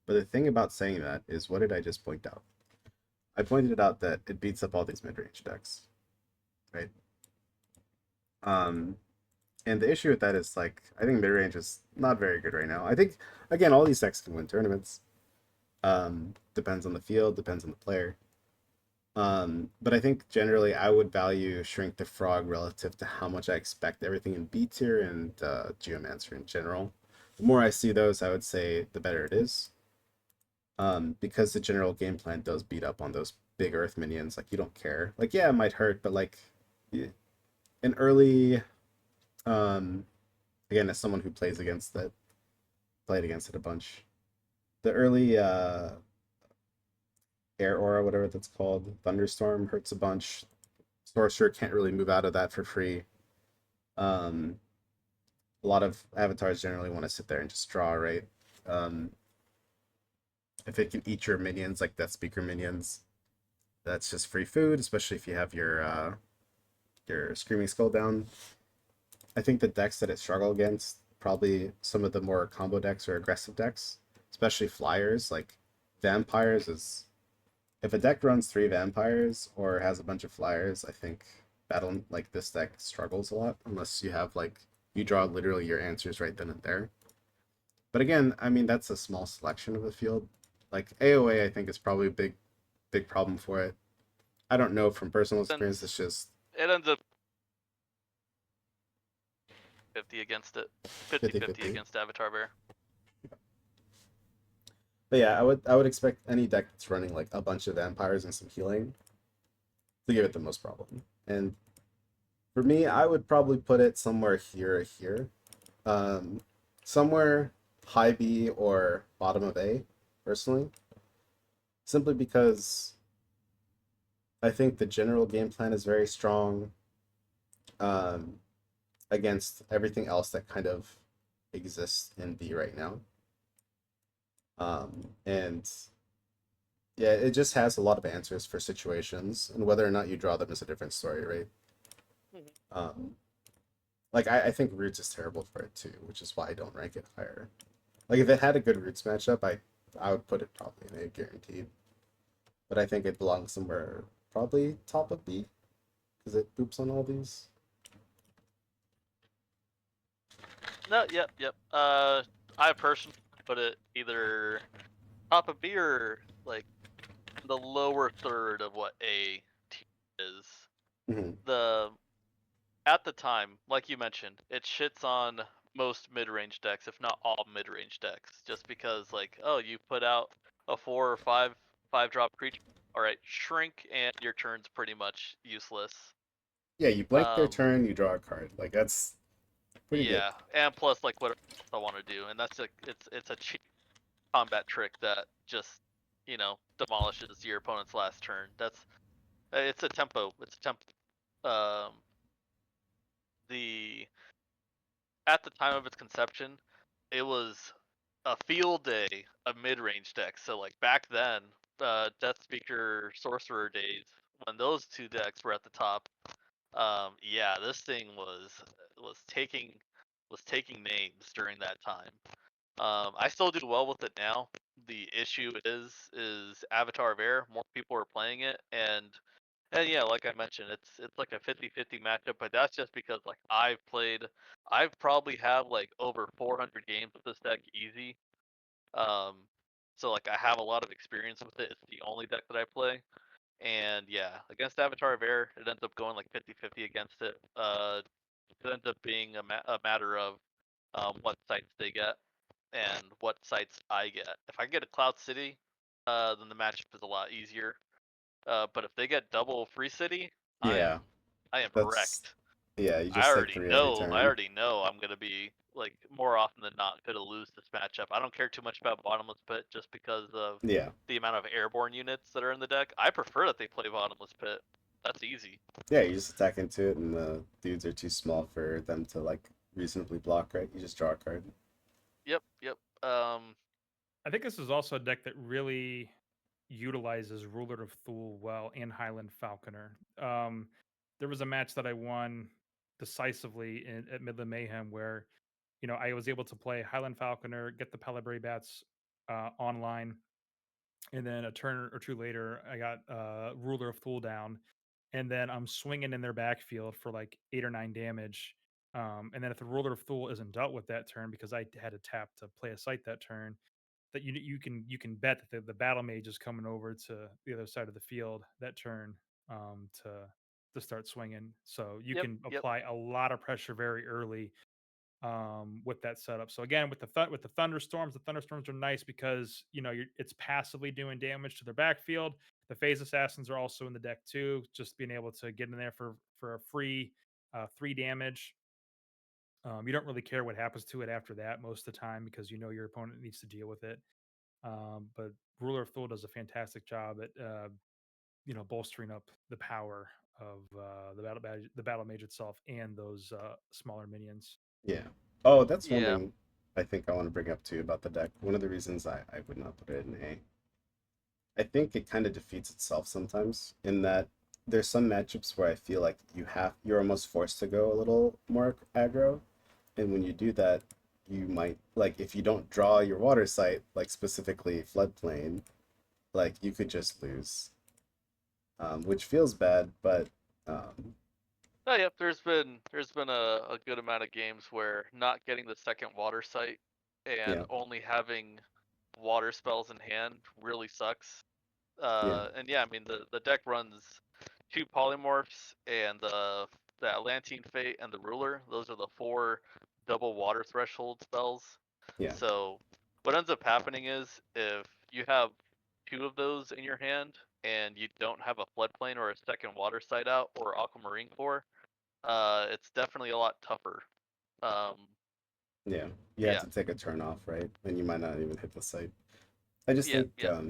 Speaker 2: But the thing about saying that is, what did I just point out? I pointed out that it beats up all these mid-range decks, right? Um, and the issue with that is like I think mid-range is not very good right now. I think again all these decks can win tournaments. Depends on the field, depends on the player. But I think generally I would value Shrink the Frog relative to how much I expect everything in B tier and Geomancer in general. The more I see those, I would say the better it is. Because the general game plan does beat up on those big Earth minions. Like you don't care. Like yeah, it might hurt, but like an early, um, again as someone who plays against that, played against it a bunch. The early air aura, whatever that's called, thunderstorm hurts a bunch. Sorcerer can't really move out of that for free. Um, a lot of avatars generally want to sit there and just draw, right? Um, if it can eat your minions, like Death Speaker minions, that's just free food, especially if you have your Screaming Skull down. I think the decks that it struggle against, probably some of the more combo decks or aggressive decks, especially flyers, like vampires is if a deck runs 3 vampires or has a bunch of flyers, I think battle like this deck struggles a lot unless you have like you draw literally your answers right then and there. But again, I mean that's a small selection of the field. Like AOA, I think is probably a big problem for it. I don't know from personal experience. It's
Speaker 1: Since
Speaker 2: just
Speaker 1: it ends up 50 against it, 50
Speaker 2: 50
Speaker 1: 50
Speaker 2: 50.
Speaker 1: against Avatar Bear.
Speaker 2: But yeah, I would expect any deck that's running like a bunch of vampires and some healing to give it the most problem. And for me, I would probably put it somewhere here or here. Um, somewhere high B or bottom of A, personally. Simply because I think the general game plan is very strong um, against everything else that kind of exists in B right now. And yeah, it just has a lot of answers for situations, and whether or not you draw them is a different story, right?
Speaker 1: Mhm.
Speaker 2: Um, like I think Roots is terrible for it too, which is why I don't rank it higher. Like if it had a good Roots matchup, I would put it probably in A guaranteed. But I think it belongs somewhere probably top of B because it poops on all these.
Speaker 1: No, yep. I personally put it either top of B or like the lower third of what A tier is.
Speaker 2: Mhm.
Speaker 1: The At the time, like you mentioned, it shits on most mid-range decks, if not all mid-range decks, just because like, oh, you put out a 4 or 5 drop creature. All right, shrink and your turn's pretty much useless.
Speaker 2: Yeah, you blank their
Speaker 1: Um,
Speaker 2: turn, you draw a card. Like that's pretty good.
Speaker 1: yeah, and plus like what I want to do, and that's it's a cheap combat trick that just demolishes your opponent's last turn. It's a tempo. It's a tempo. Um, the At the time of its conception, it was a field day of mid-range decks. So like back then, Death Speaker Sorcerer days, when those two decks were at the top, Yeah, this thing was taking was taking names during that time. I still do well with it now. The issue is Avatar of Air. More people are playing it, and yeah, like I mentioned, it's like a 50-50 matchup. But that's just because like I've probably have like over 400 games with this deck easy. Um, so like I have a lot of experience with it. It's the only deck that I play. And yeah, against Avatar of Air, it ends up going like 50-50 against it. It ends up being a matter of what sites they get and what sites I get. If I get a Cloud City, then the matchup is a lot easier. But if they get double Free City, I am
Speaker 2: Yeah,
Speaker 1: I am
Speaker 2: that's
Speaker 1: wrecked.
Speaker 2: yeah. You
Speaker 1: I
Speaker 2: just hit
Speaker 1: already
Speaker 2: three every
Speaker 1: know. I
Speaker 2: turn.
Speaker 1: already know I'm gonna be like more often than not gonna lose this matchup. I don't care too much about bottomless pit just because of
Speaker 2: Yeah,
Speaker 1: the amount of airborne units that are in the deck. I prefer that they play bottomless pit. That's easy.
Speaker 2: yeah. You just attack into it, and the dudes are too small for them to like reasonably block. Right? You just draw a card.
Speaker 1: Yep, yep.
Speaker 3: I think this is also a deck that really utilizes Ruler of Thule well and Highland Falconer. There was a match that I won decisively at Midland Mayhem where I was able to play Highland Falconer, get the Palabre Bats online, and then a turn or two later, I got Ruler of Thule down, and then I'm swinging in their backfield for like 8 or 9 damage. And then if the Ruler of Thule isn't dealt with that turn because I had to tap to play a site that turn, that you can bet that the battle mage is coming over to the other side of the field that turn to start swinging. So you
Speaker 1: Yep,
Speaker 3: can
Speaker 1: yep.
Speaker 3: apply a lot of pressure very early with that setup. So again, with the thunderstorms are nice because it's passively doing damage to their backfield. The phase assassins are also in the deck too, just being able to get in there for a free 3 damage. You don't really care what happens to it after that most of the time because your opponent needs to deal with it. But Ruler of Thule does a fantastic job at bolstering up the power of the battle mage itself and those smaller minions.
Speaker 2: Yeah. Oh, that's one
Speaker 1: Yeah.
Speaker 2: thing I think I want to bring up too about the deck. One of the reasons I would not put it in A. I think it kind of defeats itself sometimes in that there's some matchups where I feel like you're almost forced to go a little more aggro, and when you do that, you might like if you don't draw your water site, like specifically floodplain, like you could just lose, which feels bad, but um,
Speaker 1: Oh, yep. There's been a good amount of games where not getting the second water site and
Speaker 2: yeah,
Speaker 1: only having water spells in hand really sucks.
Speaker 2: yeah,
Speaker 1: And yeah, I mean the deck runs two polymorphs and the Atlantean Fate and the Ruler. Those are the four double water threshold spells.
Speaker 2: yeah,
Speaker 1: So what ends up happening is if you have two of those in your hand and you don't have a floodplain or a second water site out or aquamarine core, it's definitely a lot tougher. Um,
Speaker 2: yeah. You have
Speaker 1: yeah,
Speaker 2: to take a turn off, right? And you might not even hit the site. I just
Speaker 1: yeah,
Speaker 2: think
Speaker 1: yeah.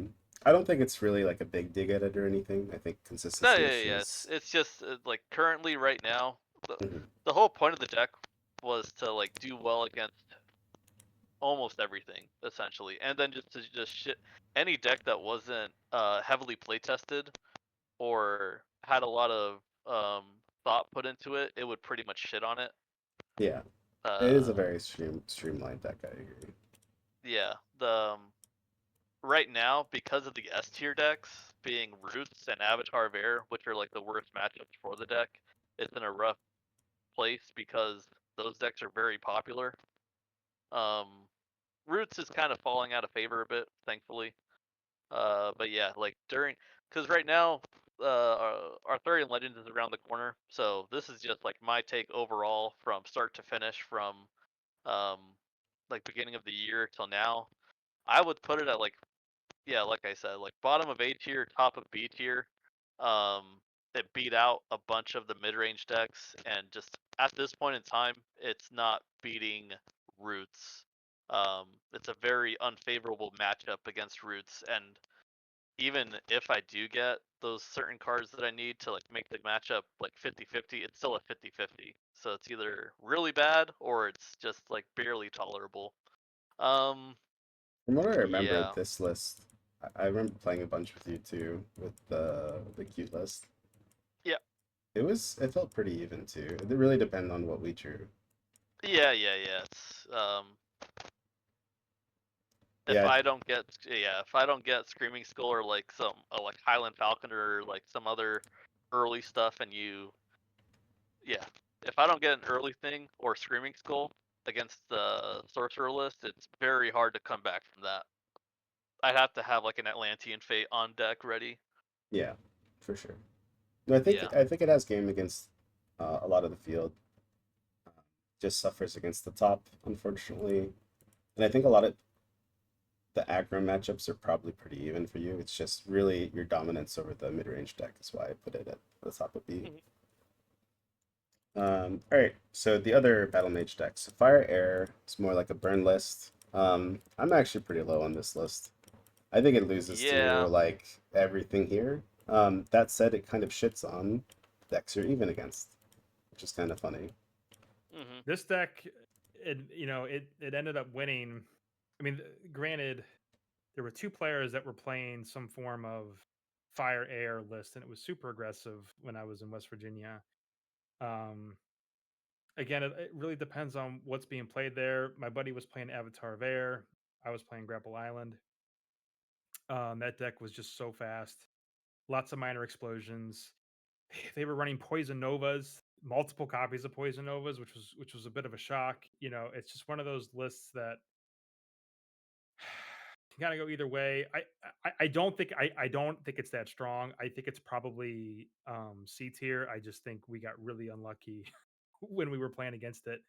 Speaker 2: I don't think it's really like a big dig at it or anything. I think
Speaker 1: No,
Speaker 2: consistency
Speaker 1: yeah, yeah. It's
Speaker 2: issues.
Speaker 1: it's just like currently right now, the
Speaker 2: Mhm.
Speaker 1: the whole point of the deck was to like do well against almost everything essentially, and then just to just shit any deck that wasn't heavily play tested or had a lot of um thought put into it, it would pretty much shit on it.
Speaker 2: Yeah, it is a
Speaker 1: Uh,
Speaker 2: very streamlined deck. I agree.
Speaker 1: yeah. The right now because of the S tier decks being Roots and Avatar of Air, which are like the worst matchups for the deck, it's in a rough place because those decks are very popular. Um, Roots is kind of falling out of favor a bit, thankfully. But yeah, like because right now, Arthurian Legends is around the corner, so this is just like my take overall from start to finish from um, like beginning of the year till now. I would put it at like yeah, like I said, like bottom of A tier, top of B tier. Um, it beat out a bunch of the mid range decks, and just at this point in time, it's not beating Roots. It's a very unfavorable matchup against Roots, and even if I do get those certain cards that I need to like make the matchup like 50-50, it's still a 50-50. So it's either really bad or it's just like barely tolerable. Um,
Speaker 2: From what I remember,
Speaker 1: yeah.
Speaker 2: this list, I remember playing a bunch with you too with the cute list.
Speaker 1: Yeah.
Speaker 2: It felt pretty even too. It really depended on what we drew.
Speaker 1: Yeah. It's
Speaker 2: Yeah,
Speaker 1: if I don't get Screaming Skull or like some like Highland Falcon or like some other early stuff, and yeah, if I don't get an early thing or Screaming Skull against the sorcerer list, it's very hard to come back from that. I'd have to have like an Atlantean Fate on deck ready.
Speaker 2: yeah, for sure. No,
Speaker 1: Yeah.
Speaker 2: I think it has game against a lot of the field. Uh, just suffers against the top, unfortunately. And I think a lot of the aggro matchups are probably pretty even for you. It's just really your dominance over the mid-range deck is why I put it at the top of B.
Speaker 1: Mhm.
Speaker 2: All right, so the other Battle Mage decks, Fire Air is more like a burn list. I'm actually pretty low on this list. I think it loses to
Speaker 1: Yeah.
Speaker 2: like everything here. That said, it kind of shits on decks you're even against, which is kind of funny.
Speaker 1: Mhm.
Speaker 3: This deck, it ended up winning. I mean, granted, there were two players that were playing some form of fire air list, and it was super aggressive when I was in West Virginia. Um, Again, it really depends on what's being played there. My buddy was playing Avatar of Air. I was playing Grapple Island. That deck was just so fast. Lots of minor explosions. They were running Poison Novas, multiple copies of Poison Novas, which was a bit of a shock. It's just one of those lists that can kind of go either way. I don't think it's that strong. I think it's probably C tier. I just think we got really unlucky when we were playing against it.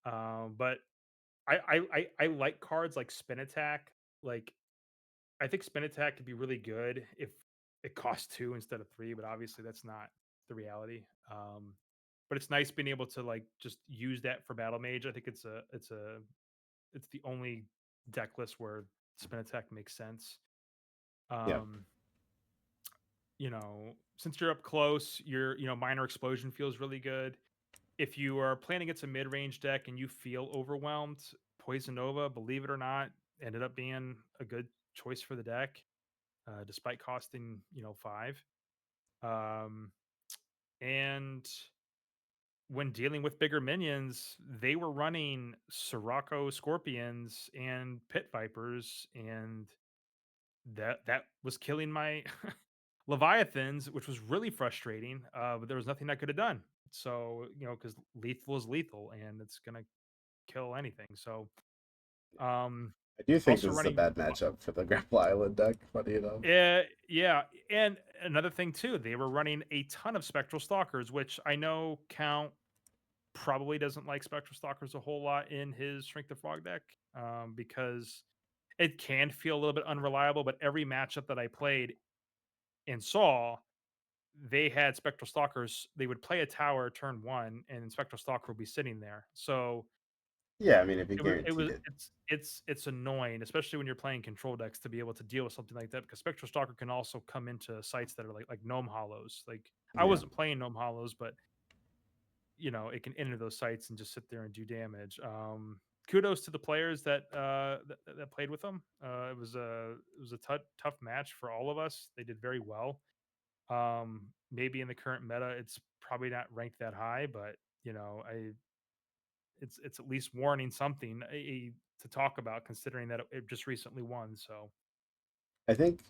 Speaker 3: But I like cards like Spin Attack. Like I think Spin Attack could be really good if it costs two instead of three, but obviously that's not the reality. But it's nice being able to like just use that for Battle Mage. I think it's the only deck list where Spin Attack makes sense.
Speaker 2: Yeah,
Speaker 3: Um, since you're up close, Minor Explosion feels really good. If you are playing against a mid-range deck and you feel overwhelmed, Poison Nova, believe it or not, ended up being a good choice for the deck, despite costing five. Um, and when dealing with bigger minions, they were running Sirocco Scorpions and Pit Vipers, and that was killing my Leviathans, which was really frustrating. But there was nothing I could have done. So because lethal is lethal, and it's gonna kill anything. So um,
Speaker 2: I do think
Speaker 3: also
Speaker 2: this is a
Speaker 3: running.
Speaker 2: bad matchup for the Grapple Island deck. Funny enough.
Speaker 3: Yeah, and another thing too, they were running a ton of Spectral Stalkers, which I know Count probably doesn't like Spectral Stalkers a whole lot in his Shrink the Frog deck, because it can feel a little bit unreliable. But every matchup that I played and saw, they had Spectral Stalkers. They would play a tower turn one, and Spectral Stalker would be sitting there. So
Speaker 2: Yeah, I mean, if you
Speaker 3: it
Speaker 2: guaranteed
Speaker 3: was
Speaker 2: it,
Speaker 3: it's annoying, especially when you're playing control decks, to be able to deal with something like that, because Spectral Stalker can also come into sites that are like Gnome Hollows. Like I
Speaker 2: yeah.
Speaker 3: wasn't playing Gnome Hollows, but it can enter those sites and just sit there and do damage. Kudos to the players that played with them. It was a tough match for all of us. They did very well. Maybe in the current meta, it's probably not ranked that high, but I it's at least warning something to talk about, considering that it just recently won. So
Speaker 2: I think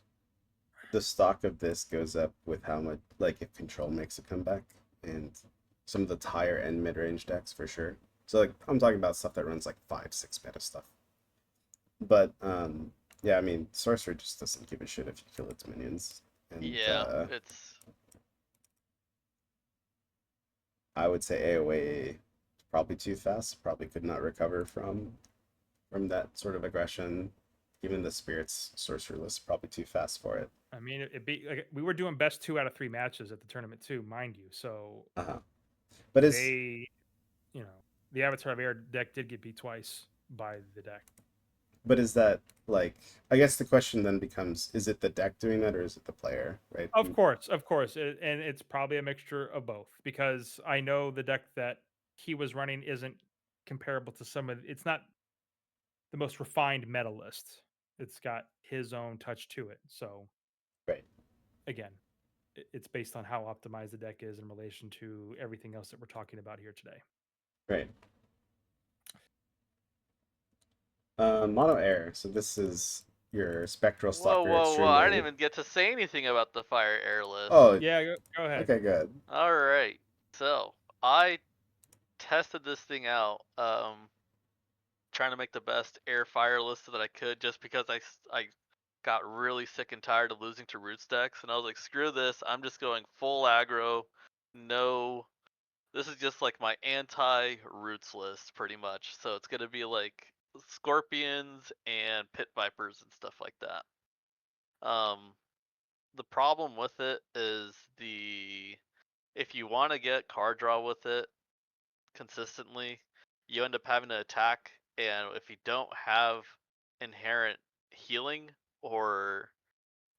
Speaker 2: the stock of this goes up with how much, like, if Control makes a comeback and some of the higher end mid range decks for sure. So, like, I'm talking about stuff that runs like 5, 6 meta stuff. But, yeah, I mean, Sorcery just doesn't give a shit if you kill its minions. And
Speaker 1: Yeah. It's
Speaker 2: I would say AoE probably too fast, probably could not recover from that sort of aggression. Even the Spirits Sorcerer list probably too fast for it.
Speaker 3: I mean, it be like we were doing best 2 out of 3 matches at the tournament too, mind you. So
Speaker 2: Uh-huh. But is
Speaker 3: they, you know, the Avatar of Air deck did get beat twice by the deck.
Speaker 2: But is that like, I guess the question then becomes, is it the deck doing that or is it the player, right?
Speaker 3: Of course, and it's probably a mixture of both, because I know the deck that he was running isn't comparable to some of. It's not the most refined meta list. It's got his own touch to it. So
Speaker 2: Right.
Speaker 3: again. it's based on how optimized the deck is in relation to everything else that we're talking about here today.
Speaker 2: Right. Mono air. So this is your spectral
Speaker 1: Whoa,
Speaker 2: stalker
Speaker 1: whoa, whoa! I didn't
Speaker 2: extremely.
Speaker 1: even get to say anything about the fire air list.
Speaker 2: Oh,
Speaker 3: Yeah, go ahead.
Speaker 2: okay, good.
Speaker 1: All right, so I tested this thing out, trying to make the best air fire list that I could, just because I got really sick and tired of losing to root stacks, and I was like, screw this, I'm just going full aggro. No, this is just like my anti roots list pretty much. So it's gonna be like scorpions and pit vipers and stuff like that. The problem with it is if you want to get card draw with it consistently, you end up having to attack, and if you don't have inherent healing or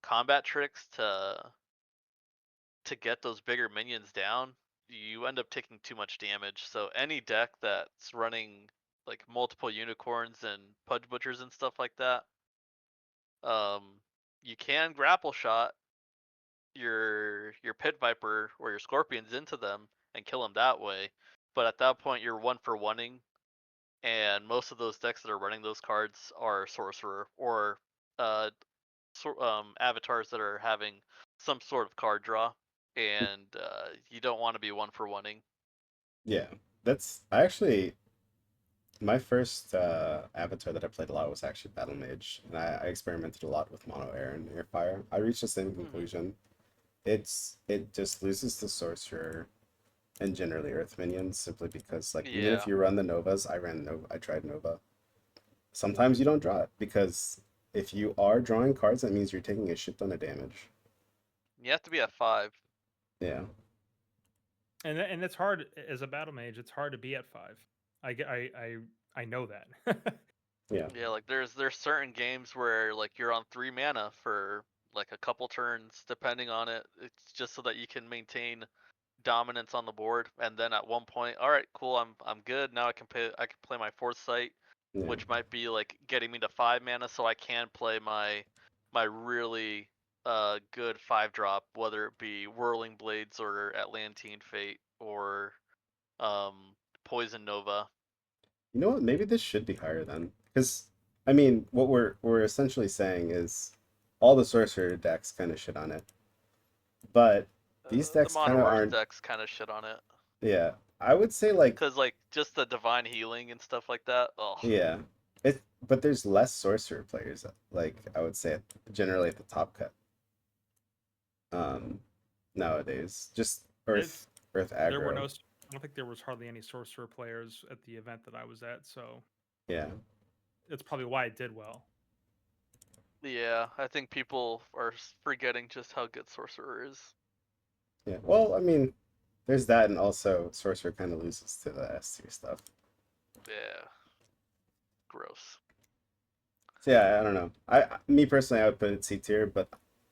Speaker 1: combat tricks to get those bigger minions down, you end up taking too much damage. So any deck that's running like multiple unicorns and pudge butchers and stuff like that, um, you can grapple shot your pit viper or your scorpions into them and kill them that way. But at that point, you're one for oneing, and most of those decks that are running those cards are sorcerer or uh, avatars that are having some sort of card draw, and you don't want to be one for oneing.
Speaker 2: Yeah, that's I actually my first avatar that I played a lot was actually Battle Mage, and I experimented a lot with mono air and air fire. I reached the same
Speaker 1: Mm-hmm.
Speaker 2: conclusion. It just loses to sorcerer and generally earth minions simply because like even if
Speaker 1: Yeah,
Speaker 2: you run the novas, I tried nova. Sometimes you don't draw it because if you are drawing cards, that means you're taking a shit ton of damage.
Speaker 1: you have to be at 5.
Speaker 2: Yeah,
Speaker 3: And it's hard as a battle mage. It's hard to be at 5. I know that.
Speaker 2: yeah,
Speaker 1: Yeah, like there's certain games where like you're on 3 mana for like a couple turns, depending on it. It's just so that you can maintain dominance on the board, and then at one point, all right, cool, I'm good now. I can play my foresight,
Speaker 2: yeah.
Speaker 1: which might be like getting me to 5 mana, so I can play my really good 5 drop, whether it be Whirling Blades or Atlantean Fate or um Poison Nova.
Speaker 2: You know what? Maybe this should be higher then, because I mean, what we're essentially saying is all the sorcerer decks kind of shit on it, but these
Speaker 1: The
Speaker 2: decks kind
Speaker 1: Mono
Speaker 2: of
Speaker 1: Earth
Speaker 2: aren't.
Speaker 1: decks kind of shit on it,
Speaker 2: Yeah, I would say like
Speaker 1: cause like just the divine healing and stuff like that. Oh,
Speaker 2: yeah, it. But there's less sorcerer players. Like I would say, generally at the top cut. Um, Nowadays, just
Speaker 3: It,
Speaker 2: Earth
Speaker 3: there were
Speaker 2: aggro.
Speaker 3: I don't think there was hardly any sorcerer players at the event that I was at, so
Speaker 2: Yeah,
Speaker 3: it's probably why it did well.
Speaker 1: yeah, I think people are forgetting just how good Sorcerer is.
Speaker 2: yeah. Well, I mean, there's that, and also sorcerer kind of loses to the S tier stuff.
Speaker 1: Yeah, gross.
Speaker 2: So yeah, I don't know. Me personally, I would put it C tier, but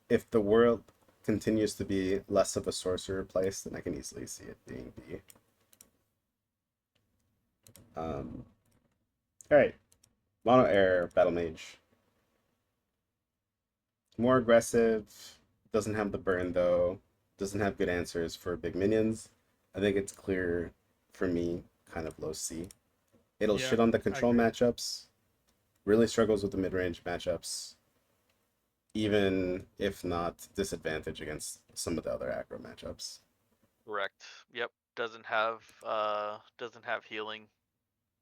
Speaker 2: if the world continues to be less of a sorcerer place, then I can easily see it being B. All right, mono air battle mage, more aggressive. Doesn't have the burn though. Doesn't have good answers for big minions. I think it's clear for me, kind of low C. It'll
Speaker 3: Yeah,
Speaker 2: shit on the
Speaker 3: I
Speaker 2: control
Speaker 3: agree.
Speaker 2: matchups. Really struggles with the mid range matchups, even if not disadvantage against some of the other aggro matchups.
Speaker 1: Correct. Yep. Doesn't have healing.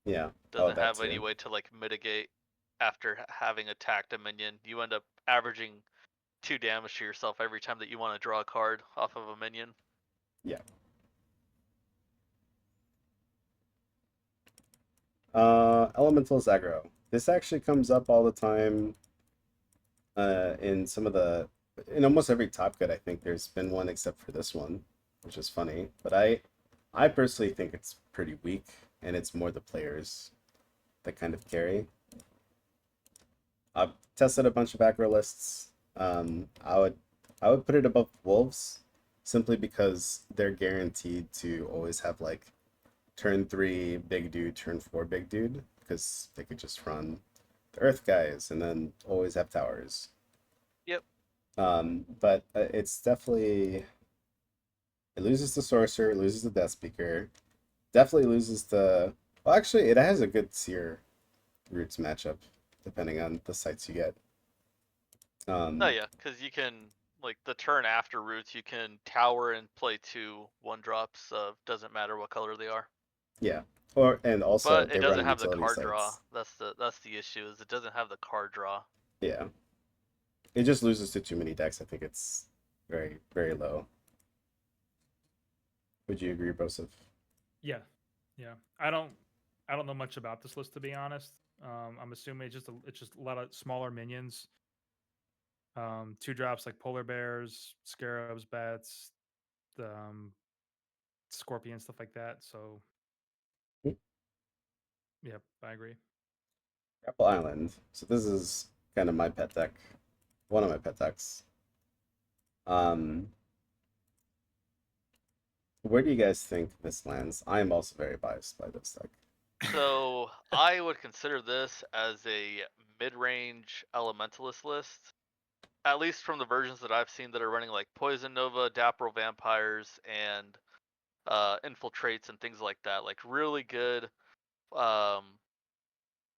Speaker 2: Yeah. Oh,
Speaker 1: Doesn't
Speaker 2: that
Speaker 1: have any
Speaker 2: too.
Speaker 1: way to like mitigate after having attacked a minion. You end up averaging 2 damage to yourself every time that you want to draw a card off of a minion.
Speaker 2: Yeah. Elementals aggro. This actually comes up all the time in some of the in almost every top cut. I think there's been one except for this one, which is funny. But I personally think it's pretty weak, and it's more the players that kind of carry. I've tested a bunch of aggro lists. I would put it above wolves simply because they're guaranteed to always have like turn 3 big dude, turn 4 big dude, because they could just run the earth guys and then always have towers.
Speaker 1: Yep.
Speaker 2: But it's definitely it loses the sorcerer, it loses the death speaker, definitely loses the. Well, actually, it has a good seer roots matchup depending on the sites you get.
Speaker 1: No,
Speaker 2: Um,
Speaker 1: yeah, because you can like the turn after roots, you can tower and play 2 1 drops. Doesn't matter what color they are.
Speaker 2: yeah, or and also
Speaker 1: But it
Speaker 2: they
Speaker 1: doesn't
Speaker 2: run
Speaker 1: have the
Speaker 2: utility
Speaker 1: card draw.
Speaker 2: sites.
Speaker 1: That's the issue is it doesn't have the card draw.
Speaker 2: Yeah, it just loses to too many decks. I think it's very low. Would you agree, Joseph?
Speaker 3: Yeah, yeah. I don't know much about this list to be honest. I'm assuming it's just a lot of smaller minions. Two drops like polar bears, scarabs, bats, um, scorpion, stuff like that. So, yep, I agree.
Speaker 2: Apple Island. So this is kind of my pet deck, one of my pet decks. Um, where do you guys think this lands? I am also very biased by this deck.
Speaker 1: So I would consider this as a mid-range elementalist list, at least from the versions that I've seen that are running like Poison Nova, Dapper Vampires, and infiltrates and things like that. Like um,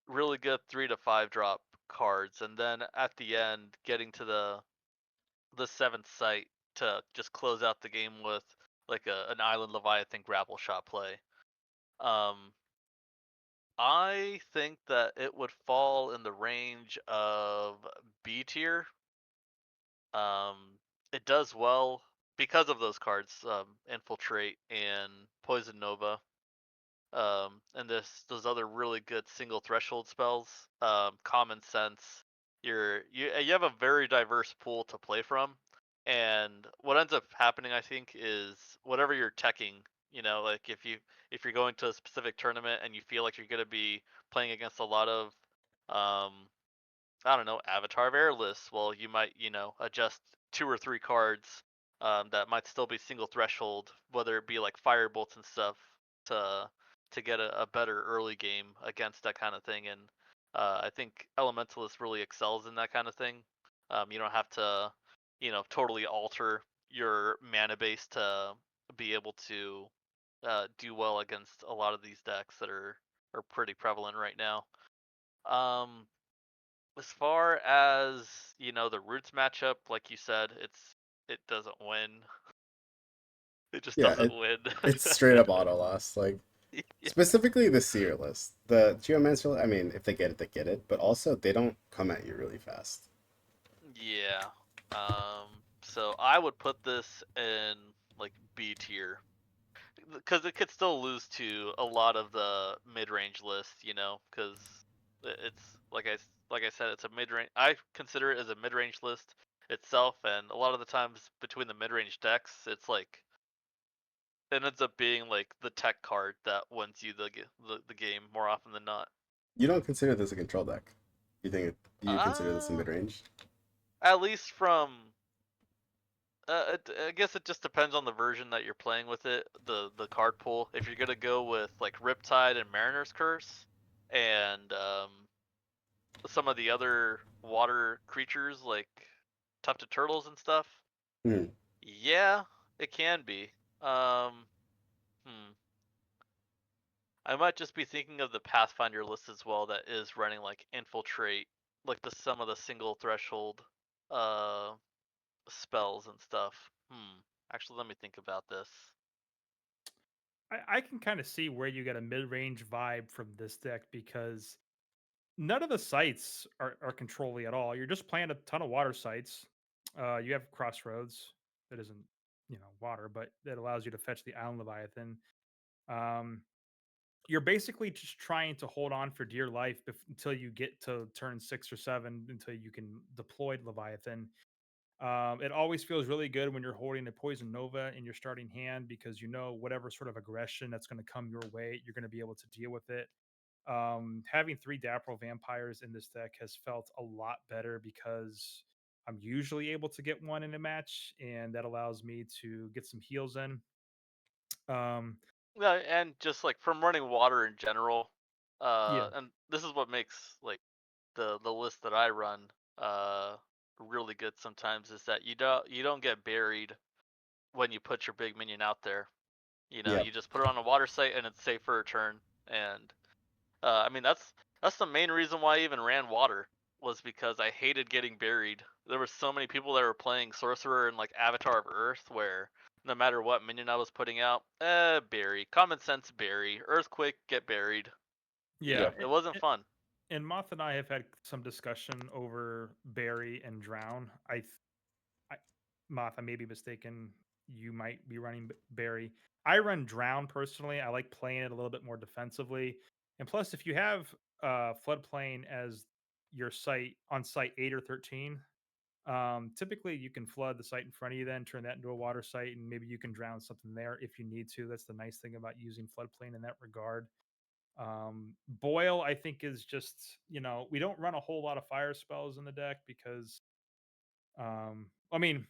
Speaker 1: really good 3 to 5 drop cards, and then at the end getting to the seventh site to just close out the game with like an Island Leviathan grapple shot play. Um, I think that it would fall in the range of B tier. It does well because of those cards, Infiltrate and Poison Nova, and those other really good single threshold spells. Common Sense. You have a very diverse pool to play from, and what ends up happening, I think, is whatever you're teching. Like if you're going to a specific tournament and you feel like you're going to be playing against a lot of um, I don't know, Avatar of Airless. Well, you might, adjust 2 or 3 cards that might still be single threshold, whether it be like fire bolts and stuff to to get a better early game against that kind of thing. And I think Elementalist really excels in that kind of thing. You don't have to, totally alter your mana base to be able to do well against a lot of these decks that are pretty prevalent right now. Um, as far as the roots matchup, like you said, it doesn't win. It just
Speaker 2: Yeah,
Speaker 1: doesn't win.
Speaker 2: it's straight up auto loss. Like
Speaker 1: Yeah.
Speaker 2: specifically the seer list, the geomancer. I mean, if they get it, they get it. But also they don't come at you really fast.
Speaker 1: Yeah. So I would put this in like B tier because it could still lose to a lot of the mid-range list, because it's like I said, it's a mid-range. I consider it as a mid-range list itself, and a lot of the times between the mid-range decks, it's like it ends up being like the tech card that wins you the game more often than not.
Speaker 2: You don't consider this a control deck. Do you consider this a
Speaker 1: Uh,
Speaker 2: mid range?
Speaker 1: at least from I guess it just depends on the version that you're playing with it, the card pool. If you're gonna go with like Riptide and Mariner's Curse, and some of the other water creatures like Tufted Turtles and stuff,
Speaker 2: Hmm.
Speaker 1: yeah, it can be. Um, hmm. I might just be thinking of the Pathfinder list as well that is running like Infiltrate, like some of the single threshold uh spells and stuff. Actually, let me think about this.
Speaker 3: I can kind of see where you get a mid range vibe from this deck because none of the sites are controlly at all. You're just playing a ton of water sites. You have Crossroads that isn't, water, but that allows you to fetch the Island Leviathan. Um, you're basically just trying to hold on for dear life until you get to turn 6 or 7 until you can deploy Leviathan. It always feels really good when you're holding a Poison Nova in your starting hand because you know whatever sort of aggression that's going to come your way, you're going to be able to deal with it. Having 3 Dapper Vampires in this deck has felt a lot better because I'm usually able to get one in a match, and that allows me to get some heals in. Um,
Speaker 1: Yeah, and just like from running water in general,
Speaker 3: yeah,
Speaker 1: and this is what makes like the list that I run. really good sometimes is that you don't get buried when you put your big minion out there.
Speaker 2: Yeah.
Speaker 1: You just put it on a water site and it's safe for a turn. And I mean that's the main reason why I even ran water was because I hated getting buried. There were so many people that were playing sorcerer and like Avatar of Earth where no matter what minion I was putting out, bury. Common sense bury. Earthquake, get buried.
Speaker 3: Yeah,
Speaker 1: Yeah,
Speaker 2: Yep.
Speaker 1: it wasn't fun.
Speaker 3: and Moth and I have had some discussion over bury and drown. I Moth, I may be mistaken. You might be running Barry. I run Drown personally. I like playing it a little bit more defensively. And plus, if you have floodplain as your site on site 8 or 13, typically you can flood the site in front of you, then turn that into a water site, and maybe you can drown something there if you need to. That's the nice thing about using floodplain in that regard. Boil, I think, is just, we don't run a whole lot of fire spells in the deck because, I mean,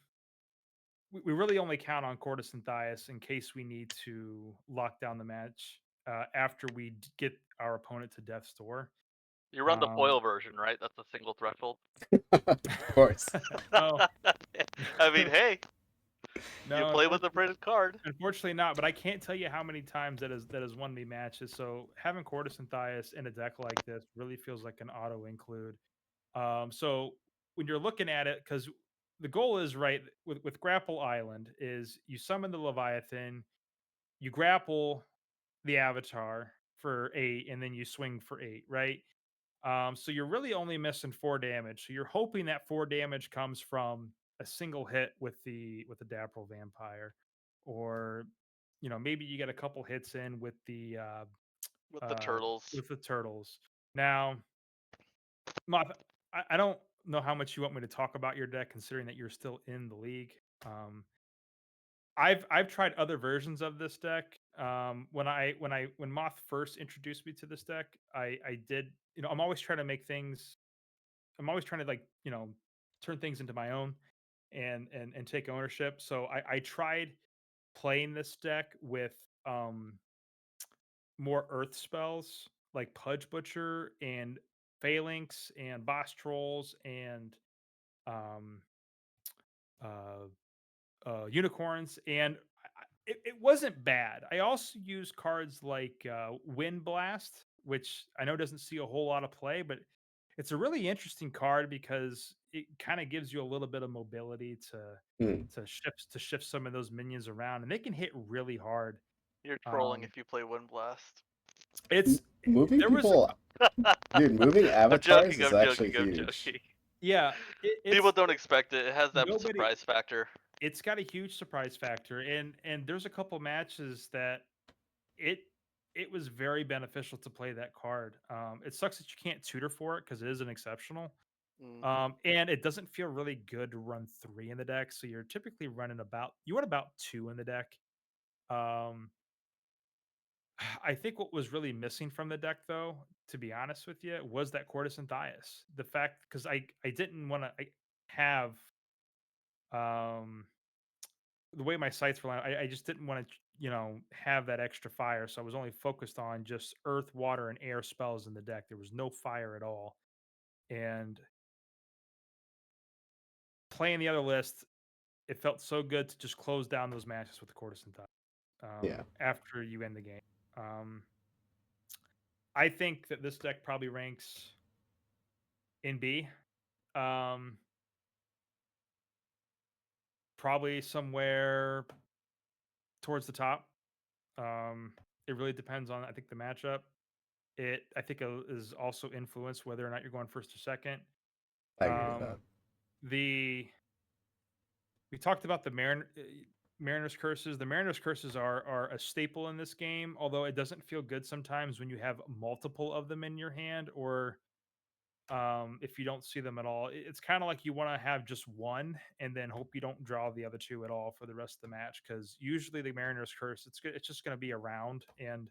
Speaker 3: we really only count on Cordis and Thias in case we need to lock down the match after we get our opponent to death's door.
Speaker 1: You run the
Speaker 3: Um,
Speaker 1: boil version, right? That's a single threshold.
Speaker 2: Of course.
Speaker 3: no,
Speaker 1: I mean, hey, you
Speaker 3: no,
Speaker 1: play with the printed card.
Speaker 3: unfortunately not. But I can't tell you how many times that has won me matches. So having Cordis and Thias in a deck like this really feels like an auto include. So when you're looking at it, because the goal is right with Grapple Island is you summon the Leviathan, you grapple the Avatar for 8, and then you swing for 8, right? So you're really only missing 4 damage. So you're hoping that 4 damage comes from a single hit with the Dapple Vampire, or maybe you get a couple hits in
Speaker 1: With the turtles.
Speaker 3: with the turtles. Now, Moth, I don't know how much you want me to talk about your deck, considering that you're still in the league. Um, I've tried other versions of this deck. When Moth first introduced me to this deck, I did, I'm always trying to make things. I'm always trying to, like, turn things into my own and take ownership. So I tried playing this deck with more earth spells like Pudge Butcher and Phalanx and Boss Trolls and um uh unicorns, and it wasn't bad. I also use cards like Wind Blast, which I know doesn't see a whole lot of play, but it's a really interesting card because it kind of gives you a little bit of mobility
Speaker 2: Hmm.
Speaker 3: to shift some of those minions around, and they can hit really hard.
Speaker 1: You're trolling
Speaker 3: Um,
Speaker 1: if you play Wind Blast.
Speaker 3: it's
Speaker 2: Moving
Speaker 3: there was
Speaker 2: people, dude, moving
Speaker 1: I'm
Speaker 2: avatars
Speaker 1: joking.
Speaker 2: is
Speaker 1: I'm
Speaker 2: actually
Speaker 1: joking. I'm
Speaker 2: huge.
Speaker 1: joking.
Speaker 3: Yeah,
Speaker 1: People
Speaker 3: it's
Speaker 1: don't expect it. It has that
Speaker 3: nobody.
Speaker 1: surprise factor.
Speaker 3: It's got a huge surprise factor, and there's a couple matches that it it was very beneficial to play that card. It sucks that you can't tutor for it because it is an exceptional.
Speaker 1: Mm.
Speaker 3: And it doesn't feel really good to run 3 in the deck, so you're typically running you want about 2 in the deck. Um, I think what was really missing from the deck, though, to be honest with you, was that Cordis and Thias. The fact, because I didn't want to have um the way my sights were lined, I just didn't want to, have that extra fire. So I was only focused on just earth, water, and air spells in the deck. There was no fire at all. And playing the other list, it felt so good to just close down those matches with the Cordis and Thias
Speaker 2: Yeah.
Speaker 3: after you end the game. Um, I think that this deck probably ranks in B. Um, Probably somewhere towards the top. It really depends on, I think, the matchup. I think is also influenced whether or not you're going first or second.
Speaker 2: I agree with
Speaker 3: Um,
Speaker 2: that.
Speaker 3: the We talked about the Mariners curses. The Mariners curses are a staple in this game, although it doesn't feel good sometimes when you have multiple of them in your hand, or if you don't see them at all. It's kind of like you want to have just one and then hope you don't draw the other two at all for the rest of the match, because usually the Mariners curse, it's just going to be around, and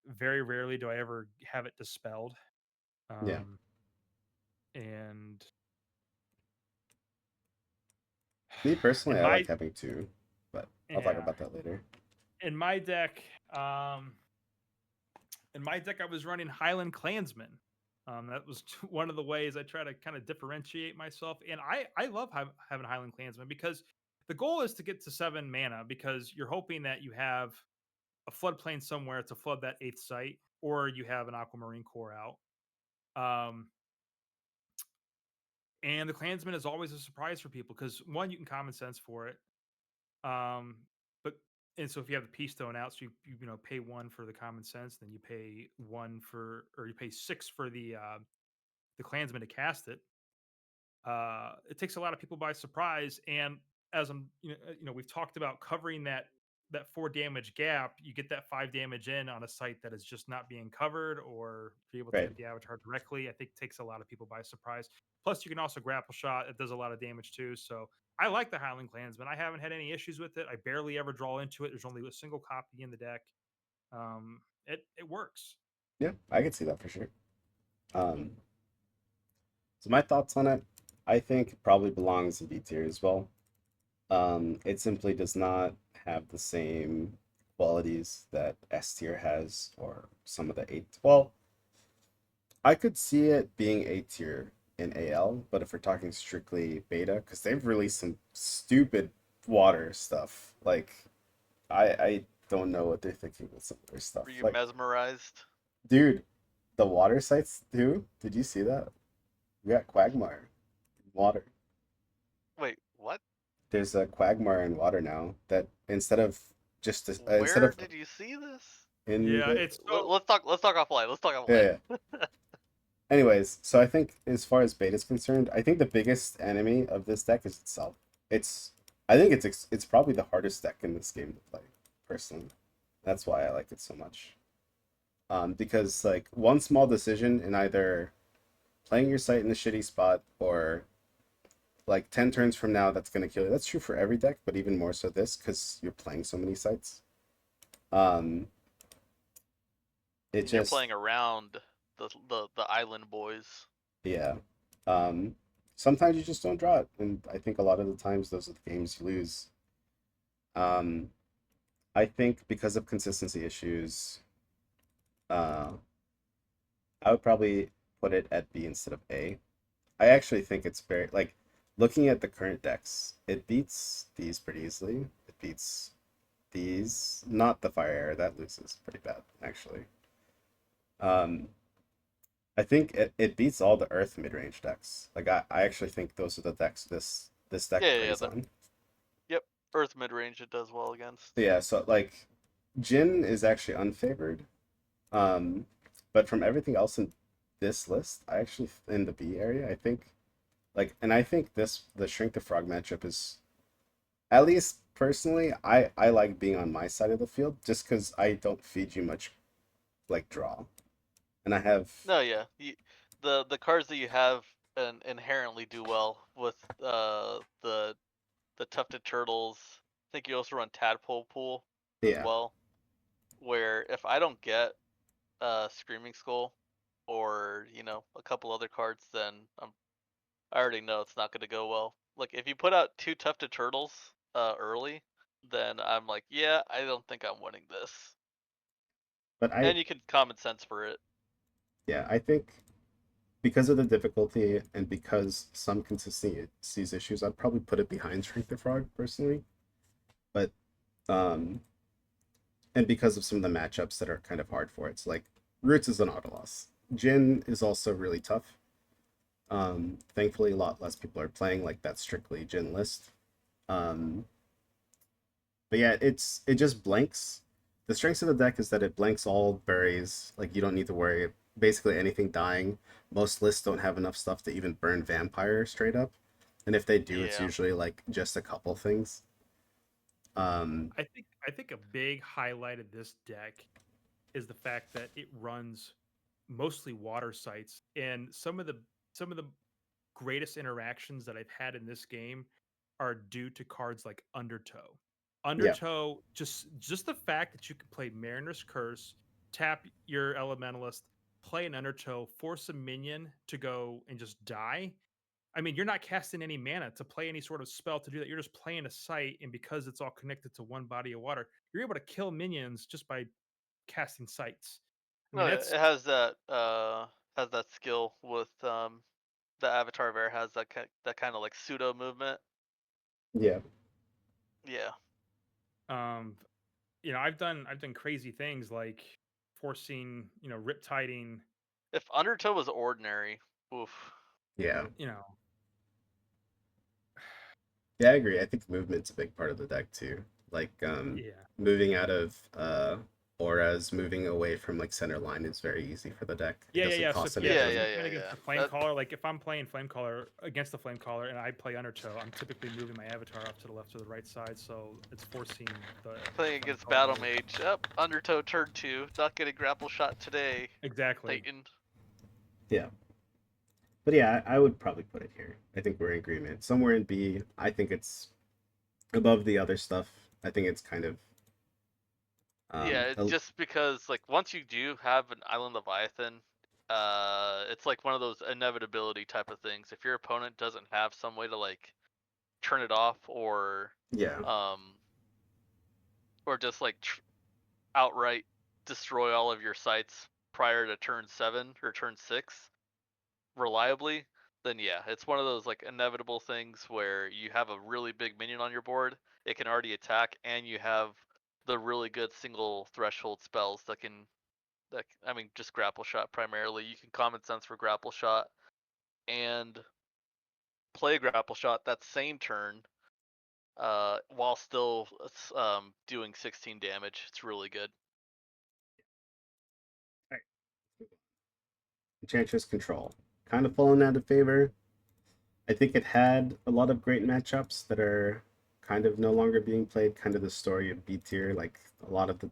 Speaker 3: very rarely do I ever have it dispelled.
Speaker 2: Yeah.
Speaker 3: Um, and
Speaker 2: Me personally,
Speaker 3: in
Speaker 2: I
Speaker 3: my
Speaker 2: like having two, but I'll talk
Speaker 3: yeah
Speaker 2: about that later.
Speaker 3: in my deck, um, I was running Highland Clansman. That was one of the ways I try to kind of differentiate myself. And I love having Highland Clansman because the goal is to get to 7 mana because you're hoping that you have a floodplain somewhere to flood that eighth site, or you have an Aquamarine core out. Um, and the Clansman is always a surprise for people because one, you can common sense for it. Um, but and so if you have the Peace Stone out, so you know pay 1 for the common sense, then you pay 1 for, or you pay 6 for the Clansman to cast it. It takes a lot of people by surprise. And as we've talked about covering that 4 damage gap, you get that 5 damage in on a site that is just not being covered, or be able to
Speaker 2: Right.
Speaker 3: hit the avatar directly. I think takes a lot of people by surprise. Plus, you can also grapple shot. It does a lot of damage too. So I like the Highland Clansman. I haven't had any issues with it. I barely ever draw into it. There's only a single copy in the deck. It works.
Speaker 2: Yeah, I could see that for sure. Um, so my thoughts on it, I think it probably belongs in B tier as well. It simply does not have the same qualities that S tier has, or some of the eight. Well, I could see it being A tier in AL, but if we're talking strictly beta, because they've released some stupid water stuff. Like, I don't know what they're thinking with some of their stuff.
Speaker 1: Were you
Speaker 2: Like,
Speaker 1: mesmerized?
Speaker 2: dude, the water sites too. Did you see that? We got Quagmire in water.
Speaker 1: Wait, what?
Speaker 2: There's a Quagmire in water now that instead
Speaker 1: Where
Speaker 2: of
Speaker 1: did you see this?
Speaker 2: in
Speaker 3: Yeah,
Speaker 2: the
Speaker 3: it's so
Speaker 1: Let's talk. Let's talk offline. Let's talk
Speaker 2: yeah,
Speaker 1: offline.
Speaker 2: yeah. Anyways, so I think as far as beta is concerned, I think the biggest enemy of this deck is itself. It's I think it's probably the hardest deck in this game to play, personally. That's why I like it so much. Because like one small decision in either playing your site in a shitty spot or like 10 turns from now that's gonna kill you. That's true for every deck, but even more so this because you're playing so many sites. Um, it
Speaker 1: And you're
Speaker 2: just
Speaker 1: playing around the island boys.
Speaker 2: yeah. Um, Sometimes you just don't draw it, and I think a lot of the times those are the games you lose. Um, I think because of consistency issues, uh, I would probably put it at B instead of A. I actually think it's very like looking at the current decks, it beats these pretty easily. It beats these, not the fire air, that loses pretty bad, actually. Um, I think it beats all the Earth mid range decks. Like I actually think those are the decks this deck
Speaker 1: Yeah.
Speaker 2: plays on.
Speaker 1: Yep. Earth mid range it does well against.
Speaker 2: Yeah, so like Jin is actually unfavored. Um, but from everything else in this list, I actually in the B area, I think and I think the Shrink the Frog matchup is at least personally, I like being on my side of the field just because I don't feed you much like draw, and I have
Speaker 1: No, yeah. The cards that you have inherently do well with the tufted turtles. I think you also run tadpole pool as
Speaker 2: yeah.
Speaker 1: well. Where if I don't get Screaming Skull or a couple other cards, then I already know it's not going to go well. Like if you put out 2 tufted turtles early, then I'm like, yeah, I don't think I'm winning this.
Speaker 2: But
Speaker 1: And you can common sense for it.
Speaker 2: yeah, I think because of the difficulty and because some consistency sees issues, I'd probably put it behind Shrink the Frog personally. But um, and because of some of the matchups that are kind of hard for it, so like Roots is an auto loss. Jin is also really tough. Thankfully, a lot less people are playing like that strictly Jin list. Um, but yeah, it just blanks. The strengths of the deck is that it blanks all berries. Like you don't need to worry basically anything dying. Most lists don't have enough stuff to even burn vampire straight up, and if they do, it's
Speaker 1: Yeah.
Speaker 2: usually like just a couple things. Um,
Speaker 3: I think a big highlight of this deck is the fact that it runs mostly water sites, and some of the greatest interactions that I've had in this game are due to cards like Undertow.
Speaker 2: yeah,
Speaker 3: Undertow, just the fact that you can play Mariner's Curse, tap your Elementalist, play an Undertow, force a minion to go and just die. I mean, you're not casting any mana to play any sort of spell to do that. You're just playing a site, and because it's all connected to one body of water, you're able to kill minions just by casting sites. I
Speaker 1: No,
Speaker 3: mean,
Speaker 1: yeah,
Speaker 3: that's
Speaker 1: it has that has that skill with the Avatar of Air has that kind of like pseudo movement.
Speaker 2: Yeah.
Speaker 1: Yeah.
Speaker 3: Um, I've done crazy things like forcing, riptiding,
Speaker 1: If Undertow was ordinary, oof.
Speaker 2: Yeah.
Speaker 3: you know,
Speaker 2: Yeah, I agree. I think movement's a big part of the deck too. Like
Speaker 3: yeah.
Speaker 2: moving out of auras, moving away from like center line is very easy for the deck. It doesn't
Speaker 3: So
Speaker 2: cost any
Speaker 1: Yeah,
Speaker 3: if
Speaker 1: yeah,
Speaker 3: you're
Speaker 2: mana.
Speaker 1: yeah,
Speaker 3: playing against
Speaker 1: yeah.
Speaker 3: the flame caller, like if I'm playing flame caller against the flame caller and I play undertow, I'm typically moving my avatar off to the left or the right side, so it's forcing the
Speaker 1: Playing
Speaker 3: flame
Speaker 1: against
Speaker 3: caller
Speaker 1: Battle
Speaker 3: move.
Speaker 1: Mage. Up, Undertow turn 2. Not getting grapple shot today,
Speaker 3: Exactly.
Speaker 1: Titan.
Speaker 2: Yeah. But yeah, I would probably put it here. I think we're in agreement. Somewhere in B, I think it's above the other stuff. I think it's kind of
Speaker 1: Yeah, it's
Speaker 2: a-
Speaker 1: just because like once you do have an Island Leviathan, it's like one of those inevitability type of things. If your opponent doesn't have some way to like turn it off
Speaker 2: yeah.
Speaker 1: um or just like outright destroy all of your sites prior to turn 7 or turn 6 reliably, then yeah, it's one of those like inevitable things where you have a really big minion on your board, it can already attack, and you have the really good single threshold spells that I mean just grapple shot primarily. You can common sense for grapple shot and play grapple shot that same turn while still doing 16 damage. It's really good.
Speaker 2: Right. Enchantress Control. Kind of fallen out of favor. I think it had a lot of great matchups that are kind of no longer being played. Kind of the story of B tier, like a lot of the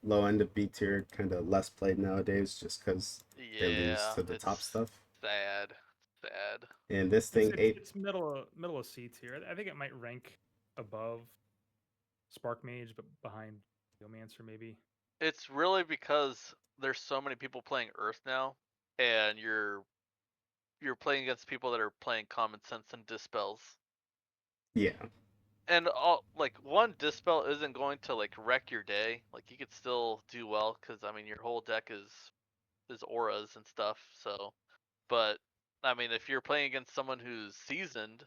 Speaker 2: low end of B tier, kind of less played nowadays, just because they lose
Speaker 1: Yeah,
Speaker 2: to the top
Speaker 1: it's
Speaker 2: stuff.
Speaker 1: sad. Sad.
Speaker 2: And this
Speaker 3: It's
Speaker 2: thing,
Speaker 3: it's
Speaker 2: eight,
Speaker 3: it's middle of C tier. I think it might rank above Spark Mage, but behind Geomancer maybe.
Speaker 1: It's really because there's so many people playing Earth now, and you're playing against people that are playing Common Sense and Dispels.
Speaker 2: yeah,
Speaker 1: And all like one Dispel isn't going to like wreck your day. Like you could still do well because I mean your whole deck is auras and stuff. So, but I mean if you're playing against someone who's seasoned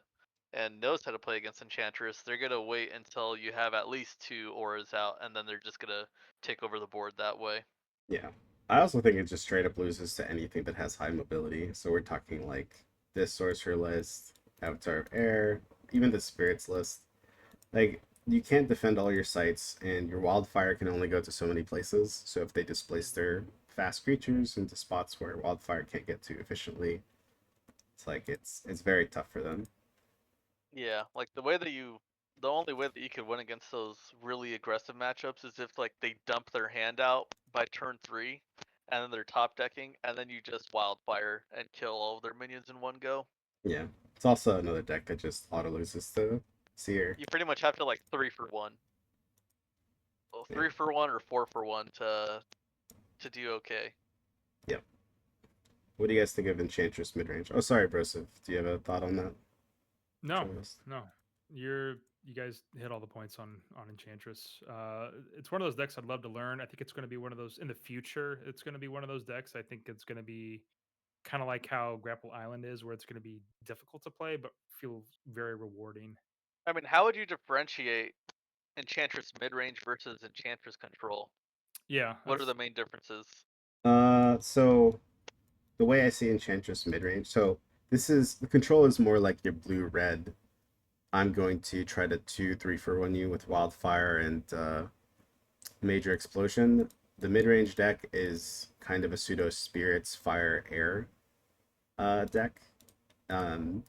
Speaker 1: and knows how to play against Enchantress, they're gonna wait until you have at least 2 auras out, and then they're just gonna take over the board that way.
Speaker 2: yeah. I also think it just straight up loses to anything that has high mobility. So we're talking like this sorcerer list, Avatar of Air, even the spirits list. Like you can't defend all your sites, and your wildfire can only go to so many places. So if they displace
Speaker 1: Mhm.
Speaker 2: their fast creatures into spots where wildfire can't get to efficiently, it's like it's very tough for them.
Speaker 1: Yeah, like the only way that you could win against those really aggressive matchups is if like they dump their hand out by turn 3, and then they're top decking, and then you just wildfire and kill all of their minions in one go.
Speaker 2: Yeah, it's also another deck that just auto loses to Seer.
Speaker 1: You pretty much have to like 3 for 1, well,
Speaker 2: Yeah,
Speaker 1: 3 for 1 or 4 for 1 to do okay.
Speaker 2: yeah. What do you guys think of Enchantress mid range? Oh, sorry, Broseph. Do you have a thought on that
Speaker 3: No,
Speaker 2: choice?
Speaker 3: no. You guys hit all the points on Enchantress. It's one of those decks I'd love to learn. I think it's going to be one of those in the future. It's going to be one of those decks. I think it's going to be kind of like how Grapple Island is, where it's going to be difficult to play, but feel very rewarding.
Speaker 1: I mean, how would you differentiate Enchantress midrange versus Enchantress control?
Speaker 3: Yeah,
Speaker 1: What are the
Speaker 3: that's
Speaker 1: main differences?
Speaker 2: So the way I see Enchantress mid range, so this is the control is more like your blue red. I'm going to try to 2, 3 for 1 you with Wildfire and Major Explosion. The mid range deck is kind of a pseudo Spirits Fire Air deck,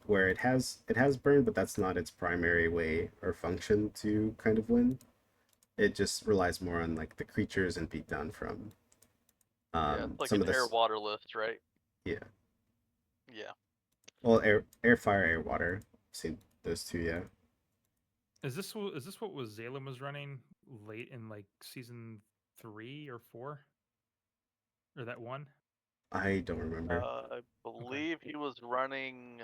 Speaker 2: where it has burn, but that's not its primary way or function to kind of win. It just relies more on like the creatures and beatdown from
Speaker 1: Yeah, it's like
Speaker 2: some
Speaker 1: an
Speaker 2: of
Speaker 1: air
Speaker 2: this.
Speaker 1: water list, right?
Speaker 2: Yeah,
Speaker 1: Yeah.
Speaker 2: well, air, fire, air, water. I've seen those two. Yeah,
Speaker 3: is this what was Zalem was running late in like season 3 or 4 or that one?
Speaker 2: I don't remember.
Speaker 1: I
Speaker 3: Okay,
Speaker 1: believe he was running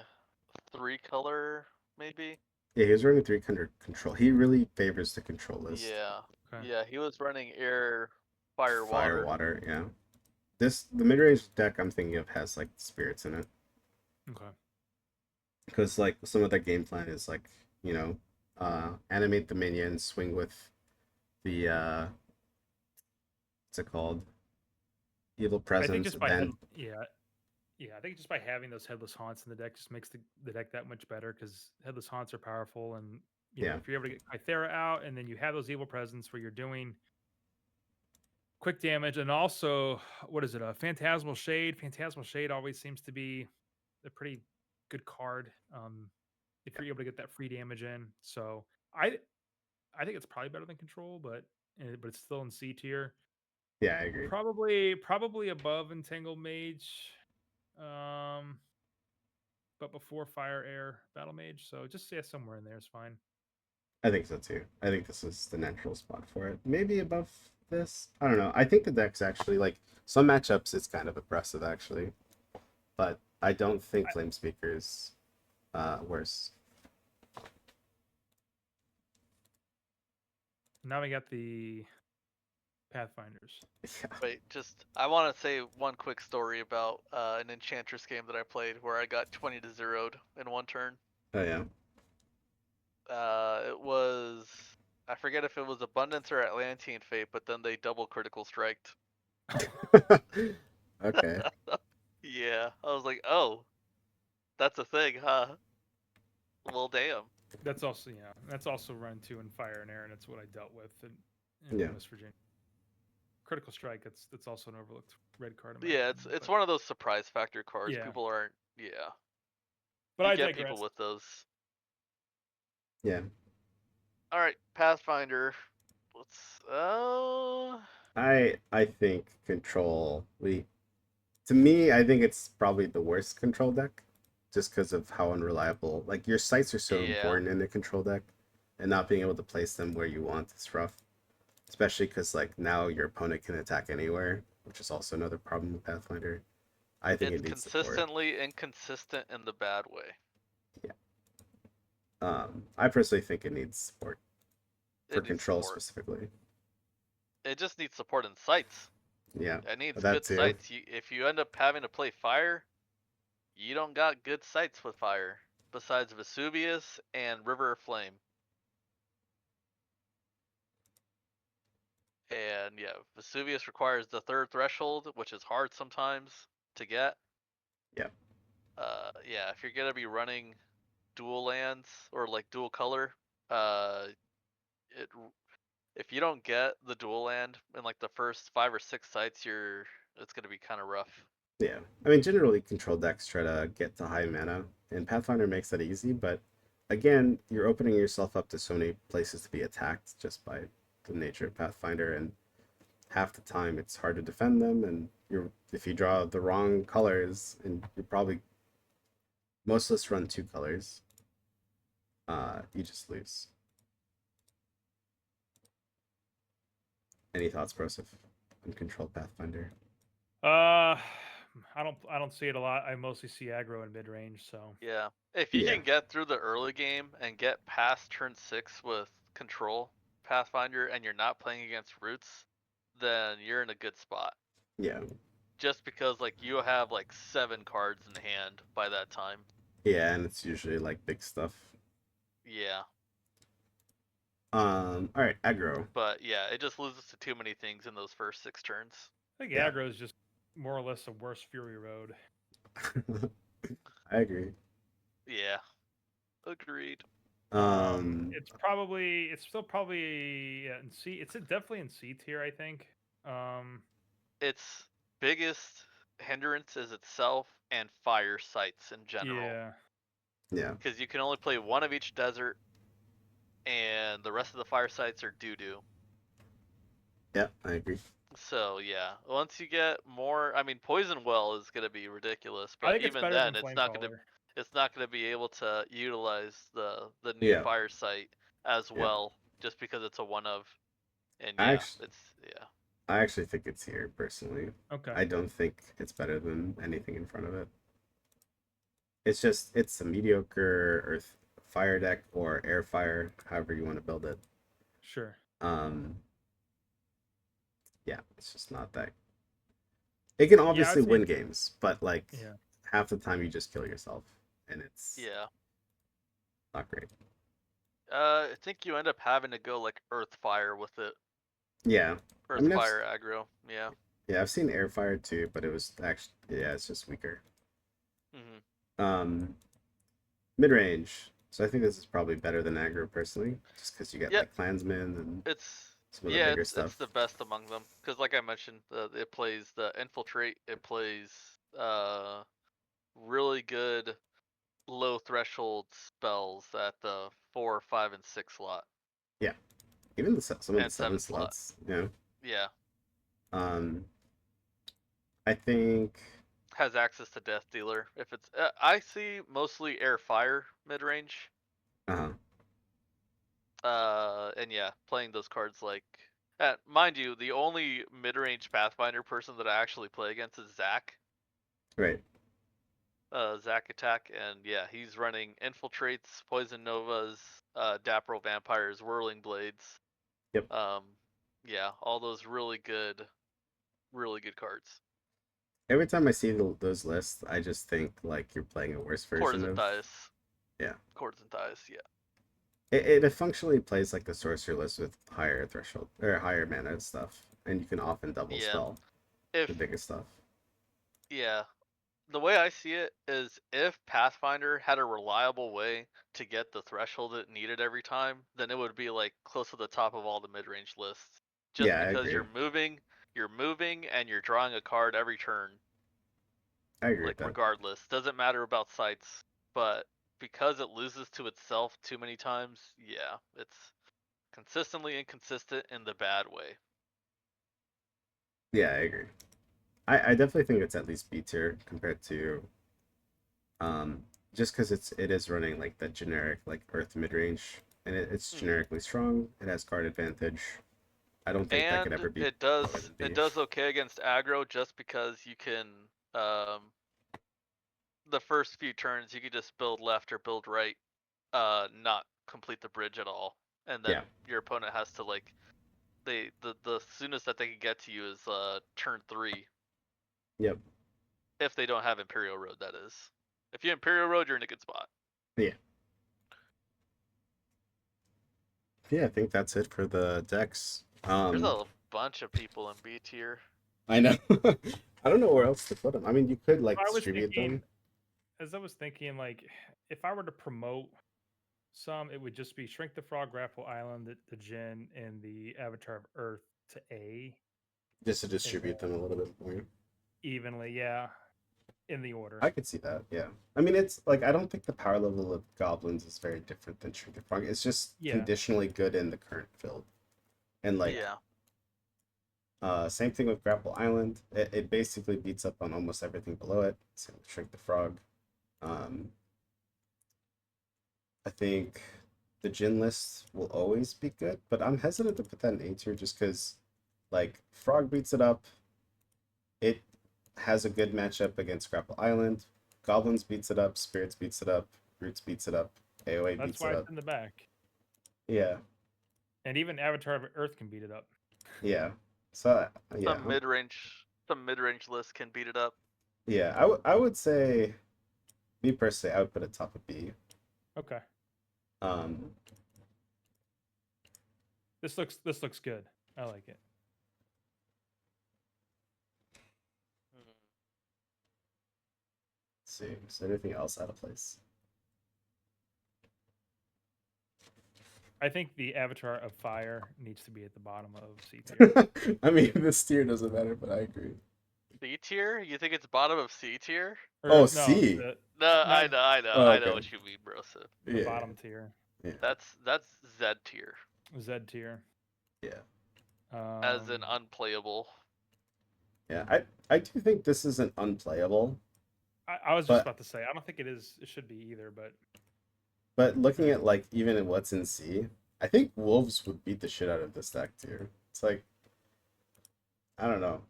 Speaker 1: 3 color, maybe.
Speaker 2: Yeah, he was running 300 control. He really favors the control list.
Speaker 1: Yeah,
Speaker 3: okay.
Speaker 1: yeah, he was running air, fire,
Speaker 2: Fire,
Speaker 1: water.
Speaker 2: water. Yeah, the mid range deck I'm thinking of has like spirits in it
Speaker 3: Okay.
Speaker 2: because like some of their game plan is like you know animate the minions, swing with the what's it called, evil
Speaker 3: I think
Speaker 2: presence,
Speaker 3: just
Speaker 2: and
Speaker 3: by head,
Speaker 2: then
Speaker 3: yeah, yeah. I think just by having those headless haunts in the deck just makes the deck that much better because headless haunts are powerful, and
Speaker 2: yeah,
Speaker 3: if you're able to get Kythera out, and then you have those evil presence where you're doing quick damage, and also what is it? A Phantasmal Shade. Phantasmal Shade always seems to be a pretty good card. If you're able to get that free damage in, so I think it's probably better than Control, but it's still in C tier.
Speaker 2: yeah, I agree.
Speaker 3: Probably above Entangled Mage, um, but before Fire Air Battle Mage. So just yeah, somewhere in there is fine.
Speaker 2: I think so too. I think this is the natural spot for it. Maybe above this. I don't know. I think the deck's actually like some matchups it's kind of impressive actually, but I don't think
Speaker 3: I,
Speaker 2: Flame Speaker is worse.
Speaker 3: now we got the Pathfinders.
Speaker 2: Yeah.
Speaker 1: Wait, just I want to say one quick story about an Enchantress game that I played where I got 20 to 0'd in one turn.
Speaker 2: Oh yeah.
Speaker 1: It was I forget if it was Abundance or Atlantean Fate, but then they double critical striked.
Speaker 2: Okay.
Speaker 1: Yeah, I was like, oh, that's a thing, huh? Well, damn.
Speaker 3: That's also run two in Fire and Air, and it's what I dealt with in
Speaker 2: Yeah.
Speaker 3: West Virginia. Critical Strike. That's also an overlooked red card in my
Speaker 1: Yeah, it's
Speaker 3: opinion.
Speaker 1: it's
Speaker 3: But
Speaker 1: one of those surprise factor cards.
Speaker 3: yeah,
Speaker 1: People aren't. Yeah,
Speaker 3: but
Speaker 1: you
Speaker 3: I
Speaker 1: get people
Speaker 3: digress.
Speaker 1: with those.
Speaker 2: Yeah.
Speaker 1: All right, Pathfinder. Let's. Oh.
Speaker 2: I think control we to me I think it's probably the worst control deck just because of how unreliable like your sites are so
Speaker 1: Yeah.
Speaker 2: important in a control deck and not being able to place them where you want is rough. Especially because like now your opponent can attack anywhere, which is also another problem with Pathfinder. I think
Speaker 1: It's
Speaker 2: it needs support.
Speaker 1: consistently inconsistent in the bad way.
Speaker 2: Yeah. I personally think it needs support for
Speaker 1: It needs
Speaker 2: control
Speaker 1: support.
Speaker 2: specifically.
Speaker 1: It just needs support in sights.
Speaker 2: Yeah,
Speaker 1: It needs
Speaker 2: that
Speaker 1: good
Speaker 2: too.
Speaker 1: sights. If you end up having to play fire, you don't got good sights with fire. Besides Vesuvius and River of Flame. And yeah, Vesuvius requires the third threshold, which is hard sometimes to get.
Speaker 2: Yeah,
Speaker 1: Yeah, if you're gonna be running dual lands or like dual color, uh, it if you don't get the dual land in like the first 5 or 6 sites, it's gonna be kind of rough.
Speaker 2: yeah. I mean, generally control decks try to get to high mana, and Pathfinder makes that easy. But again, you're opening yourself up to so many places to be attacked just by the nature of Pathfinder, and half the time it's hard to defend them. And you're if you draw the wrong colors, and you're probably most of us run two colors, you just lose. Any thoughts, Broseph, on Control Pathfinder?
Speaker 3: Uh, I don't see it a lot. I mostly see aggro in mid range. So
Speaker 1: Yeah, if you
Speaker 2: Yeah,
Speaker 1: can get through the early game and get past turn 6 with control Pathfinder, and you're not playing against roots, then you're in a good spot.
Speaker 2: yeah,
Speaker 1: Just because like you have like 7 cards in hand by that time.
Speaker 2: yeah, and it's usually like big stuff.
Speaker 1: Yeah,
Speaker 2: All right, aggro.
Speaker 1: but yeah, it just loses to too many things in those first 6 turns.
Speaker 3: I think
Speaker 2: Yeah,
Speaker 3: aggro is just more or less a worse Fury Road.
Speaker 2: I agree.
Speaker 1: Yeah, agreed.
Speaker 2: Um,
Speaker 3: It's still probably yeah, in C. It's definitely in C tier, I think. Um,
Speaker 1: Its biggest hindrance is itself and fire sites in general,
Speaker 3: yeah,
Speaker 2: yeah,
Speaker 1: because you can only play one of each desert, and the rest of the fire sites are doo doo.
Speaker 2: yeah, I agree.
Speaker 1: So yeah, once you get more, I mean, Poison Well is gonna be ridiculous,
Speaker 3: I
Speaker 1: but
Speaker 3: think it's
Speaker 1: even
Speaker 3: better
Speaker 1: then,
Speaker 3: than Flamecaller.
Speaker 1: it's not gonna be able to utilize the new
Speaker 2: Yeah,
Speaker 1: fire site as
Speaker 2: yeah.
Speaker 1: well, just because it's a one of. And
Speaker 2: I
Speaker 1: yeah,
Speaker 2: actually,
Speaker 1: it's yeah.
Speaker 2: I actually think it's here personally.
Speaker 3: Okay,
Speaker 2: I don't think it's better than anything in front of it. It's just it's a mediocre Earth fire deck or air fire, however you want to build it.
Speaker 3: sure.
Speaker 2: Um, yeah, it's just not that It can
Speaker 3: Yeah,
Speaker 2: obviously
Speaker 3: I'd say
Speaker 2: win games, but like
Speaker 3: yeah.
Speaker 2: half the time you just kill yourself, and it's
Speaker 1: Yeah.
Speaker 2: not great.
Speaker 1: I think you end up having to go like Earth Fire with it.
Speaker 2: Yeah, I
Speaker 1: Earth
Speaker 2: mean,
Speaker 1: Fire aggro. Yeah.
Speaker 2: I've seen Airfire too, but it was actually it's just weaker.
Speaker 1: Mhm.
Speaker 2: Um, Mid range. So I think this is probably better than aggro personally, just because you get
Speaker 1: Yep.
Speaker 2: like clansmen and
Speaker 1: It's
Speaker 2: some of the
Speaker 1: yeah,
Speaker 2: bigger
Speaker 1: it's
Speaker 2: stuff.
Speaker 1: the best among them because, like I mentioned, it plays the infiltrate. It plays really good low threshold spells at the 4, 5, and 6 slot
Speaker 2: Yeah, even some of the
Speaker 1: and
Speaker 2: seven
Speaker 1: 7 slot.
Speaker 2: slots. You know,
Speaker 1: Yeah,
Speaker 2: um, I think.
Speaker 1: has access to Death Dealer. If it's I see mostly air fire mid range.
Speaker 2: Uh-huh.
Speaker 1: And yeah, playing those cards like mind you, the only mid range Pathfinder person that I actually play against is Zach.
Speaker 2: Right.
Speaker 1: Zack Attack, and yeah, he's running Infiltrates, Poison Novas, Dapro Vampires, Whirling Blades.
Speaker 2: Yep.
Speaker 1: Um, yeah, all those really good cards.
Speaker 2: Every time I see those lists, I just think like you're playing a worse
Speaker 1: Cords
Speaker 2: version
Speaker 1: and
Speaker 2: of.
Speaker 1: Dice.
Speaker 2: Yeah.
Speaker 1: Cords and Dice, yeah.
Speaker 2: It functionally plays like the sorcery list with higher threshold or higher mana and stuff, and you can often double
Speaker 1: Yeah.
Speaker 2: spell the
Speaker 1: If,
Speaker 2: biggest stuff.
Speaker 1: yeah, the way I see it is if Pathfinder had a reliable way to get the threshold it needed every time, then it would be like close to the top of all the mid range lists. Just
Speaker 2: Yeah, I
Speaker 1: because
Speaker 2: agree.
Speaker 1: you're moving and you're drawing a card every turn,
Speaker 2: I agree with
Speaker 1: like
Speaker 2: that.
Speaker 1: regardless. Doesn't matter about sites, but because it loses to itself too many times, yeah, it's consistently inconsistent in the bad way.
Speaker 2: Yeah, I agree. I definitely think it's at least B tier compared to um just because it is running like the generic like Earth mid range, and it's
Speaker 1: Hmm.
Speaker 2: generically strong. It has card advantage. I don't think that could
Speaker 1: And
Speaker 2: ever be
Speaker 1: it
Speaker 2: lower
Speaker 1: does
Speaker 2: than
Speaker 1: it
Speaker 2: B.
Speaker 1: does okay against aggro just because you can um the first few turns you could just build left or build right, not complete the bridge at all. And then
Speaker 2: Yeah.
Speaker 1: your opponent has to like the soonest that they can get to you is turn 3
Speaker 2: Yep.
Speaker 1: if they don't have Imperial Road, that is. If you Imperial Road, you're in a good spot.
Speaker 2: Yeah. Yeah, I think that's it for the decks.
Speaker 1: There's a bunch of people in B tier.
Speaker 2: I know. I don't know where else to put them. I mean, you could like
Speaker 3: I was
Speaker 2: distribute
Speaker 3: thinking,
Speaker 2: them.
Speaker 3: as I was thinking, like if I were to promote some, it would just be Shrink the Frog, Grapple Island, the Djinn, and the Avatar of Earth to A,
Speaker 2: Just to
Speaker 3: and
Speaker 2: distribute them
Speaker 3: then
Speaker 2: a little bit more.
Speaker 3: evenly, yeah, in the order.
Speaker 2: I could see that, yeah. I mean, it's like I don't think the power level of goblins is very different than Shrinking Frog. It's just
Speaker 3: Yeah,
Speaker 2: conditionally good in the current build. And like,
Speaker 1: Yeah.
Speaker 2: same thing with Grapple Island. It basically beats up on almost everything below it. Same with Shrink the Frog. Um, I think the Gin list will always be good, but I'm hesitant to put that in A tier just because, like, Frog beats it up. It has a good matchup against Grapple Island. Goblins beats it up. Spirits beats it up. Roots beats it up. AoA
Speaker 3: that's
Speaker 2: beats it
Speaker 3: why it's
Speaker 2: up.
Speaker 3: in the back.
Speaker 2: Yeah,
Speaker 3: And even Avatar of Earth can beat it up.
Speaker 2: yeah. So yeah,
Speaker 1: Some mid range lists can beat it up.
Speaker 2: yeah. I would say, me personally, I would put it top of B.
Speaker 3: Okay,
Speaker 2: Um,
Speaker 3: this looks good. I like it.
Speaker 1: Hmm.
Speaker 2: let's see. Is there anything else out of place?
Speaker 3: I think the Avatar of Fire needs to be at the bottom of C tier.
Speaker 2: I mean, this tier doesn't matter, but I agree.
Speaker 1: C tier? You think it's bottom of C tier?
Speaker 2: Oh,
Speaker 3: Or no,
Speaker 2: C.
Speaker 1: No,
Speaker 3: not
Speaker 2: Oh,
Speaker 1: I know
Speaker 2: okay.
Speaker 1: what you mean, bro. So
Speaker 3: the
Speaker 2: Yeah,
Speaker 3: bottom tier,
Speaker 2: yeah,
Speaker 1: that's Z tier,
Speaker 3: Z tier.
Speaker 2: yeah,
Speaker 1: as in
Speaker 3: Um,
Speaker 1: unplayable.
Speaker 2: yeah. I do think this isn't unplayable,
Speaker 3: I was just
Speaker 2: but
Speaker 3: about to say I don't think it is. It should be either, but
Speaker 2: looking
Speaker 3: okay.
Speaker 2: at like even at what's in C, I think wolves would beat the shit out of this deck too. It's like I don't know.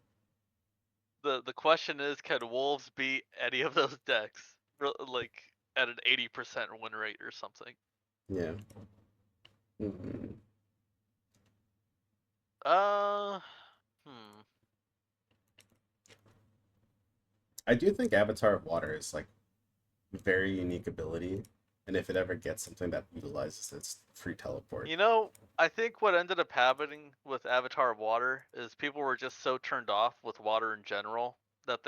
Speaker 1: The question is, can Wolves beat any of those decks? Like at an 80% win rate or something.
Speaker 2: Yeah. Mhm.
Speaker 1: Uh, hmm.
Speaker 2: I do think Avatar of Water is like very unique ability, and if it ever gets something that utilizes its free teleport,
Speaker 1: You know, I think what ended up happening with Avatar of Water is people were just so turned off with water in general that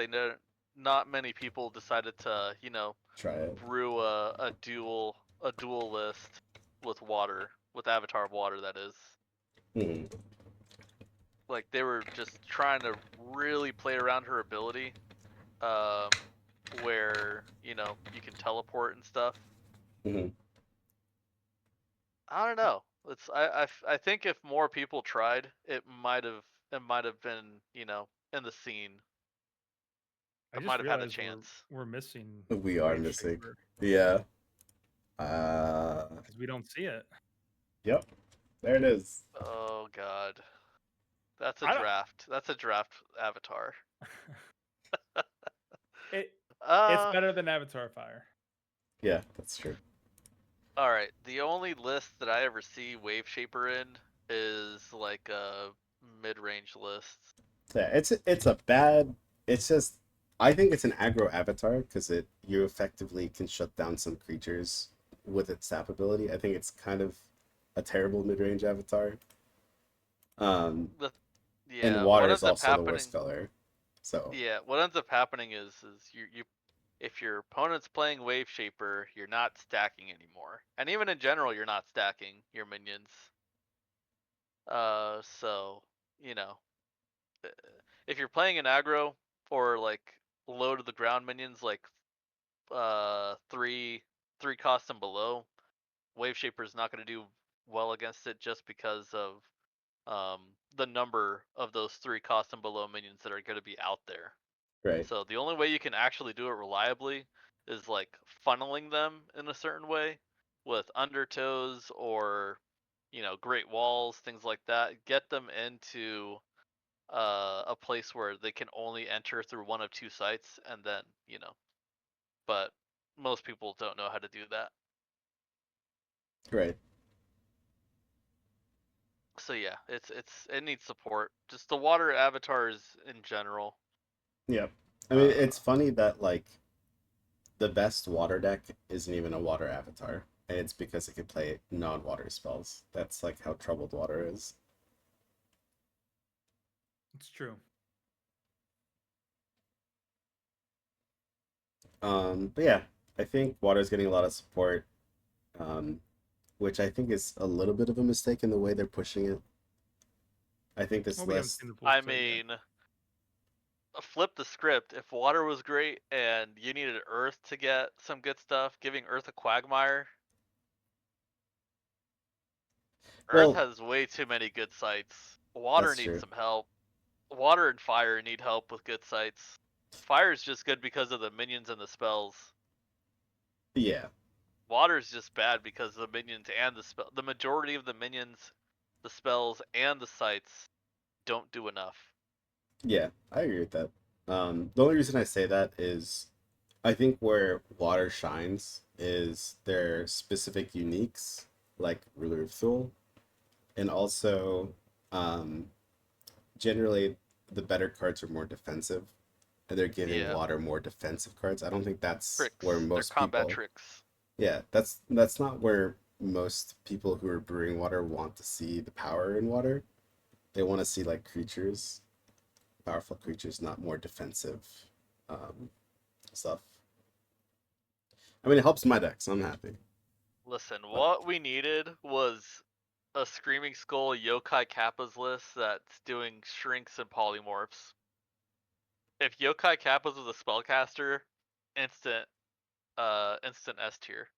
Speaker 1: not many people decided to,
Speaker 2: try it.
Speaker 1: brew a dual list with water, with Avatar of Water, that is.
Speaker 2: Hmm.
Speaker 1: Like they were just trying to really play around her ability, um, where you can teleport and stuff.
Speaker 2: Hmm.
Speaker 1: I don't know. I think if more people tried, it might have been in the scene.
Speaker 3: I
Speaker 1: It
Speaker 3: just
Speaker 1: might have had a
Speaker 3: realized we're
Speaker 1: chance.
Speaker 3: we're missing
Speaker 2: We are
Speaker 3: Wave
Speaker 2: missing.
Speaker 3: Shaper
Speaker 2: Yeah. Uh,
Speaker 3: because we don't see it.
Speaker 2: yep. There it is.
Speaker 1: Oh God, that's a
Speaker 3: I don't.
Speaker 1: draft. That's a draft avatar.
Speaker 3: it it's
Speaker 1: Uh,
Speaker 3: better than Avatar Fire.
Speaker 2: Yeah, that's true.
Speaker 1: all right. The only list that I ever see Wave Shaper in is like a mid-range list.
Speaker 2: Yeah, it's a bad. It's just I think it's an aggro avatar because it you effectively can shut down some creatures with its sap ability. I think it's kind of a terrible mid-range avatar. Um,
Speaker 1: The
Speaker 2: and
Speaker 1: Yeah,
Speaker 2: water
Speaker 1: what
Speaker 2: is
Speaker 1: ends up
Speaker 2: also the worst
Speaker 1: happening?
Speaker 2: color. So
Speaker 1: Yeah, what ends up happening is you if your opponent's playing Wave Shaper, you're not stacking anymore. And even in general, you're not stacking your minions. So, you know, uh, if you're playing an aggro or like low to the ground minions like three cost and below, Wave Shaper is not going to do well against it just because of um the number of those 3 cost and below minions that are going to be out there.
Speaker 2: right,
Speaker 1: So the only way you can actually do it reliably is like funneling them in a certain way with undertows or great walls, things like that. Get them into a place where they can only enter through one of 2 sites, and then But most people don't know how to do that.
Speaker 2: right.
Speaker 1: So yeah, it needs support. Just the water avatars in general.
Speaker 2: Yep. I mean,
Speaker 1: Uh,
Speaker 2: it's funny that like the best water deck isn't even a water avatar, and it's because it can play non-water spells. That's like how troubled water is.
Speaker 3: It's true.
Speaker 2: But yeah, I think water is getting a lot of support, which I think is a little bit of a mistake in the way they're pushing it. I think this
Speaker 3: Well, we haven't
Speaker 2: list,
Speaker 3: seen the full
Speaker 1: I
Speaker 3: set yet.
Speaker 1: mean, flip the script. If water was great and you needed Earth to get some good stuff, giving Earth a Quagmire. Earth
Speaker 2: well,
Speaker 1: has way too many good sites. Water
Speaker 2: that's
Speaker 1: needs
Speaker 2: true.
Speaker 1: some help. Water and fire need help with good sites. Fire is just good because of the minions and the spells.
Speaker 2: Yeah,
Speaker 1: Water is just bad because the minions and the majority of the minions, the spells, and the sites don't do enough.
Speaker 2: yeah, I agree with that. The only reason I say that is I think where water shines is their specific uniques, like Ruler of Thule, and also um, generally the better cards are more defensive, and they're giving
Speaker 1: Yeah,
Speaker 2: water more defensive cards. I don't think that's where
Speaker 1: tricks. They're
Speaker 2: most
Speaker 1: combat
Speaker 2: people,
Speaker 1: tricks.
Speaker 2: yeah, that's not where most people who are brewing water want to see the power in water. They want to see like creatures, powerful creatures, not more defensive um, stuff. I mean, it helps my deck, so I'm happy.
Speaker 1: Listen,
Speaker 2: But
Speaker 1: what we needed was a Screaming Skull Yokai Kappa's list that's doing shrinks and polymorphs. If Yokai Kappa's was a spellcaster, instant instant S tier.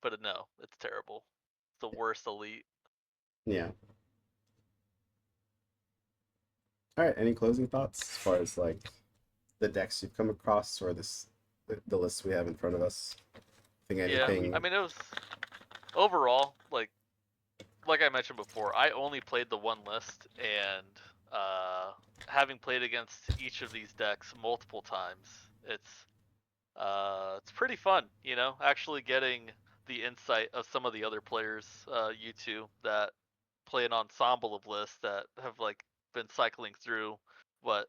Speaker 1: But no, it's terrible. It's the worst elite.
Speaker 2: yeah. All right. Any closing thoughts as far as like the decks you've come across or the list we have in front of us? Think
Speaker 1: Yeah,
Speaker 2: anything?
Speaker 1: I mean it was overall like I mentioned before, I only played the one list, and having played against each of these decks multiple times, it's pretty fun, actually getting the insight of some of the other players, you two, that play an ensemble of lists that have like been cycling through what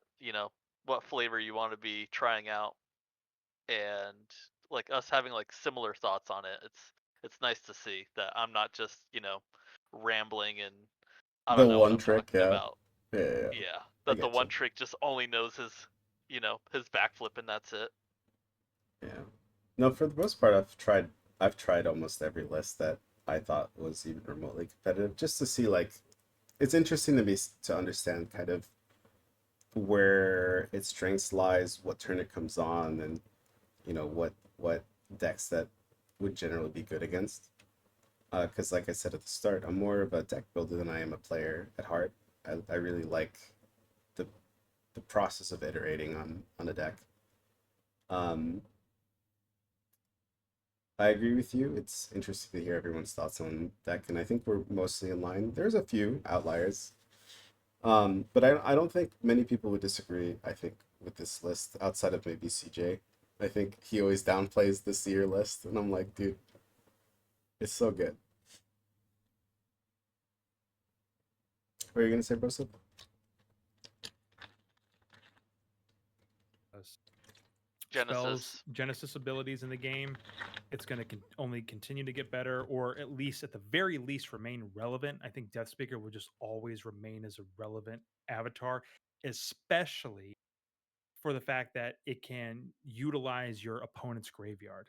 Speaker 1: what flavor you want to be trying out, and like us having like similar thoughts on it. It's nice to see that I'm not just, rambling and I
Speaker 2: The
Speaker 1: don't know what
Speaker 2: one
Speaker 1: I'm
Speaker 2: trick,
Speaker 1: talking
Speaker 2: yeah.
Speaker 1: about.
Speaker 2: Yeah, yeah, yeah.
Speaker 1: Yeah,
Speaker 2: I
Speaker 1: that the
Speaker 2: get
Speaker 1: one
Speaker 2: you.
Speaker 1: trick just only knows his backflip and that's it.
Speaker 2: Yeah. No, for the most part, I've tried almost every list that I thought was even remotely competitive, just to see like it's interesting to understand kind of where its strengths lies, what turn it comes on, and what decks that would generally be good against. Because like I said at the start, I'm more of a deck builder than I am a player at heart. I really like the the process of iterating on a deck. Um, I agree with you. It's interesting to hear everyone's thoughts on deck, and I think we're mostly in line. There's a few outliers, but I don't think many people would disagree. I think with this list, outside of maybe CJ, I think he always downplays the Seer list, and I'm like, dude, it's so good. What are you gonna say, Broseph?
Speaker 3: Spells,
Speaker 1: Genesis.
Speaker 3: Genesis abilities in the game, it's going to only continue to get better, or at least at the very least remain relevant. I think Death Speaker will just always remain as a relevant avatar, especially for the fact that it can utilize your opponent's graveyard.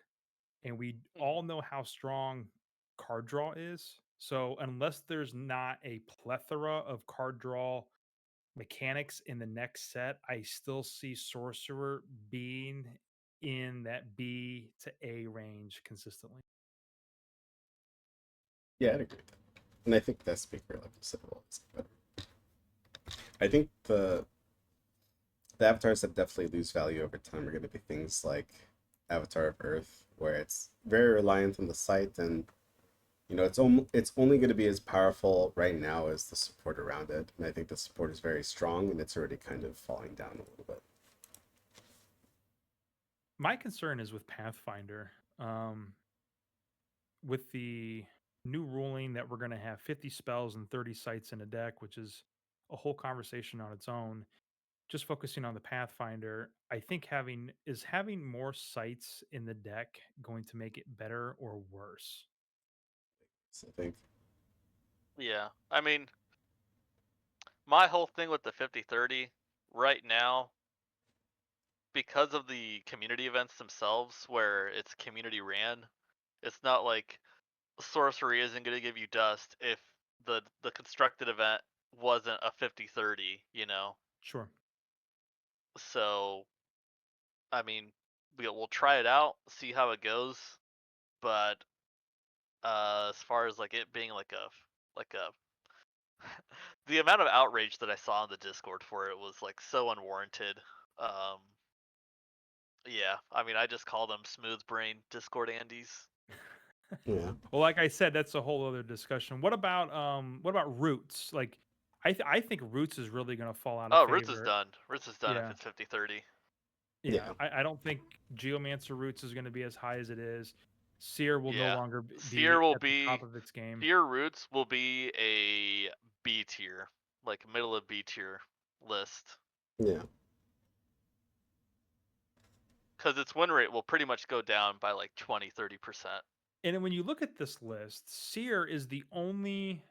Speaker 3: And we
Speaker 1: Mhm.
Speaker 3: all know how strong card draw is. So unless there's not a plethora of card draw mechanics in the next set, I still see Sorcerer being in that B to A range consistently.
Speaker 2: Yeah, I'd agree with that. And I think that speaker, like you said, will always get better. I think the avatars that definitely lose value over time are going to be things like Avatar of Earth, where it's very reliant on the site, and it's only going to be as powerful right now as the support around it. And I think the support is very strong, and it's already kind of falling down a little bit.
Speaker 3: My concern is with Pathfinder. With the new ruling that we're going to have 50 spells and 30 sites in a deck, which is a whole conversation on its own. Just focusing on the Pathfinder, I think having more sites in the deck going to make it better or worse?
Speaker 2: So I think,
Speaker 1: Yeah. I mean, my whole thing with the 50-30 right now, because of the community events themselves where it's community ran, it's not like sorcery isn't going to give you dust if the constructed event wasn't a 50-30.
Speaker 3: Sure.
Speaker 1: So, I mean, we'll try it out, see how it goes, but as far as like it being like a the amount of outrage that I saw in the Discord for it was like so unwarranted. Um, yeah, I mean, I just call them smooth brain Discord Andes.
Speaker 2: yeah,
Speaker 3: Well, like I said, that's a whole other discussion. What about Roots? Like I think Roots is really going to fall out of
Speaker 1: Oh, Roots is
Speaker 3: favor.
Speaker 1: done. Roots is done if
Speaker 3: Yeah.
Speaker 1: it's 50-30.
Speaker 3: Yeah,
Speaker 2: yeah,
Speaker 3: I don't think Geomancer Roots is going to be as high as it is. Seer will no
Speaker 1: Yeah,
Speaker 3: longer
Speaker 1: Seer
Speaker 3: be
Speaker 1: will
Speaker 3: at the top
Speaker 1: be
Speaker 3: of its game.
Speaker 1: Seer Roots will be a B tier, like middle of B tier list,
Speaker 2: yeah.
Speaker 1: because its win rate will pretty much go down by like 20-30%.
Speaker 3: And then when you look at this list, Seer only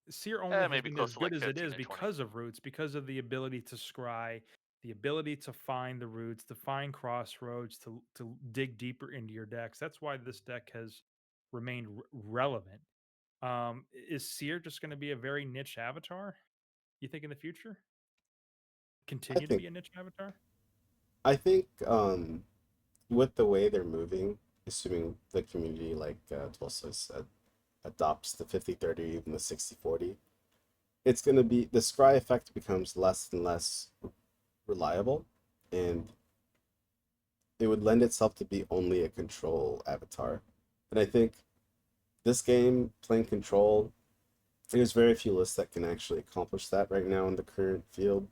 Speaker 3: has
Speaker 1: Maybe
Speaker 3: been
Speaker 1: close
Speaker 3: as
Speaker 1: to
Speaker 3: good
Speaker 1: like
Speaker 3: as it
Speaker 1: 15
Speaker 3: is
Speaker 1: and 20.
Speaker 3: because of Roots, because of the ability to scry, the ability to find the roots, to find crossroads, to dig deeper into your decks. That's why this deck has remained relevant. Is Seer just going to be a very niche avatar? You think in the future
Speaker 2: I
Speaker 3: continue to
Speaker 2: think
Speaker 3: be a niche avatar?
Speaker 2: I think with the way they're moving, assuming the community, like Tolstoy said, adopts the 50-30, even the 60-40, it's going to be the scry effect becomes less and less reliable, and it would lend itself to be only a control avatar. And I think this game, playing control, there's very few lists that can actually accomplish that right now in the current field.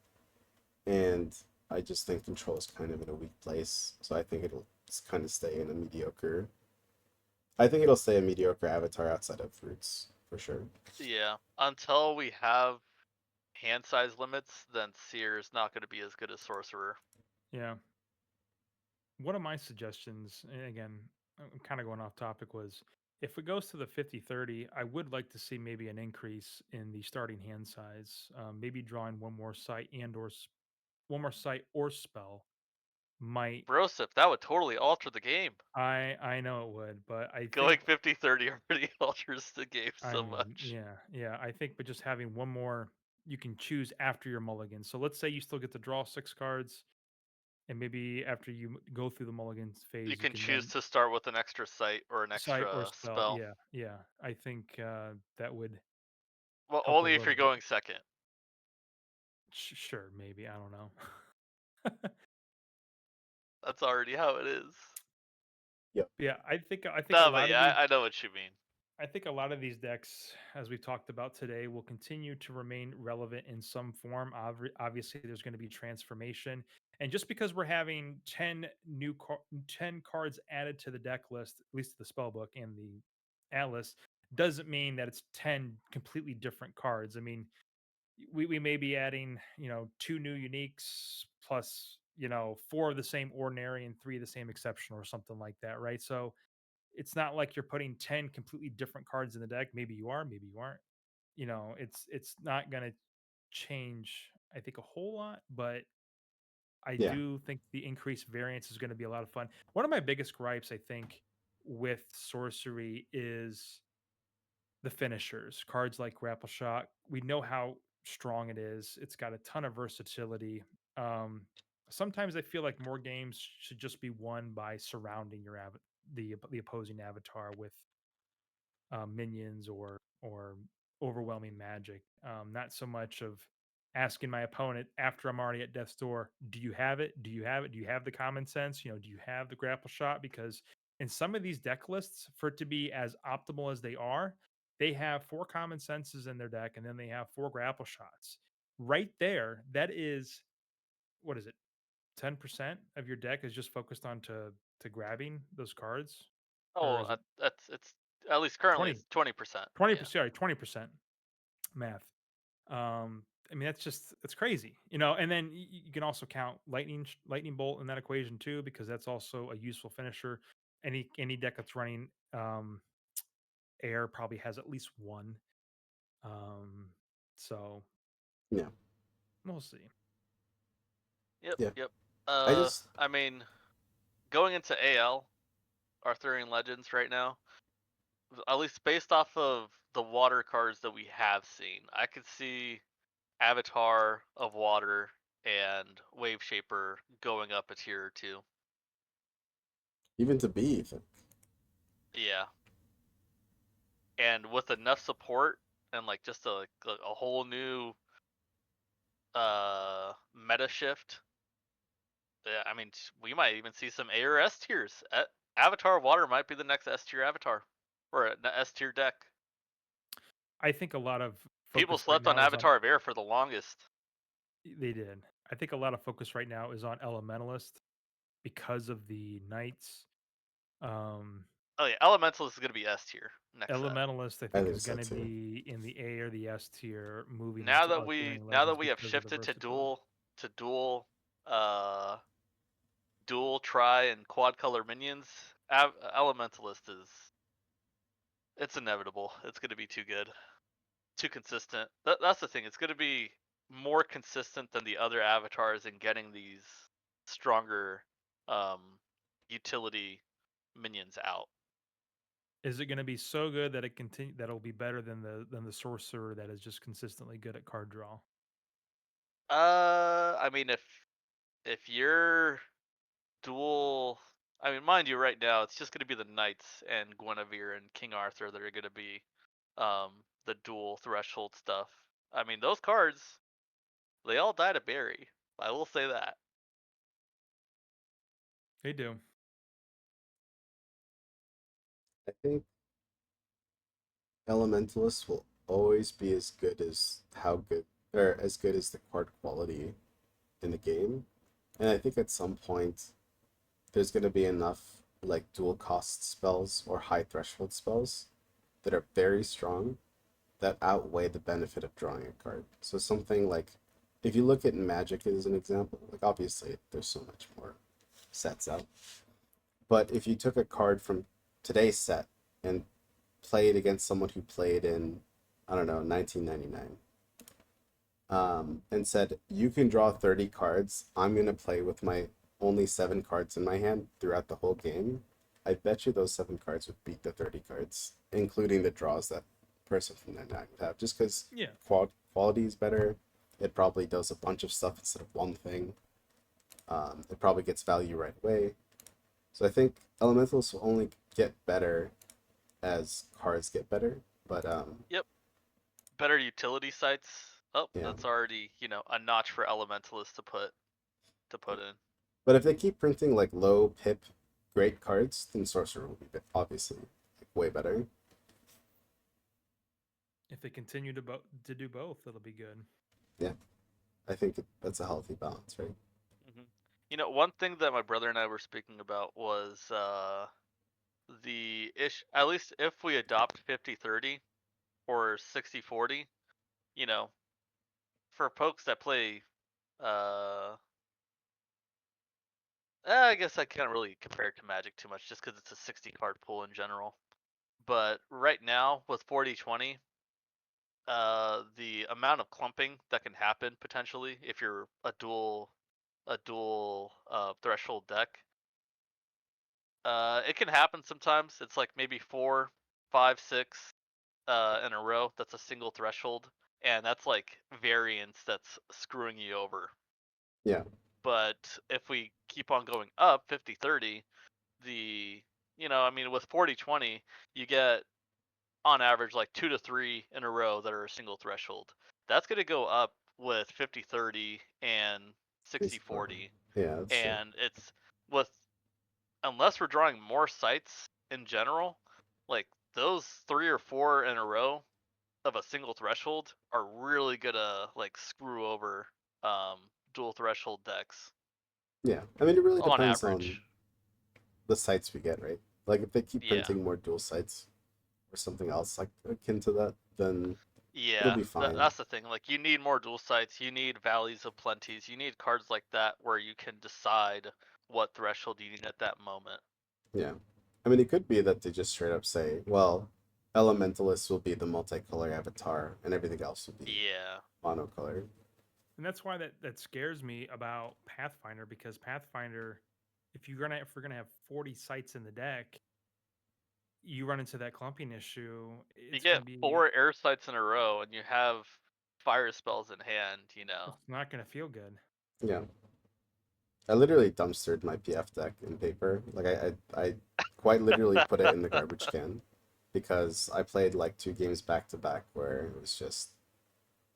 Speaker 2: And I just think control is kind of in a weak place. So I think it'll kind of stay in a mediocre. I think it'll stay a mediocre avatar outside of Roots for sure.
Speaker 1: Yeah, until we have hand size limits, then Seer is not going to be as good as Sorcerer.
Speaker 3: Yeah. One of my suggestions, and again, I'm kind of going off topic, was if it goes to the 50-30, I would like to see maybe an increase in the starting hand size. Maybe drawing one more site and or one more site or spell might.
Speaker 1: Brosif, that would totally alter the game.
Speaker 3: I know it would, but I
Speaker 1: Going
Speaker 3: think
Speaker 1: 50-30 already alters the game
Speaker 3: I
Speaker 1: so
Speaker 3: mean,
Speaker 1: much.
Speaker 3: yeah, I think, but just having one more you can choose after your mulligan. So let's say you still get to draw 6 cards, and maybe after you go through the mulligan
Speaker 1: You
Speaker 3: phase, you
Speaker 1: can
Speaker 3: can
Speaker 1: choose
Speaker 3: then
Speaker 1: to start with an extra site or an
Speaker 3: site or
Speaker 1: extra
Speaker 3: spell.
Speaker 1: spell.
Speaker 3: Yeah, yeah. I think that would
Speaker 1: Well,
Speaker 3: help a
Speaker 1: only if
Speaker 3: little
Speaker 1: you're
Speaker 3: bit.
Speaker 1: going second.
Speaker 3: Sure, maybe. I don't know.
Speaker 1: That's already how it is.
Speaker 2: Yep.
Speaker 3: Yeah, I think a
Speaker 1: No, but
Speaker 3: lot of
Speaker 1: yeah,
Speaker 3: these
Speaker 1: I know what you mean.
Speaker 3: I think a lot of these decks, as we've talked about today, will continue to remain relevant in some form. Obviously, there's going to be transformation, and just because we're having 10 cards added to the deck list, at least the spell book and the atlas, doesn't mean that it's 10 completely different cards. I mean, we may be adding, 2 new uniques plus, 4 of the same ordinary and 3 of the same exceptional or something like that, right? So it's not like you're putting 10 completely different cards in the deck. Maybe you are, maybe you aren't. It's not going to change, I think, a whole lot, but I
Speaker 2: Yeah.
Speaker 3: do think the increased variance is going to be a lot of fun. One of my biggest gripes, I think, with sorcery is the finishers. Cards like Grapple Shot, we know how strong it is. It's got a ton of versatility. Um, Sometimes I feel like more games should just be won by surrounding the opposing avatar with minions or overwhelming magic. Not so much of asking my opponent after I'm already at death's door, do you have it? Do you have it? Do you have the common sense? Do you have the grapple shot? Because in some of these deck lists, for it to be as optimal as they are, they have 4 common senses in their deck, and then they have 4 grapple shots. Right there, that is, what is it? 10% of your deck is just focused on to grabbing those cards, or
Speaker 1: Oh,
Speaker 3: is it
Speaker 1: it's at least currently
Speaker 3: 20?
Speaker 1: it's 20%.
Speaker 3: 20%,
Speaker 1: Yeah.
Speaker 3: sorry, 20% math. I mean, that's crazy, and then you can also count lightning bolt in that equation too, because that's also a useful finisher. Any deck that's running air probably has at least one. Um, so
Speaker 2: Yeah.
Speaker 3: we'll see.
Speaker 1: Yep.
Speaker 2: Yeah.
Speaker 1: Yep.
Speaker 2: I just
Speaker 1: I mean, going into AL, Arthurian Legends right now, at least based off of the water cards that we have seen, I could see Avatar of Water and Wave Shaper going up a tier or two.
Speaker 2: even to be even.
Speaker 1: Yeah. And with enough support and like just a whole new meta shift, yeah, I mean we might even see some A or S tiers. Avatar of Water might be the next S tier avatar or an S tier deck.
Speaker 3: I think a lot of
Speaker 1: People
Speaker 3: focus right
Speaker 1: slept on
Speaker 3: now is on
Speaker 1: Avatar of Air for the longest.
Speaker 3: they did. I think a lot of focus right now is on Elementalist because of the knights. Um,
Speaker 1: Oh yeah, Elementalist is gonna be S tier next set.
Speaker 3: Elementalist, I
Speaker 2: I
Speaker 3: think,
Speaker 2: think
Speaker 3: is
Speaker 2: so
Speaker 3: going to
Speaker 2: too.
Speaker 3: be in the A or the S tier, moving
Speaker 1: Now
Speaker 3: into
Speaker 1: that we
Speaker 3: Arthurian
Speaker 1: now that
Speaker 3: Legends
Speaker 1: we have
Speaker 3: because of the
Speaker 1: shifted to
Speaker 3: versatility.
Speaker 1: uh dual tri and quad color minions, Elementalist is it's inevitable. It's gonna be too good, too consistent. That's the thing. It's gonna be more consistent than the other avatars in getting these stronger um utility minions out.
Speaker 3: Is it going to be so good that that'll be better than the sorcerer that is just consistently good at card draw?
Speaker 1: I mean, if you're dual, I mean, mind you, right now it's just going to be the knights and Guinevere and King Arthur that are going to be the dual threshold stuff. I mean, those cards they all die to bury. I will say that.
Speaker 3: They do.
Speaker 2: I think Elementalists will always be as good as how good or as good as the card quality in the game. And I think at some point there's gonna be enough like dual cost spells or high threshold spells that are very strong that outweigh the benefit of drawing a card. So something like, if you look at Magic as an example, like obviously there's so much more sets out, but if you took a card from today's set and played against someone who played in, I don't know, 1999, and said, you can draw 30 cards. I'm going to play with my only 7 cards in my hand throughout the whole game. I bet you those 7 cards would beat the 30 cards, including the draws that person from 99 would have, just because
Speaker 3: Yeah.
Speaker 2: quality is better. It probably does a bunch of stuff instead of one thing. It probably gets value right away. So I think elementals will only get better as cards get better. But
Speaker 1: Yep. Better utility sites. Oh,
Speaker 2: yeah.
Speaker 1: that's already, a notch for elementalists to put in.
Speaker 2: But if they keep printing like low pip great cards, then Sorcerer will be obviously like, way better.
Speaker 3: If they continue to do both, it'll be good.
Speaker 2: Yeah, I think that's a healthy balance, right?
Speaker 1: One thing that my brother and I were speaking about was at least if we adopt 50-30 or 60-40, you know, for folks that play I guess I can't really compare it to Magic too much just because it's a 60 card pool in general. But right now with 40-20, the amount of clumping that can happen potentially if you're a dual threshold deck, it can happen sometimes. It's like maybe 4, 5, 6 in a row. That's a single threshold, and that's like variance that's screwing you over.
Speaker 2: Yeah.
Speaker 1: But if we keep on going up 50-30, with 40-20, you get on average like 2 to 3 in a row that are a single threshold. That's going to go up with 50-30 and 60-40.
Speaker 2: Yeah, that's true.
Speaker 1: And it's with, unless we're drawing more sites in general, like those 3 or 4 in a row of a single threshold are really gonna like screw over um, dual threshold decks
Speaker 2: Yeah, I mean, it really
Speaker 1: on
Speaker 2: depends on
Speaker 1: average.
Speaker 2: the sites we get, right? Like if they keep
Speaker 1: Yeah.
Speaker 2: printing more dual sites or something else like akin to that, then it'll
Speaker 1: Yeah,
Speaker 2: be fine.
Speaker 1: that's the thing. Like, you need more dual sites. You need valleys of plenties. You need cards like that where you can decide what threshold you need at that moment.
Speaker 2: Yeah. I mean, it could be that they just straight up say, well, Elementalist will be the multicolor avatar and everything else will be
Speaker 1: Yeah.
Speaker 2: monocolor.
Speaker 3: And that's why that scares me about Pathfinder, because Pathfinder, if we're gonna have 40 sites in the deck, you run into that clumping issue.
Speaker 1: You
Speaker 3: It's
Speaker 1: get
Speaker 3: gonna be
Speaker 1: 4 air sites in a row and you have fire spells in hand.
Speaker 3: it's not gonna feel good.
Speaker 2: Yeah. I literally dumpstered my PF deck in paper. Like I quite literally put it in the garbage can because I played like 2 games back to back where it was just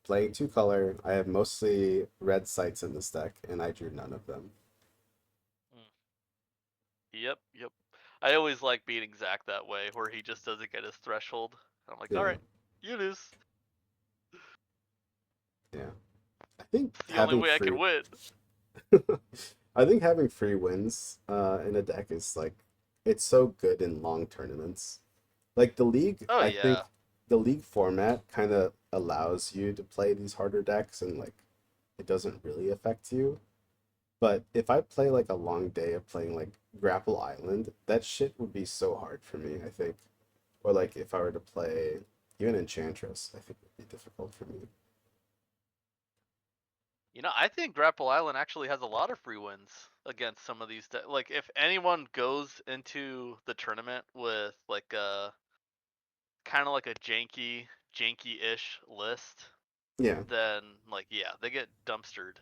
Speaker 2: playing 2 color. I have mostly red sites in this deck and I drew none of them.
Speaker 1: Mm. Yep. I always like beating Zach that way, where he just doesn't get his threshold. I'm like,
Speaker 2: Yeah.
Speaker 1: alright, you lose.
Speaker 2: Yeah. I think
Speaker 1: It's the only
Speaker 2: having
Speaker 1: way I can
Speaker 2: free
Speaker 1: win.
Speaker 2: I think having free wins in a deck is like it's so good in long tournaments. Like the league,
Speaker 1: Oh,
Speaker 2: I
Speaker 1: yeah.
Speaker 2: think the league format kind of allows you to play these harder decks and like it doesn't really affect you. But if I play like a long day of playing like Grapple Island, that shit would be so hard for me, I think. Or like if I were to play even Enchantress, I think it would be difficult for me.
Speaker 1: I think Grapple Island actually has a lot of free wins against some of these. Like, if anyone goes into the tournament with like a kind of like a janky-ish list,
Speaker 2: Yeah.
Speaker 1: then like, yeah, they get dumpstered.